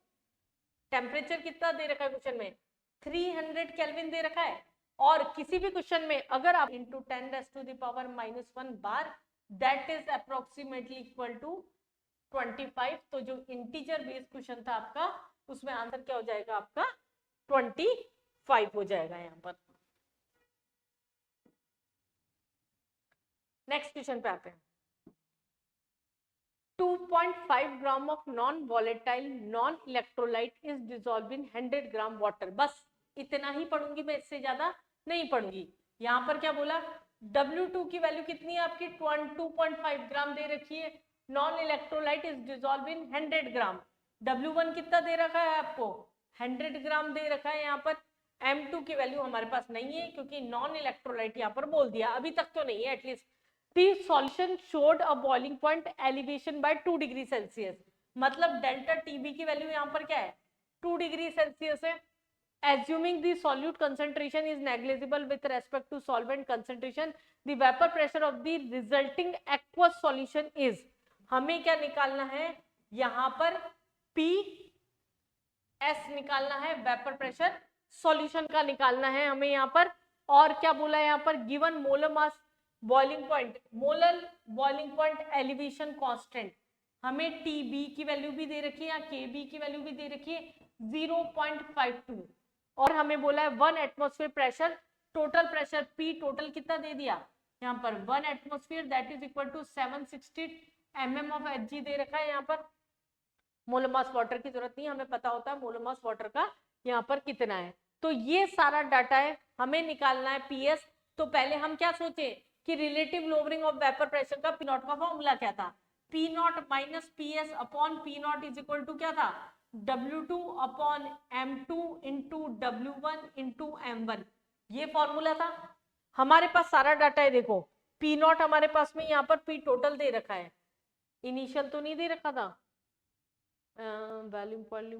टेम्परेचर कितना दे रखा है क्वेश्चन में 300 केल्विन दे रखा है। और किसी भी क्वेश्चन में अगर आप into 10⁻⁻⁻1 bar that is approximately equal to 25। तो जो इंटीजर बेस्ड क्वेश्चन था आपका, उसमें आंसर क्या हो जाएगा आपका 25 हो जाएगा यहाँ पर। नेक्स्ट क्वेश्चन पे आते हैं। 2.5 gram of non volatile non electrolyte is dissolve in 100 gram water. बस इतना ही पढ़ूंगी मैं, इससे ज्यादा नहीं पढ़ूंगी। यहाँ पर क्या बोला, W2 की वैल्यू कितनी है आपकी 2.5 ग्राम दे रखी है, non electrolyte is dissolve in 100 gram. W1 कितना दे रखा है आपको 100 ग्राम दे रखा है। यहाँ पर M2 की वैल्यू हमारे पास नहीं है, क्योंकि नॉन इलेक्ट्रोलाइट यहाँ पर बोल दिया, अभी तक तो नहीं है at least. The solution showed a boiling point elevation by 2 degree Celsius, मतलब डेल्टा टीबी की वैल्यू यहाँ पर क्या है 2 डिग्री सेल्सियस है। Assuming the solute concentration is negligible with respect to solvent concentration, the vapor pressure of the resulting aqueous solution is, हमें क्या निकालना है यहाँ पर PS निकालना है, वेपर प्रेशर सॉल्यूशन का निकालना है हमें यहाँ पर। और क्या बोला है यहाँ पर, given molar mass boiling point, molar boiling point elevation constant, हमें टीबी की वैल्यू भी दे रखी है या केबी की वैल्यू भी दे रखी है 0.52, और हमें बोला है 1 atmosphere pressure, total pressure P total कितना दे दिया यहाँ पर 1 atmosphere that is equal to 760 mm of Hg दे रखा है यहाँ पर। मोलर मास वाटर की जरूरत नहीं, हमें पता होता है मोलर मास वाटर का यहाँ पर कितना है। तो ये सारा डाटा है, हमें निकालना है पीएस। तो पहले हम क्या सोचे कि relative lowering of vapour pressure का पी नॉट का फॉर्मूला क्या था, P not minus PS upon P not is equal to क्या था W2 upon M2 into W1 into M1, ये फॉर्मूला था। हमारे पास सारा डाटा है, देखो पी नॉट हमारे पास में यहाँ पर पी टोटल दे रखा है, इनिशियल तो नहीं दे रखा था, boiling point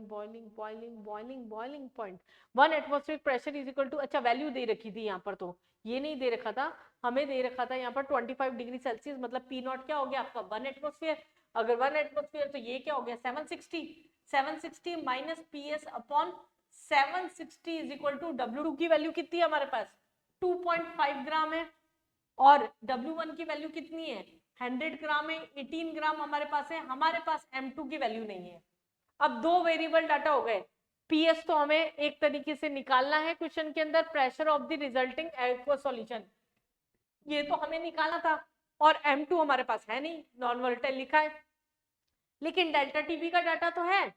1 atmospheric pressure is equal to, अच्छा वैल्यू दे रखी थी यहाँ पर, तो ये नहीं दे रखा था, हमें दे रखा था यहाँ पर 25 डिग्री सेल्सियस, मतलब पी नॉट क्या हो गया आपका 1 एटमॉस्फेयर। अगर 1 एटमॉस्फेयर तो ये क्या हो गया 760 minus P S upon 760 is equal to W2 की वैल्यू कितनी है हमारे पास 2.5 ग्राम है, और W1 की वैल्यू कितनी है 100 ग्राम है, 18 ग्राम हमारे पास है। हमारे पास M2 की वैल्यू नहीं है। अब दो वेरिएबल डाटा हो गए, पीएस तो हमें एक तरीके से निकालना है क्वेश्चन के अंदर, pressure of the resulting aqueous solution ये तो हमें निकालना था, और M2 हमारे पास है नहीं, नॉन वोलेटाइल लिखा है, लेकिन डेल्टा टीबी का डाटा तो है।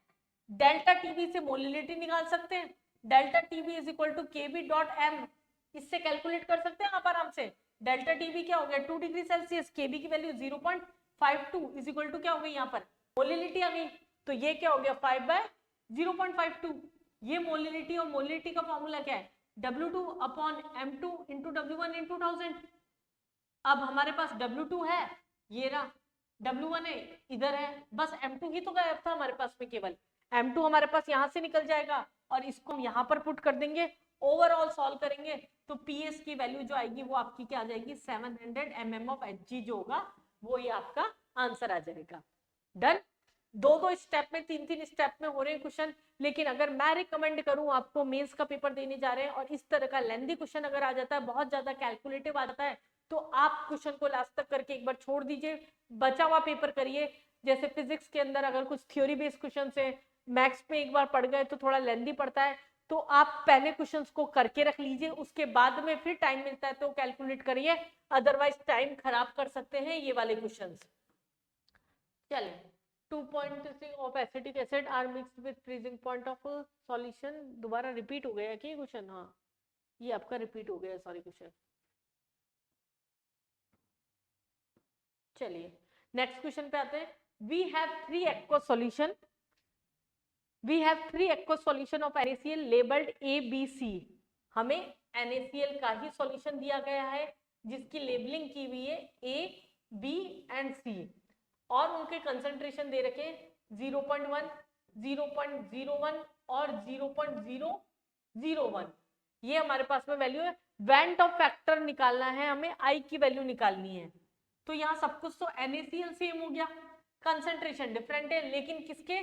डेल्टा टीबी से मोलिलिटी निकाल सकते हैं, delta TB is equal to KB dot M, इससे कैलकुलेट कर सकते हैं आप आराम से। डेल्टा टीबी क्या हो गया 2 डिग्री सेल्सियस, केबी की वैल्यू 0.52 इज इक्वल टू क्या हो गई यहाँ पर मोलिलिटी आ गई, तो ये क्या हो गया 5/0.52। ये मोलिलिटी, और मोलिलिटी का फॉर्मूला क्या है W2 upon M2 into W1 into 1000। अब हमारे पास W2 है, ये रहा, W1 है इधर है, बस M2 ही तो गायब था हमारे पास में, केवल M2 हमारे पास यहाँ से निकल जाएगा, और इसको हम यहाँ पर पुट कर देंगे, ओवरऑल सॉल्व करेंगे तो PS की वैल्यू जो आएगी वो आपकी क्या आ जाएगी 700 mm ऑफ Hg जो होगा वो ही आपका आंसर आ जाएगा। डन, दो स्टेप में, तीन स्टेप में हो रहे हैं क्वेश्चन, लेकिन अगर मैं रिकमेंड करूं आपको, मेंस का पेपर देने जा रहे हैं और इस तरह का लेंथी क्वेश्चन अगर आ जाता है, बहुत ज्यादा कैलकुलेटिव आ जाता है, तो आप क्वेश्चन को लास्ट तक करके एक बार छोड़ दीजिए, बचा हुआ पेपर करिए। जैसे फिजिक्स के अंदर अगर कुछ थ्योरी बेस्ड क्वेश्चन है, मैथ्स में एक बार पढ़ गए तो थोड़ा लेंथी पड़ता है, तो आप पहले क्वेश्चंस को करके रख लीजिए, उसके बाद में फिर टाइम मिलता है तो कैलकुलेट करिए, अदरवाइज टाइम खराब कर सकते हैं ये वाले क्वेश्चंस। चलिए 2.3 of acetic acid are mixed with freezing point of solution, दोबारा रिपीट हो गया क्या क्वेश्चन, हाँ ये आपका रिपीट हो गया सॉरी क्वेश्चन। चलिए नेक्स्ट क्वेश्चन पे आते हैं। We have 3 aqueous solution, we have 3 aqueous solution of NaCl labeled A, B, C। हमें NaCl का ही सॉल्यूशन दिया गया है जिसकी लेबलिंग की हुई है A, B एंड C, और उनके कंसंट्रेशन दे रखे 0.1, 0.01 और 0.001, ये हमारे पास में वैल्यू है। वेंट ऑफ फैक्टर निकालना है हमें, I की वैल्यू निकालनी है, तो यहाँ सब कुछ तो NaCl सेम हो गया, कंसंट्रेशन डिफरेंट है, लेकिन किसके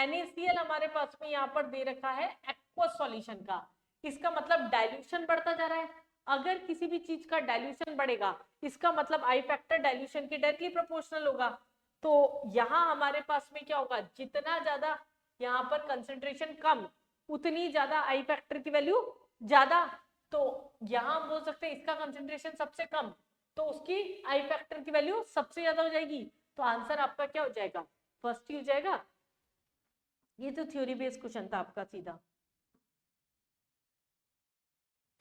NaCl हमारे पास में यहाँ पर दे रखा है एक्वस सॉल्यूशन का, इसका मतलब डाइल्यूशन बढ़ता जा रहा है। अगर किसी भी चीज का डाइल्यूशन बढ़ेगा इसका मतलब आई फैक्टर डाइल्यूशन के डायरेक्टली प्रोपोर्शनल होगा, तो यहाँ हमारे पास में क्या होगा, जितना ज्यादा यहाँ पर कंसंट्रेशन कम उतनी ज्यादा आई फैक्टर की वैल्यू ज्यादा, तो यहाँ हम बोल सकते हैं इसका कंसंट्रेशन सबसे कम तो उसकी आई फैक्टर की वैल्यू सबसे ज्यादा हो जाएगी, तो आंसर आपका क्या हो जाएगा फर्स्ट ही हो जाएगा। ये तो थ्योरी बेस्ड क्वेश्चन था आपका सीधा।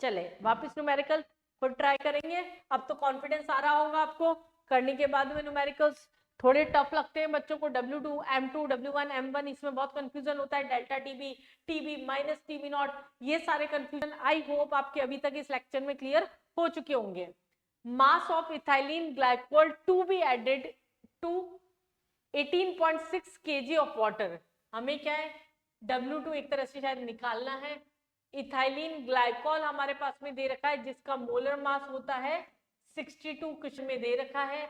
चले वापस न्यूमेरिकल खुद ट्राई करेंगे, अब तो कॉन्फिडेंस आ रहा होगा आपको, करने के बाद में न्यूमेरिकल्स थोड़े टफ लगते हैं बच्चों को, W2, M2, W1, M1 इसमें बहुत कंफ्यूजन होता है, delta TB, TB minus TB not, ये सारे कंफ्यूजन आई होप आपके अभी तक इस लेक्चर में क्लियर हो चुके होंगे। Mass of ethylene glycol to be added to 18.6 kg of water, हमें क्या है W2 एक तरह से शायद निकालना है। इथाइलिन ग्लाइकॉल हमारे पास में दे रखा है जिसका मोलर मास होता है 62 कुछ में दे रखा है।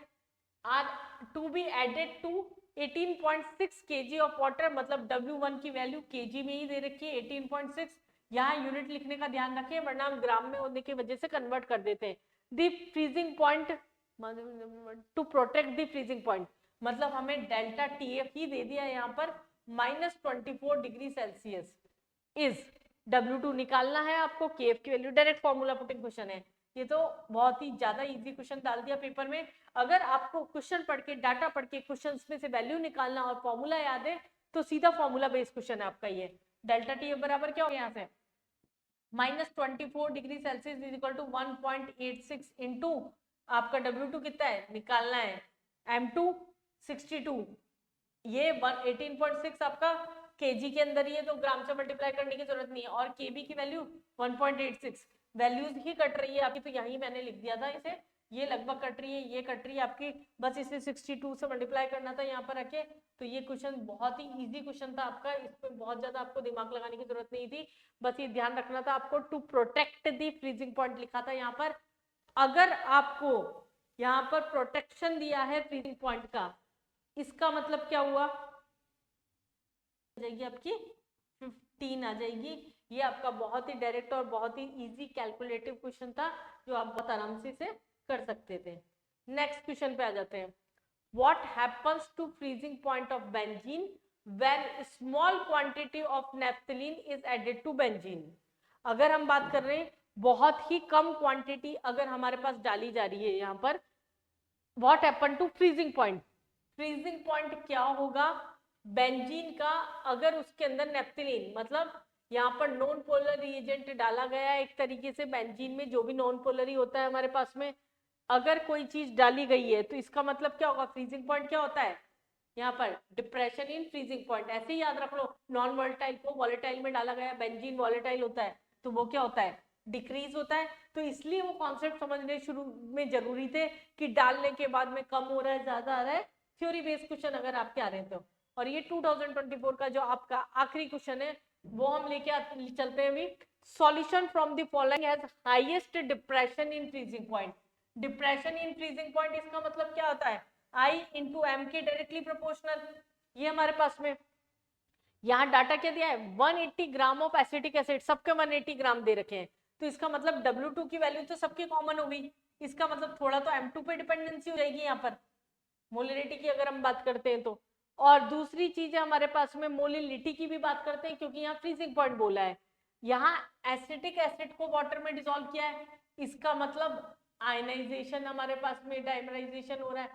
Are to be added to 18.6 kg of water, मतलब W1 की वैल्यू kg में ही दे रखी है 18.6। यहाँ यूनिट लिखने का ध्यान रखें वरना हम ग्राम में होने की वजह से कन्वर्ट कर देते हैं। The freezing point two protect the freezing point, मतलब हमें डेल्टा TF ही दे दिया यहाँ पर -24 डिग्री सेल्सियस इज W2 निकालना है आपको, KF की value direct formula putting question है। ये तो बहुत ही ज्यादा इजी क्वेश्चन डाल दिया पेपर में। अगर आपको क्वेश्चन पढ़ के डाटा पढ़ के क्वेश्चन में से वैल्यू निकालना और फॉर्मूला याद है तो सीधा फॉर्मूला बेस्ड क्वेश्चन है आपका ये। डेल्टा TF बराबर क्या हो गया यहाँ से -24 degree Celsius is equal to 1.86 into आपका W2 कितना है निकालना है M2 62, ये 18.6 आपका केजी के अंदर ही है तो ग्राम से मल्टीप्लाई करने की जरूरत नहीं है, और केबी की वैल्यू 1.86, वैल्यूज ही कट रही है आपकी, तो यही मैंने लिख दिया था इसे, ये लगभग कट रही है, ये कट रही है आपकी, बस इसे 62 से मल्टीप्लाई करना था यहाँ पर आके। तो ये क्वेश्चन बहुत ही इजी क्वेश्चन था आपका, इसमें बहुत ज्यादा आपको दिमाग लगाने की जरूरत नहीं थी, बस ये ध्यान रखना था आपको to protect the freezing point लिखा था यहाँ पर। अगर आपको यहाँ पर प्रोटेक्शन दिया है फ्रीजिंग पॉइंट का, इसका मतलब क्या हुआ, आ जाएगी आपकी 15 आ जाएगी। ये आपका बहुत ही डायरेक्ट और बहुत ही इजी कैलकुलेटिव क्वेश्चन था जो आप बहुत आराम से इसे कर सकते थे। नेक्स्ट क्वेश्चन पे आ जाते हैं। What happens to freezing point of benzene when small quantity of naphthalene is added to benzene. अगर हम बात कर रहे हैं बहुत ही कम क्वांटिटी अगर हमारे पास डाली जा रही है यहाँ पर, what happen to freezing point, freezing point क्या होगा बेंजीन का, अगर उसके अंदर नेप्थलीन मतलब यहाँ पर नॉन पोलर रिएजेंट डाला गया है एक तरीके से, बेंजीन में जो भी नॉन पोलर ही होता है हमारे पास में, अगर कोई चीज डाली गई है तो इसका मतलब क्या होगा, फ्रीजिंग पॉइंट क्या होता है यहाँ पर डिप्रेशन इन फ्रीजिंग पॉइंट। ऐसे ही याद रख लो, नॉन वॉलेटाइल को वॉलेटाइल में डाला गया, बेंजीन वॉलेटाइल होता है तो वो क्या होता है डिक्रीज होता है। तो इसलिए वो कॉन्सेप्ट समझने शुरू में जरूरी थे कि डालने के बाद में कम हो रहा है ज्यादा आ रहा है, थ्योरी बेस्ड क्वेश्चन अगर आपके आ रहे हैं तो। और ये 2024 का जो आपका आखिरी क्वेश्चन है वो हम लेके चलते हैं अभी। Solution from the following has highest depression in freezing point. Depression in freezing point इसका मतलब क्या होता है I इंटू एम के डायरेक्टली प्रोपोर्शनल। ये हमारे पास में यहाँ डाटा क्या दिया है 180 ग्राम ऑफ एसिटिक एसिड, सबके 180 ग्राम दे रखे हैं, तो इसका मतलब W2 की वैल्यू तो सबकी कॉमन होगी, इसका मतलब थोड़ा तो M2 पे डिपेंडेंसी हो जाएगी यहाँ पर मोलिलिटी की अगर हम बात करते हैं तो। और दूसरी चीज है हमारे पास में मोलिलिटी की भी बात करते हैं क्योंकि यहाँ फ्रीजिंग पॉइंट बोला है, यहाँ एसिटिक एसिड को वाटर में डिसॉल्व किया है, इसका मतलब आयनाइजेशन हमारे पास में डाइमराइजेशन हो रहा है,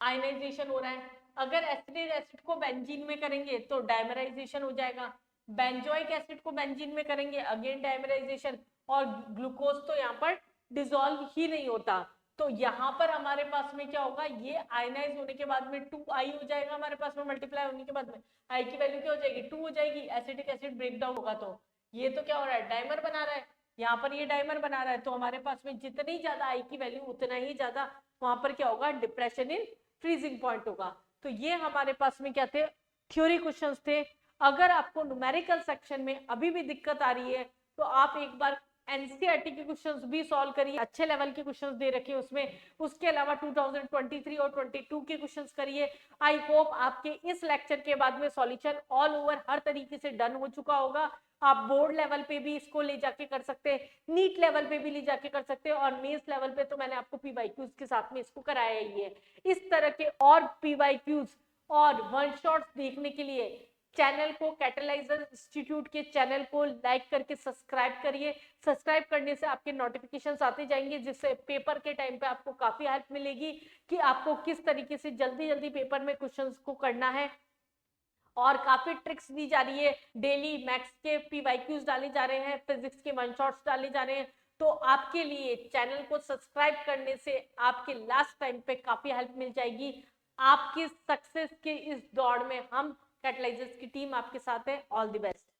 आयनाइजेशन हो रहा है। अगर एसिटिक एसिड को बेंजीन में करेंगे तो डाइमराइजेशन हो जाएगा, बेंजोइक एसिड को बेंजीन में करेंगे अगेन डाइमराइजेशन, और ग्लूकोज तो यहाँ पर डिसॉल्व ही नहीं होता, तो यहाँ पर हमारे पास में क्या होगा ये आयनाइज होने के बाद में 2I हो जाएगा हमारे पास में, मल्टीप्लाई होने के बाद में I की वैल्यू क्या हो जाएगी 2 हो जाएगी, एसिटिक एसिड ब्रेक डाउन होगा तो ये तो क्या हो रहा है डाइमर बना रहा है, यहाँ पर ये डाइमर बना रहा है, तो हमारे पास में जितनी ज्यादा I की वैल्यू उतना ही ज्यादा वहां पर क्या होगा डिप्रेशन इन फ्रीजिंग पॉइंट होगा। तो ये हमारे पास में क्या थे थ्योरी क्वेश्चंस थे। अगर आपको न्यूमेरिकल सेक्शन में अभी भी दिक्कत आ रही है तो आप एक बार एनसीईआरटी के क्वेश्चंस भी सॉल्व करिए, अच्छे लेवल के क्वेश्चंस दे रखे उसमें, उसके अलावा 2023 और 22 के क्वेश्चंस करिए। आई होप आपके इस लेक्चर के बाद में सॉल्यूशन ऑल ओवर हर तरीके से डन हो चुका होगा, आप बोर्ड लेवल पे भी इसको ले जाके कर सकते हैं, नीट लेवल पे भी ले जाके कर सकते हैं, और मेंस लेवल पे तो मैंने आपको पीवाईक्यूज के साथ में इसको कराया ही है। इस तरह के और पीवाईक्यूज और वन शॉट्स देखने के लिए चैनल को कैटलाइजर इंस्टीट्यूट के चैनल को लाइक करके सब्सक्राइब करिए। सब्सक्राइब करने से आपके नोटिफिकेशंस आते जाएंगे जिससे पेपर के टाइम पे आपको काफी हेल्प मिलेगी कि आपको किस तरीके से जल्दी जल्दी पेपर में क्वेश्चंस को करना है, और काफी ट्रिक्स दी जा रही है, डेली मैथ्स के पीवाईक्यूज डाले जा रहे हैं, फिजिक्स के वन शॉट्स डाले जा रहे हैं, तो आपके लिए चैनल को सब्सक्राइब करने से आपके लास्ट टाइम पे काफी हेल्प मिल जाएगी। आपकी सक्सेस के इस दौड़ में हम कैटलाइजर्स की टीम आपके साथ है। All the best.